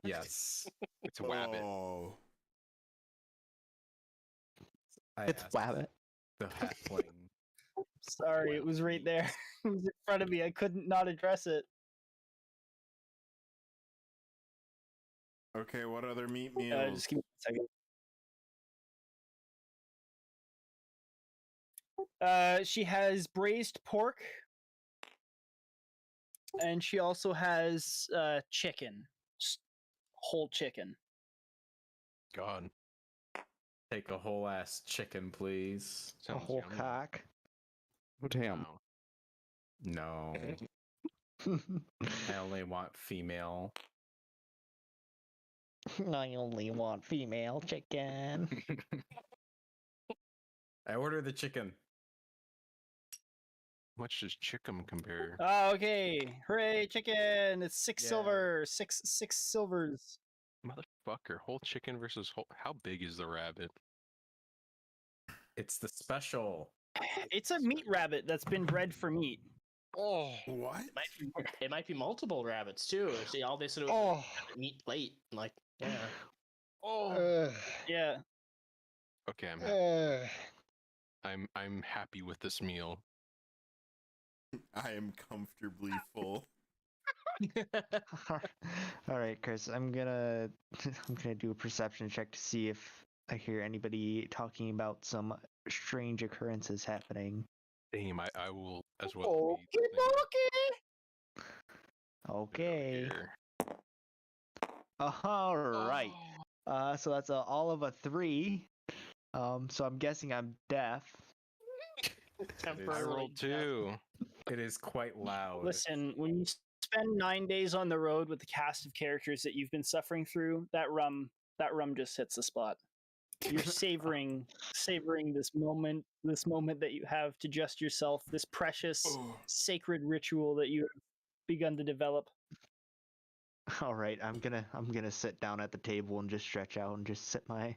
Yes. It's a wabbit. Oh. It's asked Wabbit. the halfling. Sorry, it was right there. It was in front of me. I couldn't not address it. Okay, what other meat meals? Just give me a second. She has braised pork, and she also has chicken, whole chicken. God. Take a whole ass chicken, please. A Sounds whole yummy. cock. Oh, damn. Wow. No, I only want female. I only want female chicken. I order the chicken. How much does chicken compare? Oh, okay. Hooray, chicken! It's six Yeah. silver. Six silvers. Motherfucker, whole chicken versus whole. How big is the rabbit? It's the special. It's a meat rabbit that's been bred for meat. Oh, What? it might be multiple rabbits too. See, all they said was Oh. meat plate. Like, yeah. Yeah. Okay, I'm happy. Ugh. I'm happy with this meal. I am comfortably full. All right, Chris. I'm gonna do a perception check to see if I hear anybody talking about some strange occurrences happening. Damn, I will as well. Okay. All right. So that's all of a 3. So I'm guessing I'm deaf. I rolled 2. It is quite loud. Listen, when you spend 9 days on the road with the cast of characters that you've been suffering through, that rum just hits the spot. You're savoring this moment that you have to just yourself, this precious Oh, sacred ritual that you have begun to develop. All right, I'm gonna sit down at the table and just stretch out and just sip my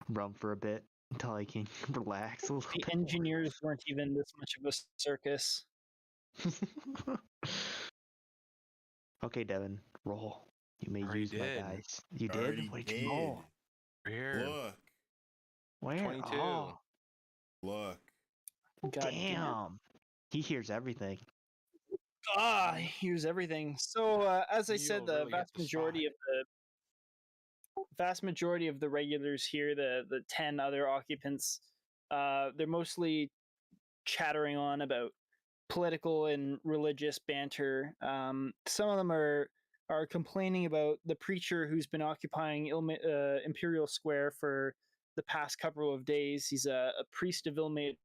rum for a bit until I can relax a little The bit. engineers weren't even this much of a circus. Okay, Devin, roll. You may Already use my did. dice. You already did? What did did. you roll? Here. Look, Where? 22. Oh, look. God damn. He hears everything. here's everything. So as I said, Neil the really hit the spot. vast majority of the regulars here, the 10 other occupants, they're mostly chattering on about political and religious banter. Some of them are complaining about the preacher who's been occupying Imperial Square for the past couple of days. He's a priest of Ilmater,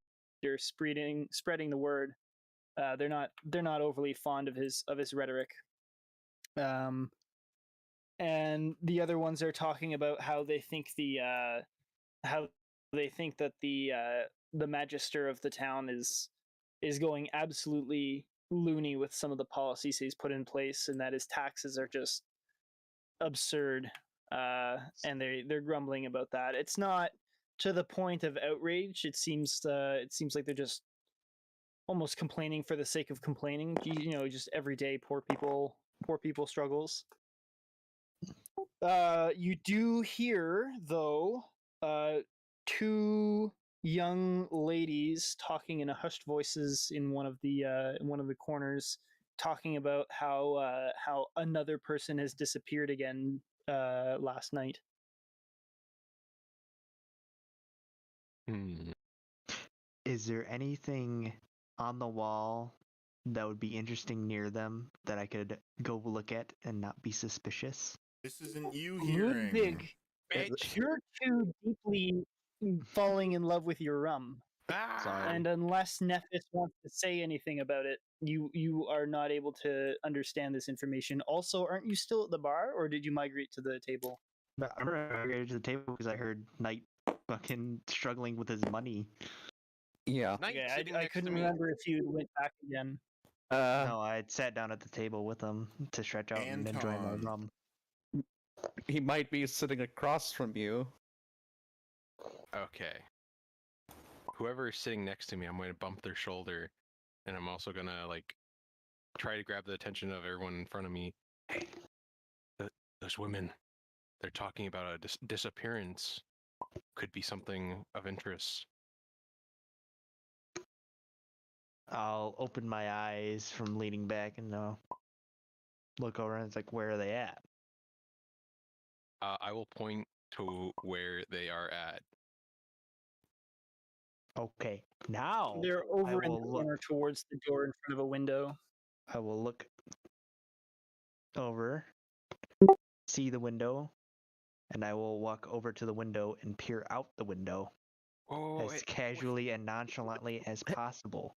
spreading the word. They're not overly fond of his rhetoric. And the other ones are talking about how they think that the magister of the town is going absolutely loony with some of the policies he's put in place, and that his taxes are just absurd. And they're grumbling about that. It's not to the point of outrage. It seems like they're just almost complaining for the sake of complaining. Just everyday poor people struggles. You do hear though, two young ladies talking in a hushed voices in one of the corners, talking about how another person has disappeared again last night. Is there anything on the wall that would be interesting near them that I could go look at and not be suspicious? This isn't you hearing. Ludwig, Bitch. you're too deeply falling in love with your rum. Sorry. And unless Nephis wants to say anything about it, you are not able to understand this information. Also, aren't you still at the bar, or did you migrate to the table? But I remember I migrated to the table because I heard Knight fucking struggling with his money. Yeah. Knight Okay, sitting I next couldn't to me. remember if you went back again. No, I had sat down at the table with him to stretch out and enjoy my Anton. rum. He might be sitting across from you. Okay. Whoever is sitting next to me, I'm going to bump their shoulder, and I'm also going to try to grab the attention of everyone in front of me. Hey, those women, they're talking about a disappearance. Could be something of interest. I'll open my eyes from leaning back and look over and it's like, where are they at? I will point to where they are at. Okay, now They're over in the will corner towards the door in front of a window. I will look over, see the window, and I will walk over to the window and peer out the window as casually and nonchalantly as possible.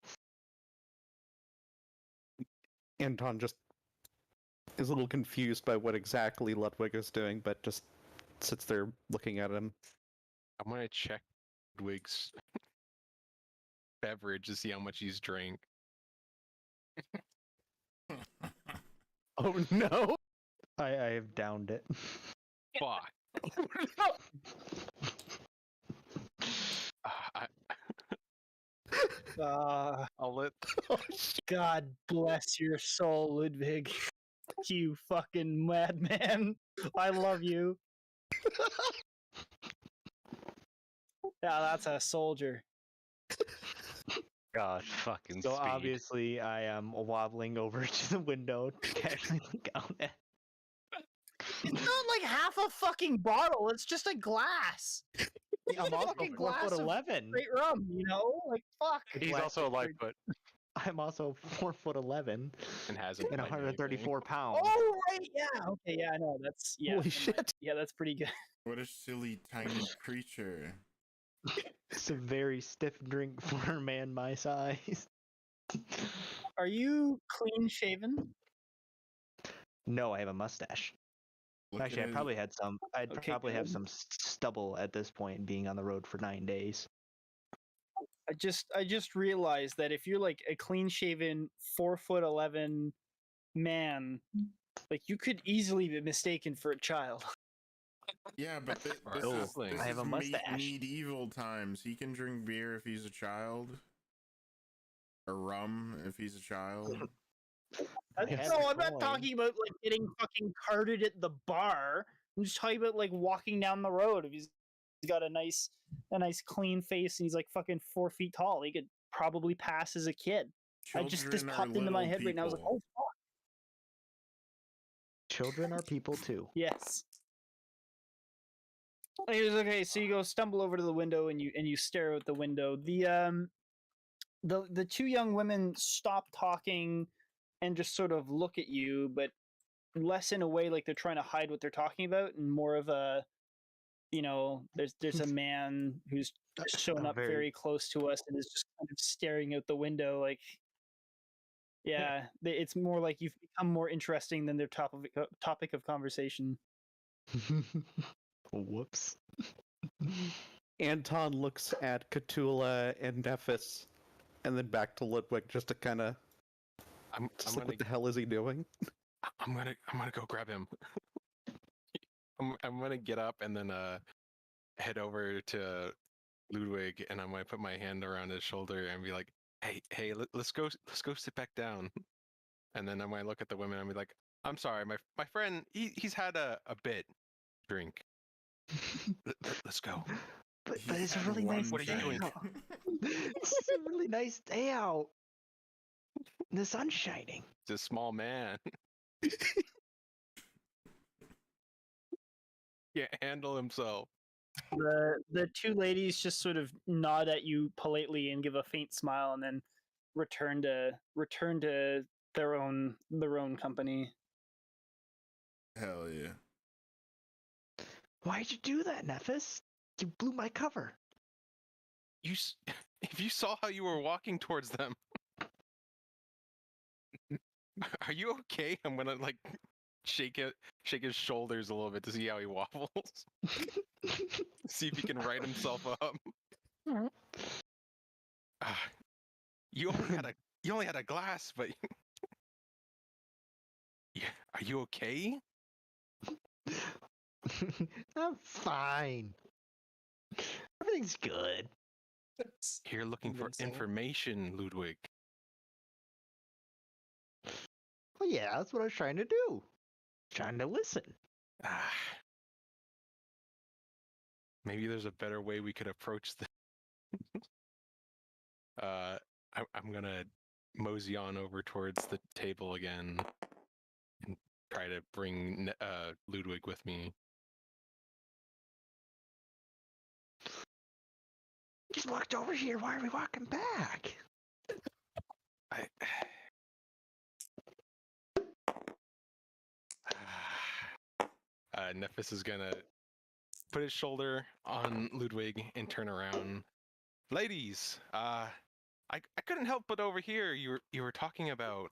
Anton just is a little confused by what exactly Ludwig is doing, but just sits there looking at him. I'm going to check Ludwig's beverage to see how much he's drank. Oh no! I have downed it. Fuck. I'll let. God bless your soul, Ludwig. You fucking madman. I love you. Yeah, that's a soldier. God fucking So speed. obviously I am wobbling over to the window to casually look out at. It's not like half a fucking bottle. It's just a glass. I'm also fucking 4'11". Straight rum, Like, fuck. He's also a Lightfoot. I'm also 4'11" And has and 134 pounds. Oh, right. Yeah. Okay. Yeah, I know. That's, yeah. Holy never shit. mind. Yeah, that's pretty good. What a silly tiny creature. It's a very stiff drink for a man my size. Are you clean shaven? No, I have a mustache. Look at Actually, I his- probably had some. I'd Okay, probably have good. some stubble at this point, being on the road for 9 days. I just realized that if you're like a clean shaven 4'11" man, like you could easily be mistaken for a child. Yeah, but this Oh, is this I have is a mustache. medieval times. He can drink beer if he's a child, or rum if he's a child. I have No, a I'm not coin. talking about like getting fucking carded at the bar. I'm just talking about like walking down the road. If he's got a nice clean face and he's like fucking 4 feet tall, he could probably pass as a kid. This Children are popped into my little head right now. I was like, people. oh fuck, Children are people too. yes. He was okay. So you go stumble over to the window and you stare out the window. The two young women stop talking and just sort of look at you, but less in a way like they're trying to hide what they're talking about, and more of a, there's a man who's shown up very close to us and is just kind of staring out the window, like, yeah, it's more like you've become more interesting than their topic of conversation. Whoops. Anton looks at Cthulhu and Nephis, and then back to Ludwig just to kind of I'm like, gonna what the hell is he doing? I'm gonna go grab him. I'm gonna get up and then head over to Ludwig, and I'm gonna put my hand around his shoulder and be like, hey, let's go sit back down. And then I might look at the women and be like, I'm sorry, my friend, he's had a bit drink. Let's go. But He's it's a had really nice one day drink. out. It's a really nice day out. The sun's shining. It's a small man. Can't handle himself. The two ladies just sort of nod at you politely and give a faint smile, and then return to their own company. Hell yeah. Why'd you do that, Nephis? You blew my cover. If you saw how you were walking towards them, are you okay? I'm gonna like shake his shoulders a little bit to see how he wobbles. See if he can right himself up. You only had a glass, but yeah, are you okay? I'm fine. Everything's good. Here looking for Convincing. information, Ludwig. Well, yeah, that's what I was trying to do. Trying to listen. Maybe there's a better way we could approach this. I'm gonna mosey on over towards the table again and try to bring Ludwig with me. Just walked over here. Why are we walking back? Nephis is gonna put his shoulder on Ludwig and turn around. Ladies, I couldn't help but overhear you were talking about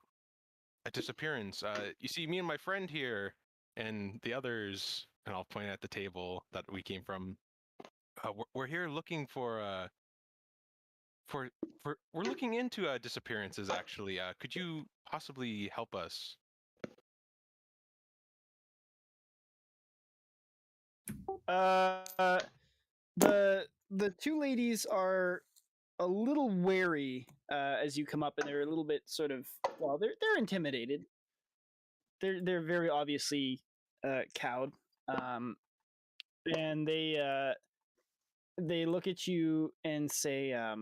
a disappearance. You see, me and my friend here and the others, and I'll point at the table that we came from. We're here looking for we're looking into disappearances. Actually, could you possibly help us? The two ladies are a little wary as you come up, and they're a little bit sort of, well, they're intimidated. They're very obviously cowed, and they look at you and say, "Oh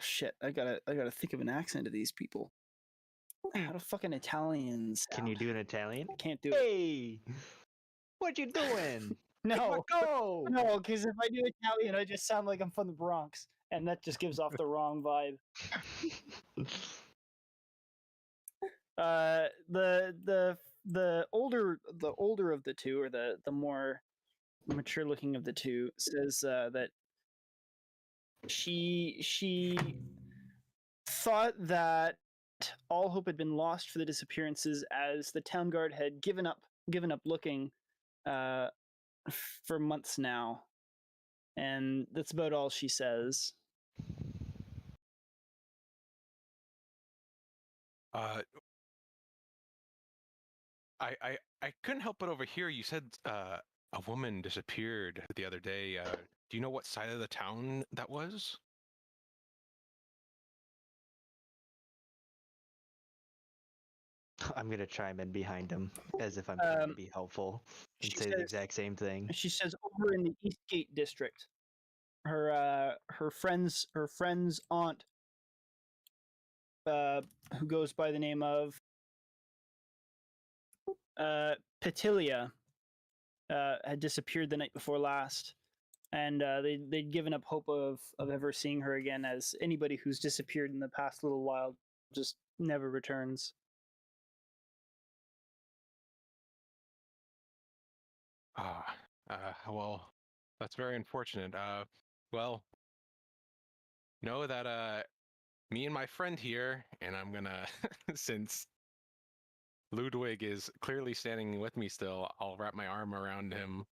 shit, I gotta think of an accent of these people. How do fucking Italians? Can you do an Italian? Can't do it. Hey, what you doing? No, Go. no, because if I do Italian, I just sound like I'm from the Bronx, and that just gives off the wrong vibe. The older of the two, or the more mature looking of the two, says that she thought that all hope had been lost for the disappearances, as the town guard had given up looking for months now. And that's about all she says. I couldn't help but overhear you said a woman disappeared the other day. Do you know what side of the town that was? I'm gonna chime in behind him as if I'm trying to be helpful and she say the says- exact same thing. She says over in the Eastgate district. Her friend's aunt, who goes by the name of Petilia, had disappeared the night before last, and they'd given up hope of ever seeing her again, as anybody who's disappeared in the past little while just never returns. Well, that's very unfortunate. Well, know that me and my friend here, and I'm gonna since Ludwig is clearly standing with me still, I'll wrap my arm around him,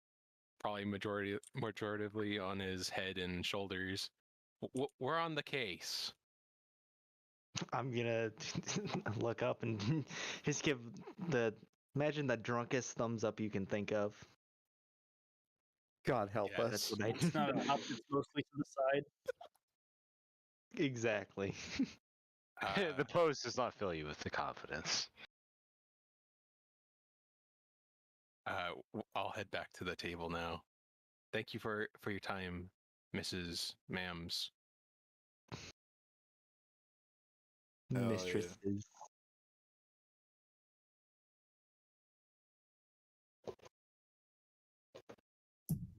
probably majoritively on his head and shoulders. We're on the case. I'm gonna look up and just give imagine the drunkest thumbs up you can think of. God help Yeah, us. That's what I It's not up, it's mostly to the side. exactly. The pose does not fill you with the confidence. I'll head back to the table now. Thank you for your time, Mrs. Mams. Hell yeah. Mistresses.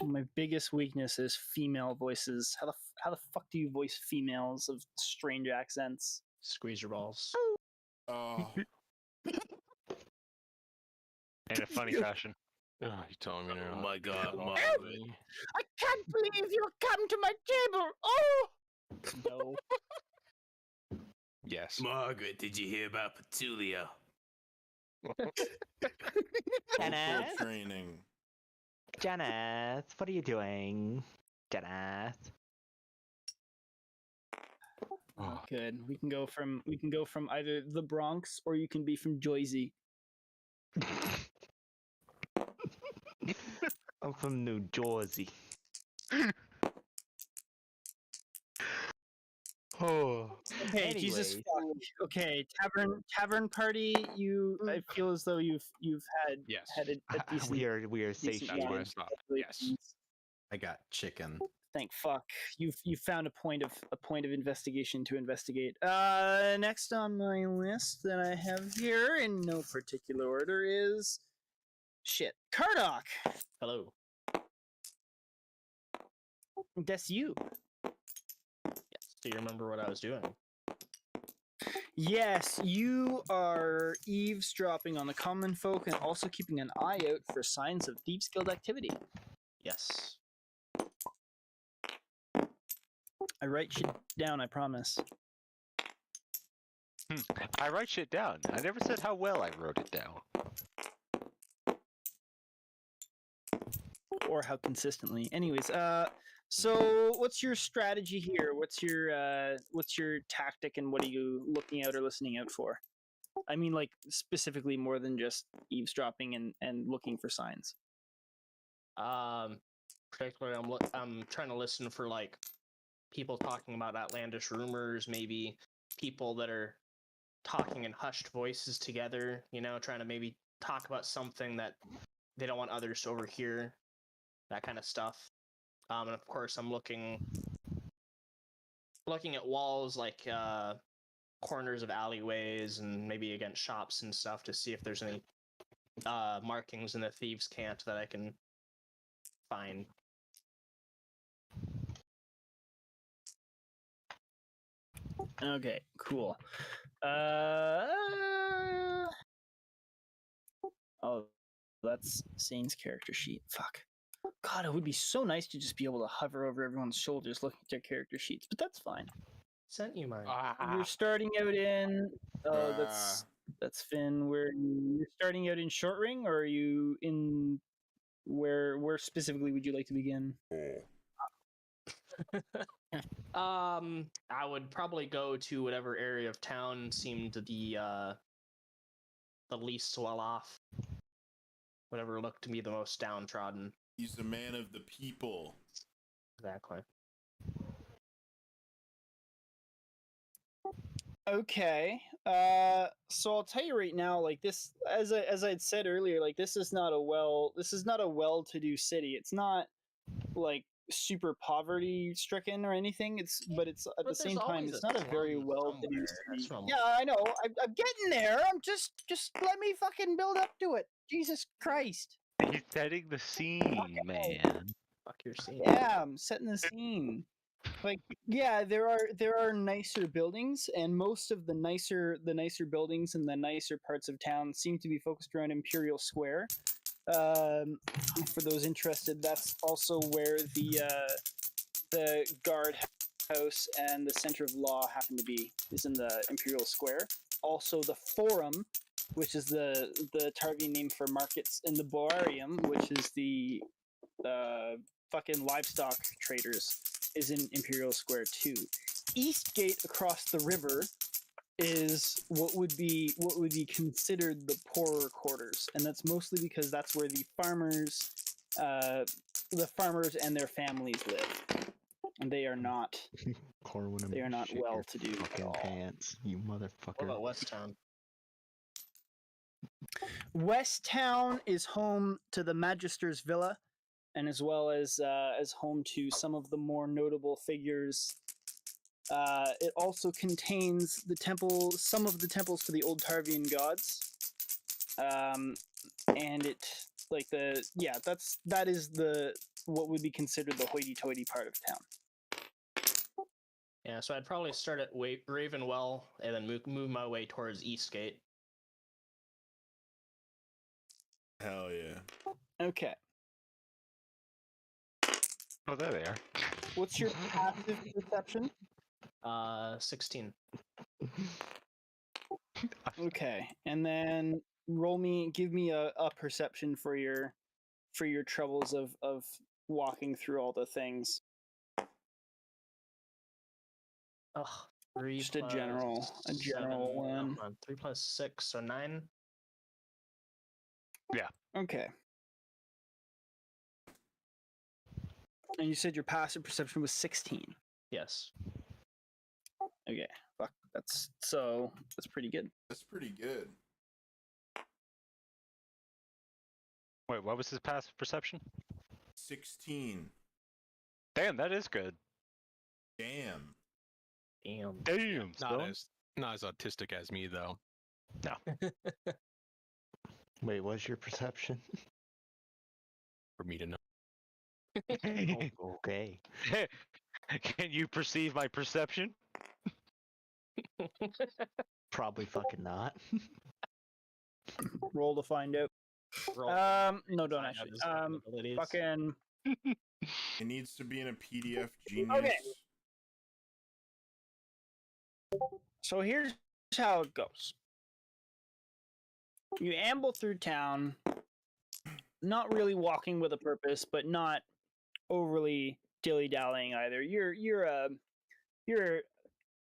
My biggest weakness is female voices. How the fuck do you voice females of strange accents? Squeeze your balls. Oh, In a funny fashion. Oh, you telling me now? my God, Walk Margaret. away. I can't believe you come to my table. Oh no. Yes. Margaret, did you hear about Petulia? Janice? for training. Janice, what are you doing? Janice. Oh, Good. We can go from either the Bronx or you can be from Jersey. I'm from New Jersey. Oh. Okay, Jesus Anyways. fuck. Okay, tavern party. I feel as though you've yes. had a decent. We are decent That's why I satiated. stopped. Yes. I got chicken. Thank fuck. You've found a point of investigation to investigate. Next on my list that I have here in no particular order is Kardoc. Hello. That's you. Yes. Do you remember what I was doing? Yes, you are eavesdropping on the common folk and also keeping an eye out for signs of deep skilled activity. Yes. I write shit down, I promise. I write shit down. I never said how well I wrote it down. Or how consistently. Anyways, so what's your strategy here? What's your tactic, and what are you looking out or listening out for? I mean, like, specifically more than just eavesdropping and looking for signs. Particularly, I'm trying to listen for like people talking about outlandish rumors, maybe people that are talking in hushed voices together. You know, trying to maybe talk about something that they don't want others to overhear. That kind of stuff. And of course, I'm looking at walls, like corners of alleyways, and maybe against shops and stuff to see if there's any markings in the thieves' cant that I can find. Okay, cool. Oh, that's Zane's character sheet. Fuck. God, it would be so nice to just be able to hover over everyone's shoulders looking at their character sheets, but that's fine. Sent you mine. You're starting out in. Oh, that's Finn. You're starting out in Short Ring, or are you in? Where specifically would you like to begin? I would probably go to whatever area of town seemed the least well off. Whatever looked to me the most downtrodden. He's a man of the people. Exactly. Okay. So I'll tell you right now, like this, as I'd said earlier, like this is not a well-to-do city. It's not like super poverty stricken or anything. But it's at the same time, it's not a very well-to-do city. Yeah, I know. I'm getting there. I'm just let me fucking build up to it. Jesus Christ. He's setting the scene, man. Fuck your scene. Yeah, I'm setting the scene. Like, yeah, there are nicer buildings, and most of the nicer buildings in the nicer parts of town seem to be focused around Imperial Square. For those interested, that's also where the guard house and the center of law happen to be, is in the Imperial Square. Also, the Forum, which is the Tarvian name for markets, and the Boarium, which is the fucking livestock traders, is in Imperial Square too. Eastgate across the river is what would be considered the poorer quarters, and that's mostly because that's where the farmers and their families live, and they are not well-to-do at all. Pants, you motherfucker. What about West Town? West Town is home to the Magister's Villa, and as well as home to some of the more notable figures. It also contains some of the temples to the old Tarvian gods, and that is what would be considered the hoity-toity part of town. Yeah, so I'd probably start at Ravenwell and then move my way towards Eastgate. Hell yeah. Okay. Oh, there they are. What's your passive perception? 16. Okay, and then give me a perception for your troubles of walking through all the things. Ugh. 3 Just a general one. 3 plus 6, so 9. Yeah. Okay. And you said your passive perception was 16. Yes. Okay. Fuck. That's pretty good. That's pretty good. Wait, what was his passive perception? 16. Damn, that is good. Damn. Damn, Not as autistic as me though. No. Wait, what's your perception? For me to know. Okay. Can you perceive my perception? Probably fucking not. Roll to find out. No, don't Find out actually. his abilities. Fucking. It needs to be in a PDF genius. Okay. So here's how it goes. You amble through town, not really walking with a purpose, but not overly dilly-dallying either. You're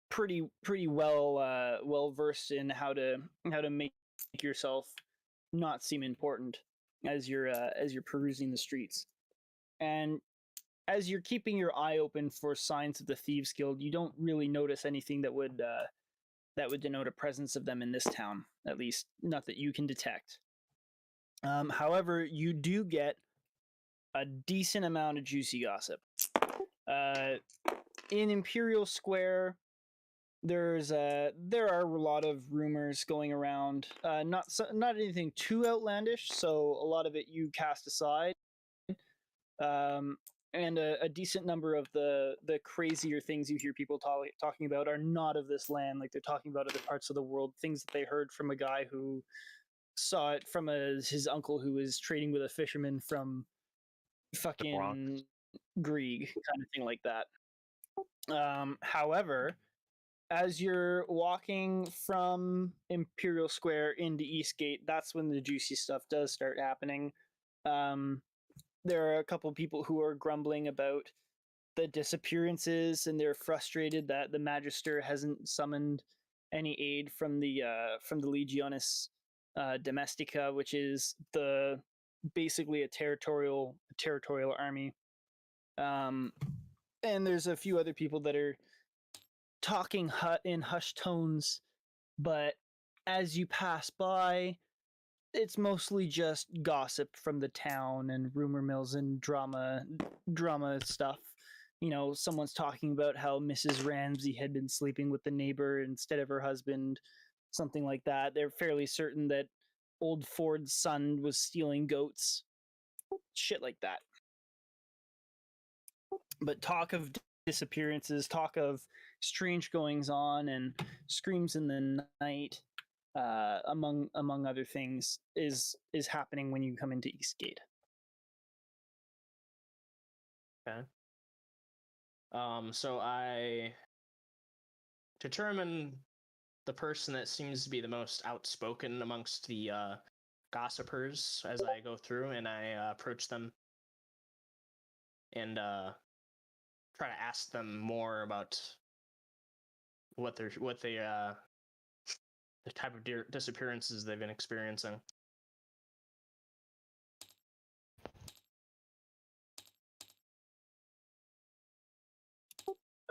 pretty well versed in how to make yourself not seem important as you're perusing the streets. And as you're keeping your eye open for signs of the Thieves Guild, you don't really notice anything that would denote a presence of them in this town, at least not that you can detect. However, you do get a decent amount of juicy gossip. In Imperial Square, there are a lot of rumors going around. Not anything too outlandish, so a lot of it you cast aside. And a decent number of the crazier things you hear people talking about are not of this land. Like, they're talking about other parts of the world, things that they heard from a guy who saw it from his uncle who was trading with a fisherman from fucking Grieg, kind of thing like that. However, as you're walking from Imperial Square into Eastgate, that's when the juicy stuff does start happening. There are a couple people who are grumbling about the disappearances, and they're frustrated that the Magister hasn't summoned any aid from the Legionis Domestica, which is basically a territorial army. And there's a few other people that are talking in hushed tones, but as you pass by, it's mostly just gossip from the town and rumor mills and drama stuff. You know, someone's talking about how Mrs. Ramsey had been sleeping with the neighbor instead of her husband, something like that. They're fairly certain that old Ford's son was stealing goats, shit like that. But talk of disappearances, talk of strange goings on, and screams in the night, among other things, is happening when you come into Eastgate. Okay. So I determine the person that seems to be the most outspoken amongst the gossipers as I go through, and I approach them and try to ask them more about the type of disappearances they've been experiencing.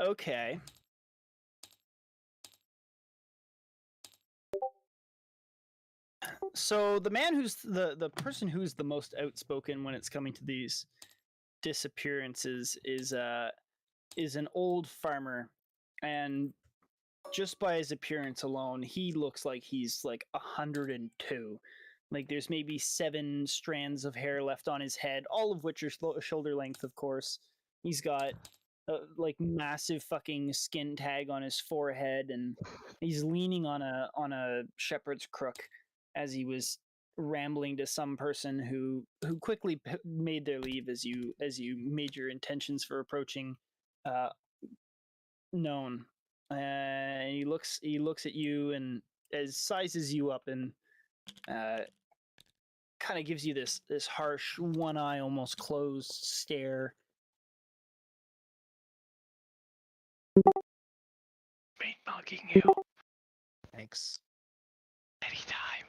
Okay. So the man who's the person who's the most outspoken when it's coming to these disappearances is an old farmer, and just by his appearance alone, he looks like he's like 102. Like there's maybe 7 strands of hair left on his head, all of which are shoulder length, of course. He's got like massive fucking skin tag on his forehead, and he's leaning on a shepherd's crook as he was rambling to some person who quickly made their leave as you made your intentions for approaching known. He looks at you and sizes you up and kind of gives you this harsh, one eye almost closed stare. Mean mugging you Thanks. anytime.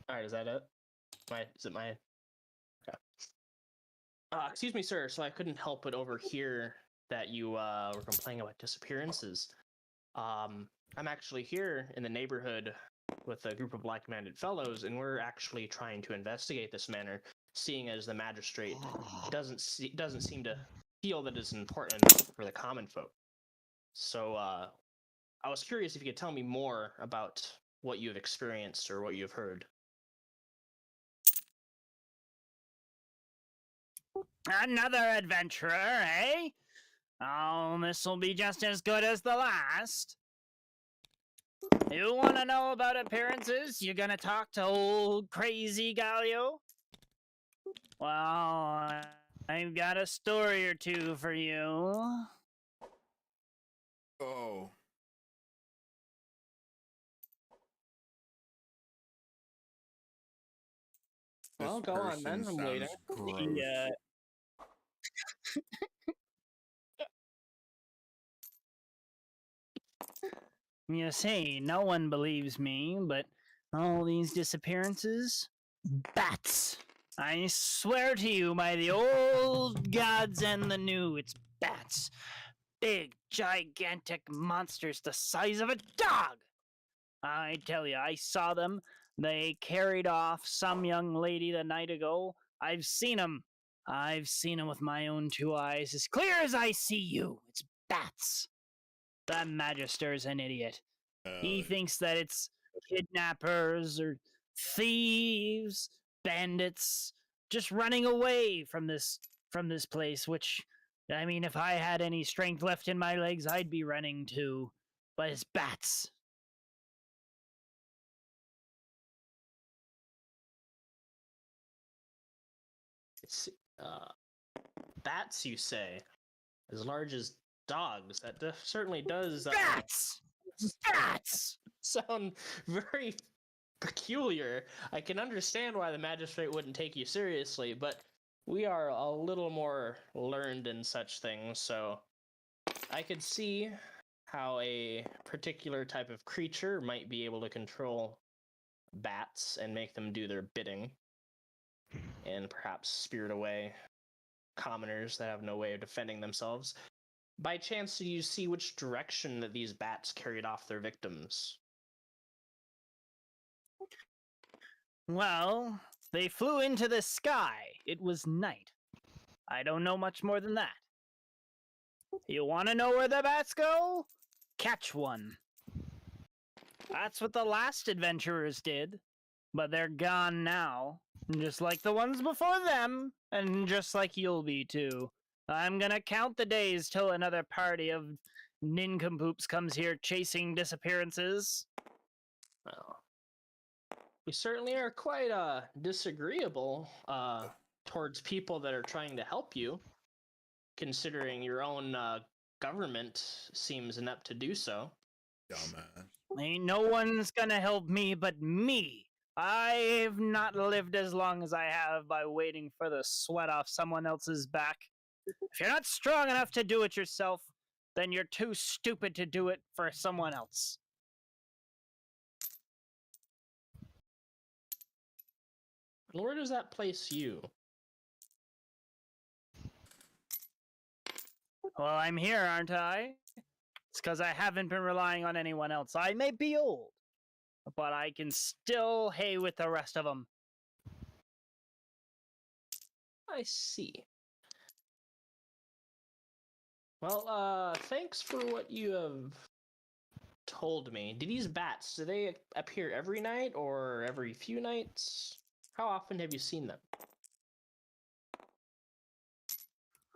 All right, is that it? Is it my? Okay. Excuse me, sir. So I couldn't help but overhear that you were complaining about disappearances. I'm actually here in the neighborhood with a group of like-minded fellows, and we're actually trying to investigate this matter, seeing as the magistrate doesn't seem to feel that it's important enough for the common folk. So I was curious if you could tell me more about what you've experienced or what you've heard. Another adventurer, eh? Oh, this'll be just as good as the last. You want to know about appearances? You gonna talk to old crazy Galio? Well, I've got a story or two for you. Oh. Well, This go on then. person I'm waiting. sounds gross. Yeah. You see, no one believes me, but all these disappearances? Bats! I swear to you by the old gods and the new, it's bats. Big, gigantic monsters the size of a dog! I tell you, I saw them. They carried off some young lady the night ago. I've seen them. I've seen them with my own 2 eyes, as clear as I see you. It's bats. The Magister's an idiot. He thinks that it's kidnappers or thieves, bandits, just running away from this place, which, I mean, if I had any strength left in my legs, I'd be running too. But it's bats. It's Bats, you say? As large as dogs. That certainly does Bats! Bats! sound very peculiar. I can understand why the magistrate wouldn't take you seriously, but we are a little more learned in such things, so I could see how a particular type of creature might be able to control bats and make them do their bidding, and perhaps spirit away commoners that have no way of defending themselves. By chance, do you see which direction that these bats carried off their victims? Well, they flew into the sky. It was night. I don't know much more than that. You want to know where the bats go? Catch one. That's what the last adventurers did. But they're gone now. Just like the ones before them, and just like you'll be too. I'm gonna count the days till another party of nincompoops comes here chasing disappearances. Well, we certainly are quite disagreeable towards people that are trying to help you, considering your own government seems inept to do so. Dumbass. Ain't no one's gonna help me but me. I've not lived as long as I have by waiting for the sweat off someone else's back. If you're not strong enough to do it yourself, then you're too stupid to do it for someone else. Where does that place you? Well, I'm here, aren't I? It's because I haven't been relying on anyone else. I may be old, but I can still hay with the rest of them. I see. Well, thanks for what you have told me. Do these bats, do they appear every night or every few nights? How often have you seen them?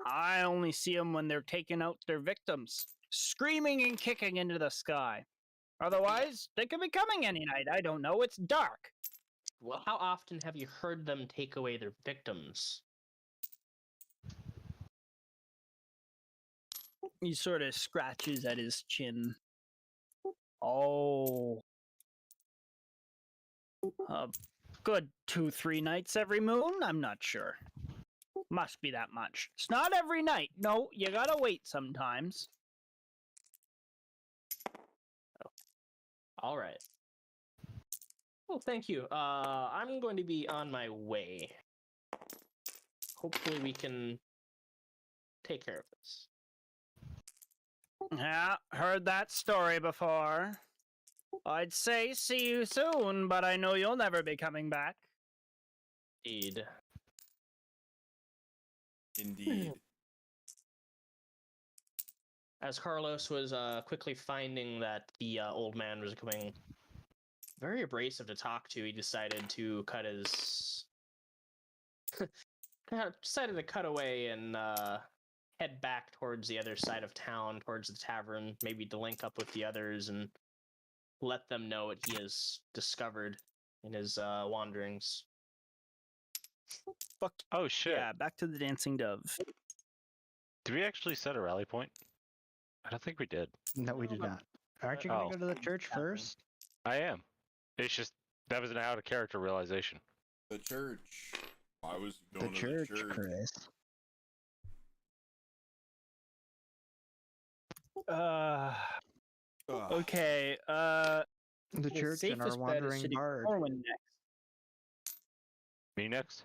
I only see them when they're taking out their victims, screaming and kicking into the sky. Otherwise, they could be coming any night. I don't know. It's dark. Well, how often have you heard them take away their victims? He sort of scratches at his chin. Oh. A good 2-3 nights every moon? I'm not sure. Must be that much. It's not every night. No, you gotta wait sometimes. All right. Well, thank you. I'm going to be on my way. Hopefully we can take care of this. Yeah, heard that story before. I'd say see you soon, but I know you'll never be coming back. Indeed. Indeed. As Carlos was quickly finding that the old man was becoming very abrasive to talk to, he decided to cut his... decided to cut away and head back towards the other side of town, towards the tavern, maybe to link up with the others and let them know what he has discovered in his wanderings. Fuck. Oh shit! Yeah, back to the dancing dove. Did we actually set a rally point? I don't think we did. No, we did not. Aren't you going Oh. to go to the church first? I am. It's just that was an out of character realization. The church. Why was he The going to church, the church? Chris. Ugh. Okay, The the church and our safest bet is wandering to do bard. Corwin next. Me next.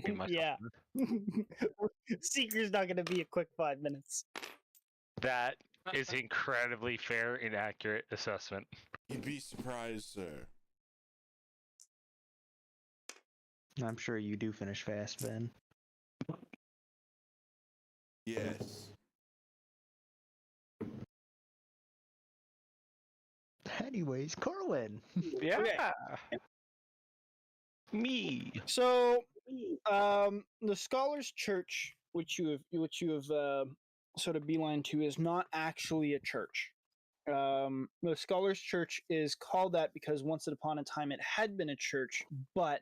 Me, myself, Yeah. third. Seeker's not gonna be a quick 5 minutes. That is incredibly fair and accurate assessment. You'd be surprised, sir. I'm sure you do finish fast, Ben. Yes. Anyways, Corwin. Yeah. Me. So, the Scholars Church, which you have sort of beeline to, is not actually a church. The Scholars Church is called that because once upon a time it had been a church, but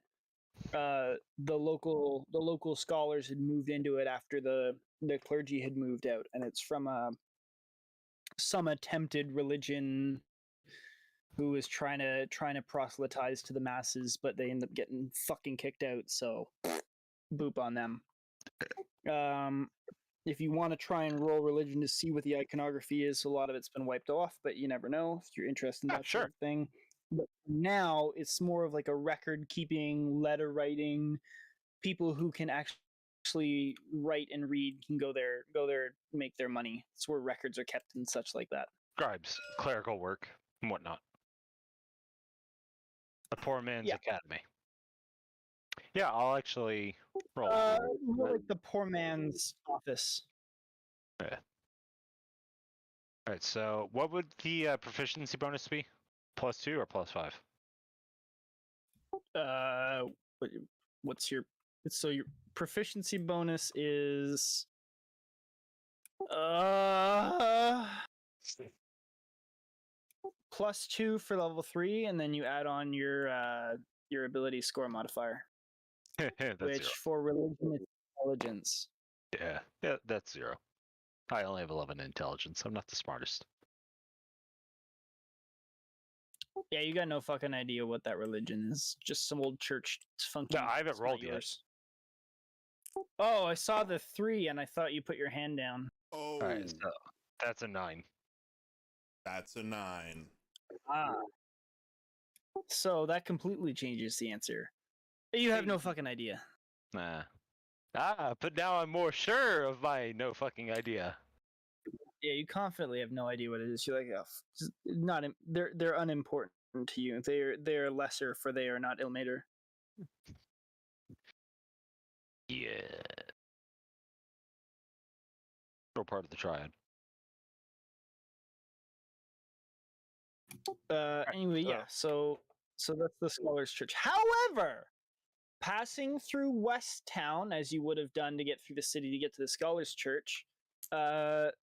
the local scholars had moved into it after the clergy had moved out, and it's from some attempted religion who was trying to proselytize to the masses, but they end up getting fucking kicked out. So, boop on them. If you want to try and roll religion to see what the iconography is, a lot of it's been wiped off, but you never know if you're interested in that sure. sort of thing. But now it's more of like a record keeping, letter writing. People who can actually write and read can go there, make their money. It's where records are kept and such like that. Scribes, clerical work, and whatnot. The poor man's academy. Yeah, I'll actually roll. More like the poor man's office. Yeah. All right. So, what would the proficiency bonus be? +2 or +5? What's your? So your proficiency bonus is +2 for level 3, and then you add on your ability score modifier, which 0. for religion is intelligence. Yeah, that's 0. I only have 11 intelligence. I'm not the smartest. Yeah, you got no fucking idea what that religion is. Just some old church. It's funky. No, I haven't It's not rolled yet. yours. Oh, I saw the 3, and I thought you put your hand down. Oh, All right, so that's a 9. that's a 9. Ah. So that completely changes the answer. You have no fucking idea. Nah. But now I'm more sure of my no fucking idea. Yeah, you confidently have no idea what it is. You're like, oh, not. They're unimportant to you. They're lesser, for they are not Ilmater. Yeah. Still part of the triad. Anyway, yeah. So that's the Scholars Church. However, passing through West Town, as you would have done to get through the city to get to the Scholars Church, there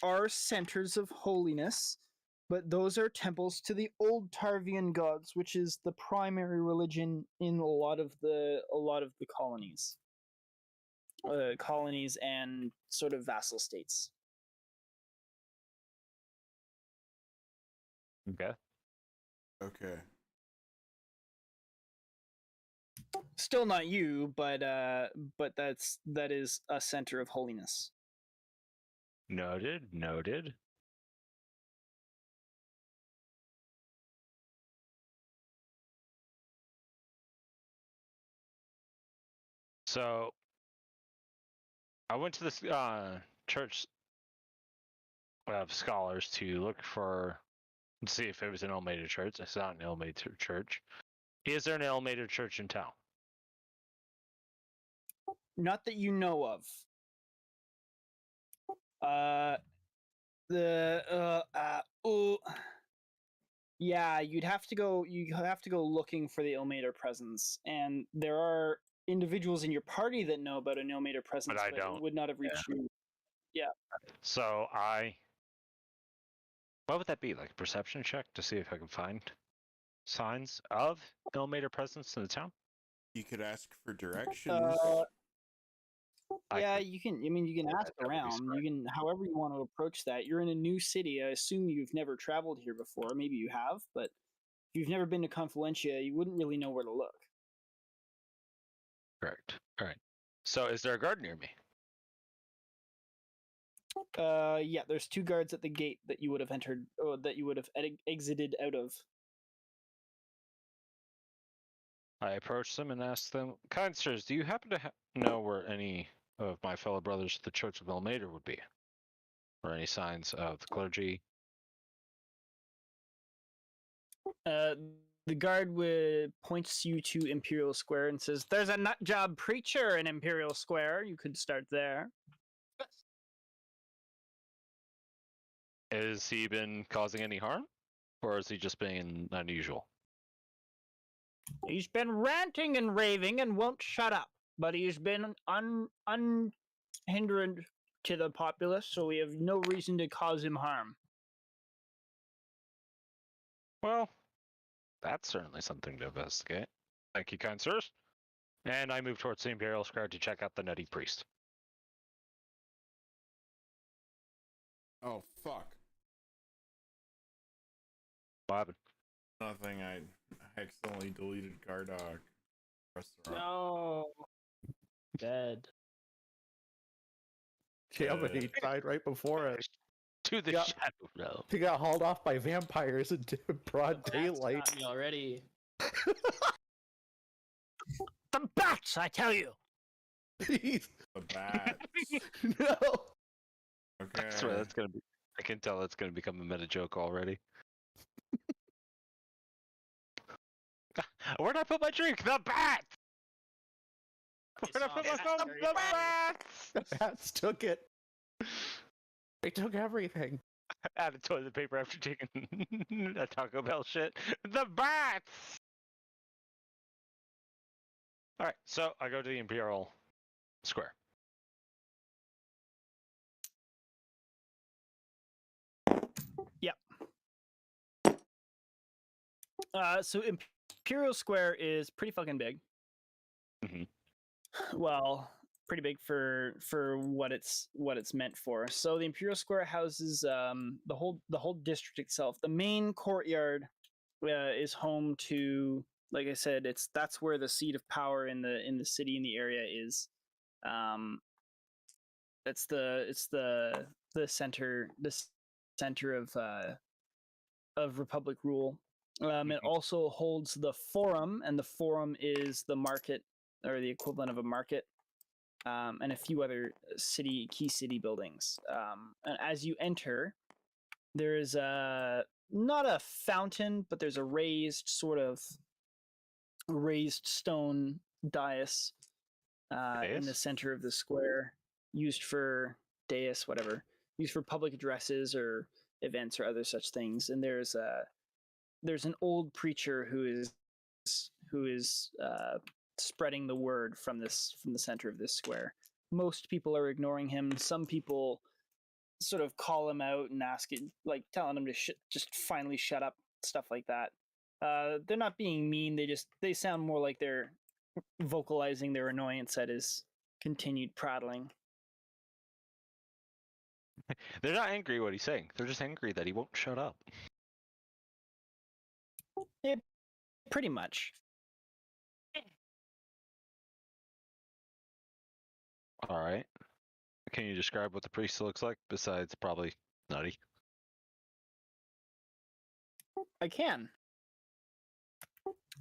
are centers of holiness, but those are temples to the old Tarvian gods, which is the primary religion in a lot of the colonies. Colonies and sort of vassal states. Okay. Okay. Still not you, but that is a center of holiness. Noted. So, I went to this church of scholars to look for, see if it was an Ilmater church. It's not an Ilmater church. Is there an Ilmater church in town? Not that you know of. Yeah, you'd have to go. You have to go looking for the Ilmater presence, and there are individuals in your party that know about an Ilmater presence, I but don't. would not have reached you. Yeah. So what would that be? Like a perception check to see if I can find signs of Ilmater presence in the town? You could ask for directions. Yeah, you can. I mean, you can ask around. You can, however you want to approach that. You're in a new city. I assume you've never traveled here before. Maybe you have, but if you've never been to Confluentia, you wouldn't really know where to look. Correct. All right. So, is there a guard near me? Yeah, there's 2 guards at the gate that you would have entered, or that you would have exited out of. I approach them and ask them, "Kind sirs, do you happen to know where any of my fellow brothers of the Church of Ilmater would be, or any signs of the clergy?" The guard points you to Imperial Square and says, "There's a nut job preacher in Imperial Square. You could start there." Has he been causing any harm, or is he just being unusual? He's been ranting and raving and won't shut up, but he's been unhindered to the populace, so we have no reason to cause him harm. Well, that's certainly something to investigate. Thank you, kind sirs. And I move towards the Imperial Square to check out the nutty priest. Oh fuck! What happened? Nothing. I accidentally deleted Gardock. Restaurant. No. Dead. Yeah, but he died right before us. To the Yeah. shadow realm. He got hauled off by vampires in broad That's daylight. got me already. The bats, I tell you. He's- The bat. no. Okay. That's right. That's gonna be. I can tell that's gonna become a meta joke already. Where'd I put my drink? The bat. Where'd I put my phone? The bats. The bats took it. They took everything. Added toilet paper after taking a Taco Bell shit. The bats. All right, so I go to the Imperial Square. So Imperial Square is pretty fucking big. Mhm. Well, pretty big for what it's meant for. So the Imperial Square houses the whole district itself. The main courtyard is home to, like I said, that's where the seat of power in the city, in the area is. It's the center of Republic rule. It also holds the Forum, and the Forum is the market, or the equivalent of a market, and a few other key city buildings. And as you enter, there is not a fountain, but there's a raised stone dais in the center of the square, used for public addresses or events or other such things. And there's an old preacher who is spreading the word from the center of this square. Most people are ignoring him. Some people sort of call him out and telling him to just finally shut up, stuff like that. They're not being mean. They sound more like they're vocalizing their annoyance at his continued prattling. They're not angry at what he's saying. They're just angry that he won't shut up. Yeah, pretty much. All right. Can you describe what the priest looks like besides probably nutty? I can.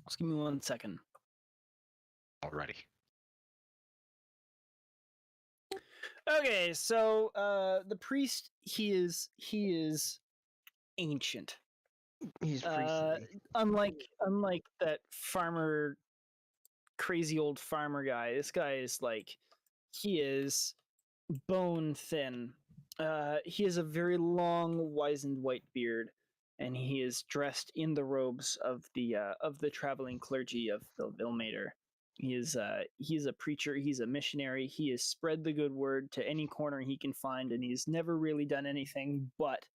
Just give me 1 second. Already. Okay, so the priest, he is ancient. He's freezing. Unlike that crazy old farmer guy. This guy is he is bone thin. He has a very long, wizened white beard, and he is dressed in the robes of the traveling clergy of Vilmater. He is a preacher. He's a missionary. He has spread the good word to any corner he can find, and he's never really done anything but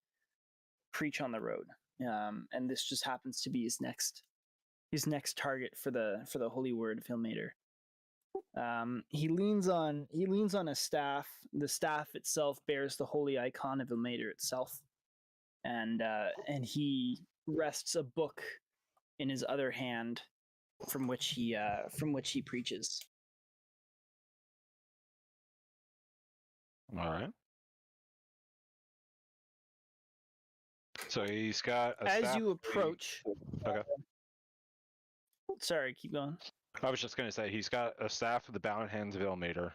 preach on the road. And this just happens to be his next target for the holy word of Vilmater. He leans on a staff. The staff itself bears the holy icon of Vilmater itself, and he rests a book in his other hand, from which he preaches. All right. So he's got a As staff you approach, Okay. Sorry, keep going. I was just going to say he's got a staff of the bound hands of Ilmater,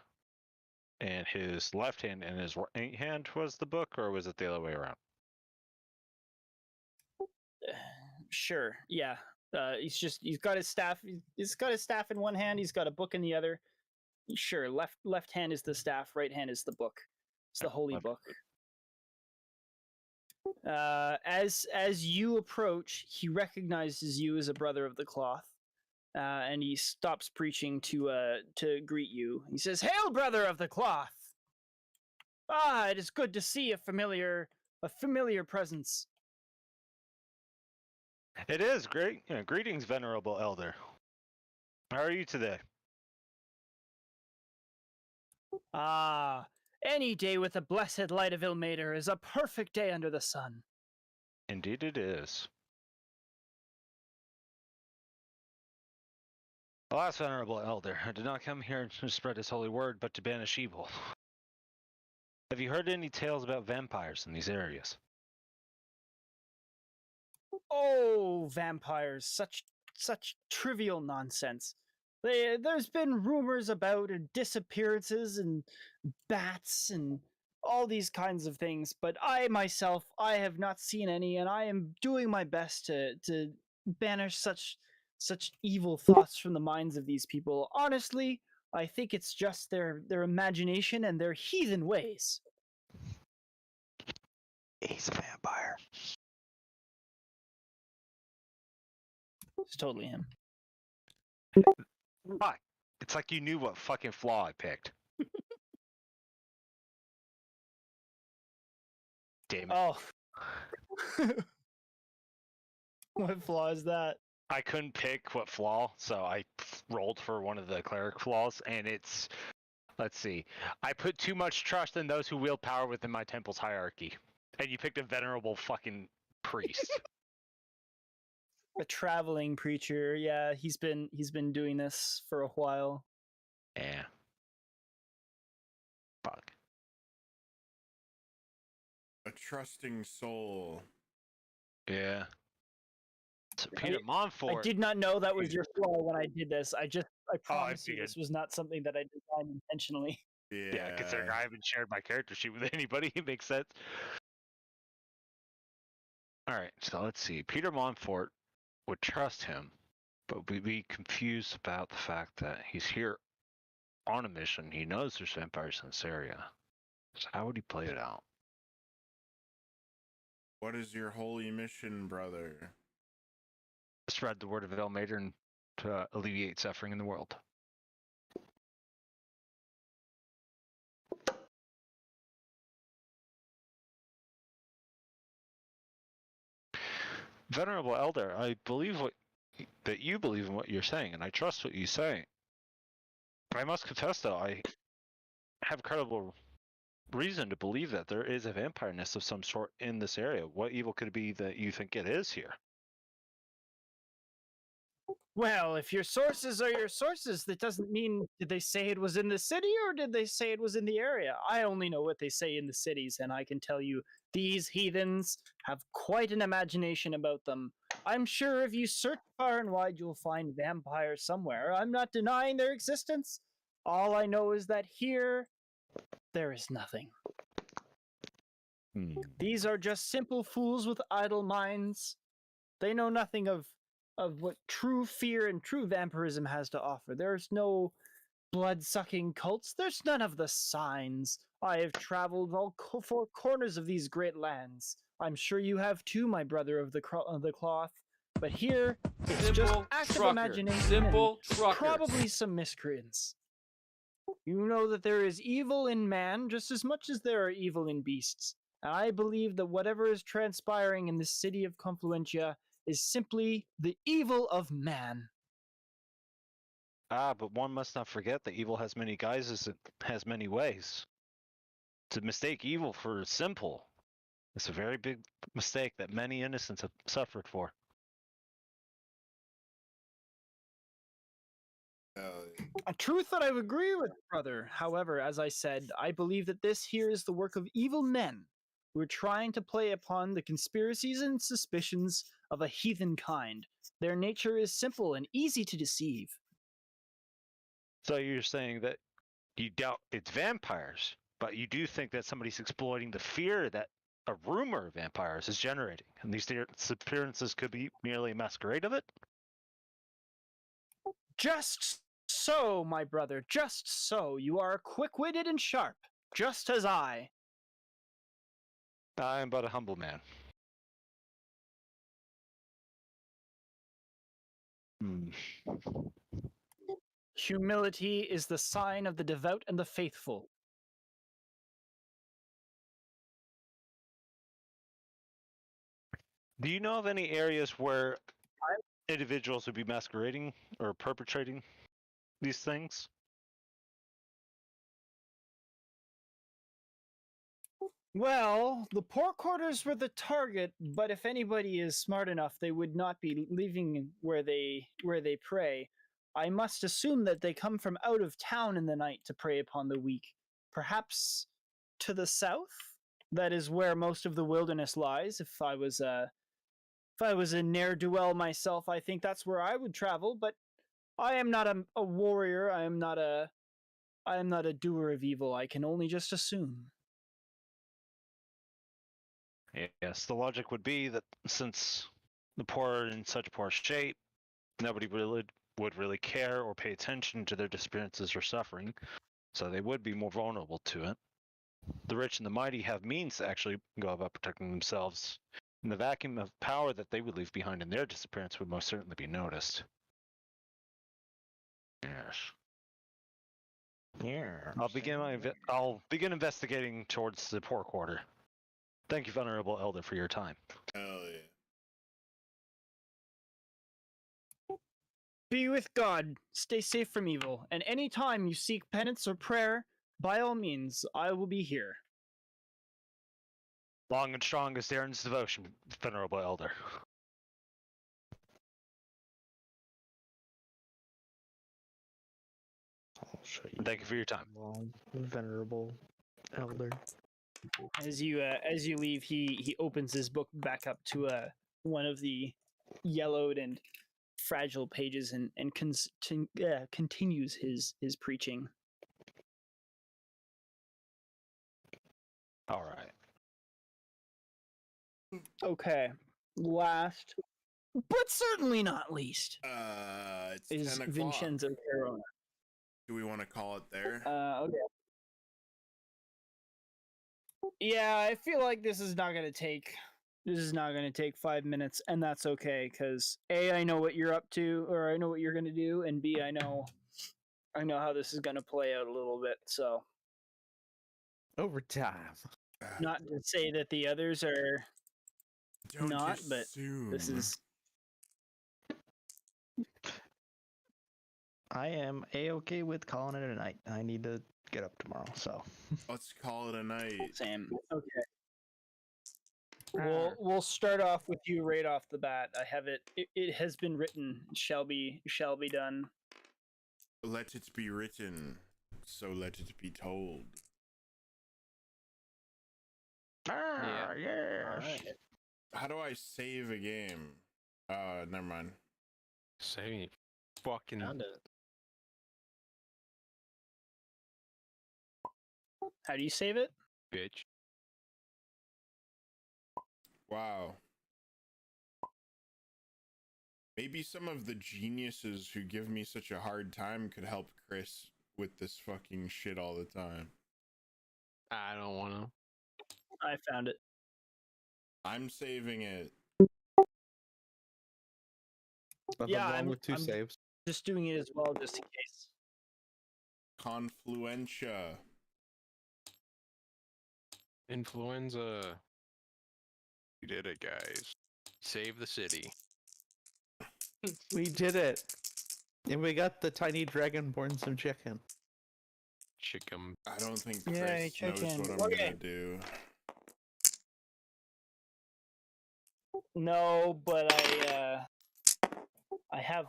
and his left hand and his right hand was the book, or was it the other way around? Sure, yeah. He's got his staff. He's got his staff in one hand. He's got a book in the other. Sure, left hand is the staff. Right hand is the book. It's the holy book. As you approach, he recognizes you as a brother of the cloth, and he stops preaching to greet you. He says, "Hail, brother of the cloth! Ah, it is good to see a familiar presence." It is great. Greetings, venerable elder. How are you today? Ah, any day with the blessed light of Ilmater is a perfect day under the sun. Indeed it is. Alas, Venerable Elder, I did not come here to spread his holy word, but to banish evil. Have you heard any tales about vampires in these areas? Oh, vampires, such trivial nonsense. There's been rumors about disappearances and bats and all these kinds of things, but I myself, I have not seen any, and I am doing my best to banish such evil thoughts from the minds of these people. Honestly, I think it's just their imagination and their heathen ways. He's a vampire. It's totally him. Fuck. It's like you knew what fucking flaw I picked. Damn it. Oh. What flaw is that? I couldn't pick what flaw, so I rolled for one of the cleric flaws, and it's... Let's see. I put too much trust in those who wield power within my temple's hierarchy. And you picked a venerable fucking priest. A traveling preacher. Yeah, he's been doing this for a while. Yeah. Fuck. A trusting soul. Yeah. So Peter Montfort. I did not know that was your flaw when I did this. I promise you figured. this was not something that I designed intentionally. Yeah, considering I haven't shared my character sheet with anybody, it makes sense. Alright, so let's see. Peter Montfort would trust him, but would be confused about the fact that he's here on a mission. He knows there's vampires in this area. So how would he play it out? What is your holy mission, brother? Spread the word of Ilmater and to alleviate suffering in the world. Venerable Elder, I believe that you believe in what you're saying, and I trust what you say. I must confess, though, I have credible reason to believe that there is a vampire nest of some sort in this area. What evil could it be that you think it is here? Well, if your sources are your sources, that doesn't mean did they say it was in the city or did they say it was in the area? I only know what they say in the cities, and I can tell you these heathens have quite an imagination about them. I'm sure if you search far and wide, you'll find vampires somewhere. I'm not denying their existence. All I know is that here, there is nothing. These are just simple fools with idle minds. They know nothing of what true fear and true vampirism has to offer. There's no blood-sucking cults. There's none of the signs. I have traveled all four corners of these great lands. I'm sure you have too, my brother of the cloth. But here, it's just active imagination and probably some miscreants. You know that there is evil in man just as much as there are evil in beasts. And I believe that whatever is transpiring in the city of Confluentia is simply the evil of man. Ah, but one must not forget that evil has many guises, it has many ways. To mistake evil for simple is a very big mistake that many innocents have suffered for. A truth that I would agree with, brother. However, as I said, I believe that this here is the work of evil men who are trying to play upon the conspiracies and suspicions of a heathen kind. Their nature is simple and easy to deceive. So you're saying that you doubt it's vampires, but you do think that somebody's exploiting the fear that a rumor of vampires is generating, and these appearances could be merely a masquerade of it? Just so, my brother, just so. You are quick-witted and sharp, just as I. I am but a humble man. Humility is the sign of the devout and the faithful. Do you know of any areas where individuals would be masquerading or perpetrating these things? Well, the poor quarters were the target, but if anybody is smart enough, they would not be leaving where they pray. I must assume that they come from out of town in the night to prey upon the weak. Perhaps to the south? That is where most of the wilderness lies. If I was a ne'er-do-well myself, I think that's where I would travel, but I am not a warrior. I am not a doer of evil. I can only just assume. Yes, the logic would be that since the poor are in such poor shape, nobody would really care or pay attention to their disappearances or suffering, so they would be more vulnerable to it. The rich and the mighty have means to actually go about protecting themselves, and the vacuum of power that they would leave behind in their disappearance would most certainly be noticed. Yes. Yeah. I'll begin investigating towards the poor quarter. Thank you, Venerable Elder, for your time. Hell yeah. Be with God, stay safe from evil, and any time you seek penance or prayer, by all means, I will be here. Long and strong is Darren's devotion, Venerable Elder. I'll show you. Thank you for your time. Venerable elder. As you leave, he opens his book back up to one of the yellowed and fragile pages and continues his preaching. All right. Okay, last but certainly not least It's is 10 o'clock. Vincenzo Carona. Do we want to call it there? Okay. Yeah, I feel like this is not gonna take 5 minutes, and that's okay, because A, I know what you're up to, or I know what you're gonna do, and B, I know how this is gonna play out a little bit, so Overtime. not to say that the others are Don't not, but assume. this is I am a-okay with calling it a night. I need to get up tomorrow, so. Let's call it a night. Sam. Okay. We'll start off with you right off the bat. I have it. It has been written. Shall be done. Let it be written, so let it be told. Yes. Alright. How do I save a game? Never mind. Say fucking Found it. How do you save it? bitch. Wow. Maybe some of the geniuses who give me such a hard time could help Chris with this fucking shit all the time. I don't want to. I found it. I'm saving it. Nothing Yeah, wrong with 2 I'm saves. just doing it as well, just in case. Confluentia. Influenza. We did it, guys. Save the city. We did it. And we got the tiny dragonborn some chicken. Chicken. I don't think Yay, Chris knows chicken. what I'm Okay. gonna do. No, but I have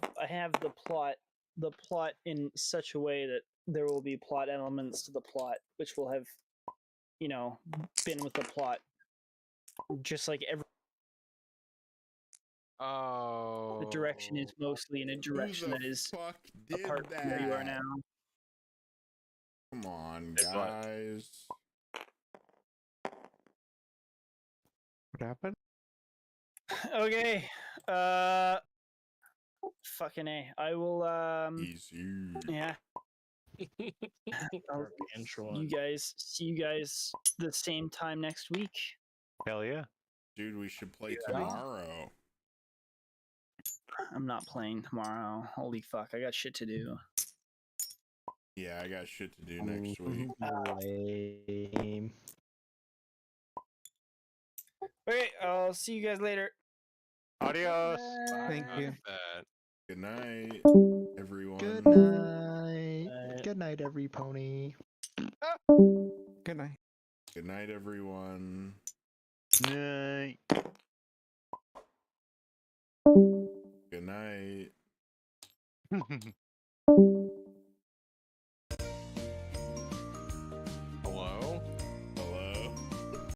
the plot in such a way that there will be plot elements to the plot, which will have, been with the plot, just like every. Oh. The direction is mostly in a direction Who that the is fuck did apart that? from where you are now. Come on, Did what? guys. What happened? Okay. Fucking A. I will Easy. yeah. I'll see you guys the same time next week. Hell yeah. Dude, we should play Yeah. tomorrow. I'm not playing tomorrow. Holy fuck, I got shit to do. Yeah, I got shit to do next week. Lame. Okay, I'll see you guys later. Adios. Thank you. That. Good night, everyone. Good night. night, every pony. Good night. Good night, everyone. Night. Good night.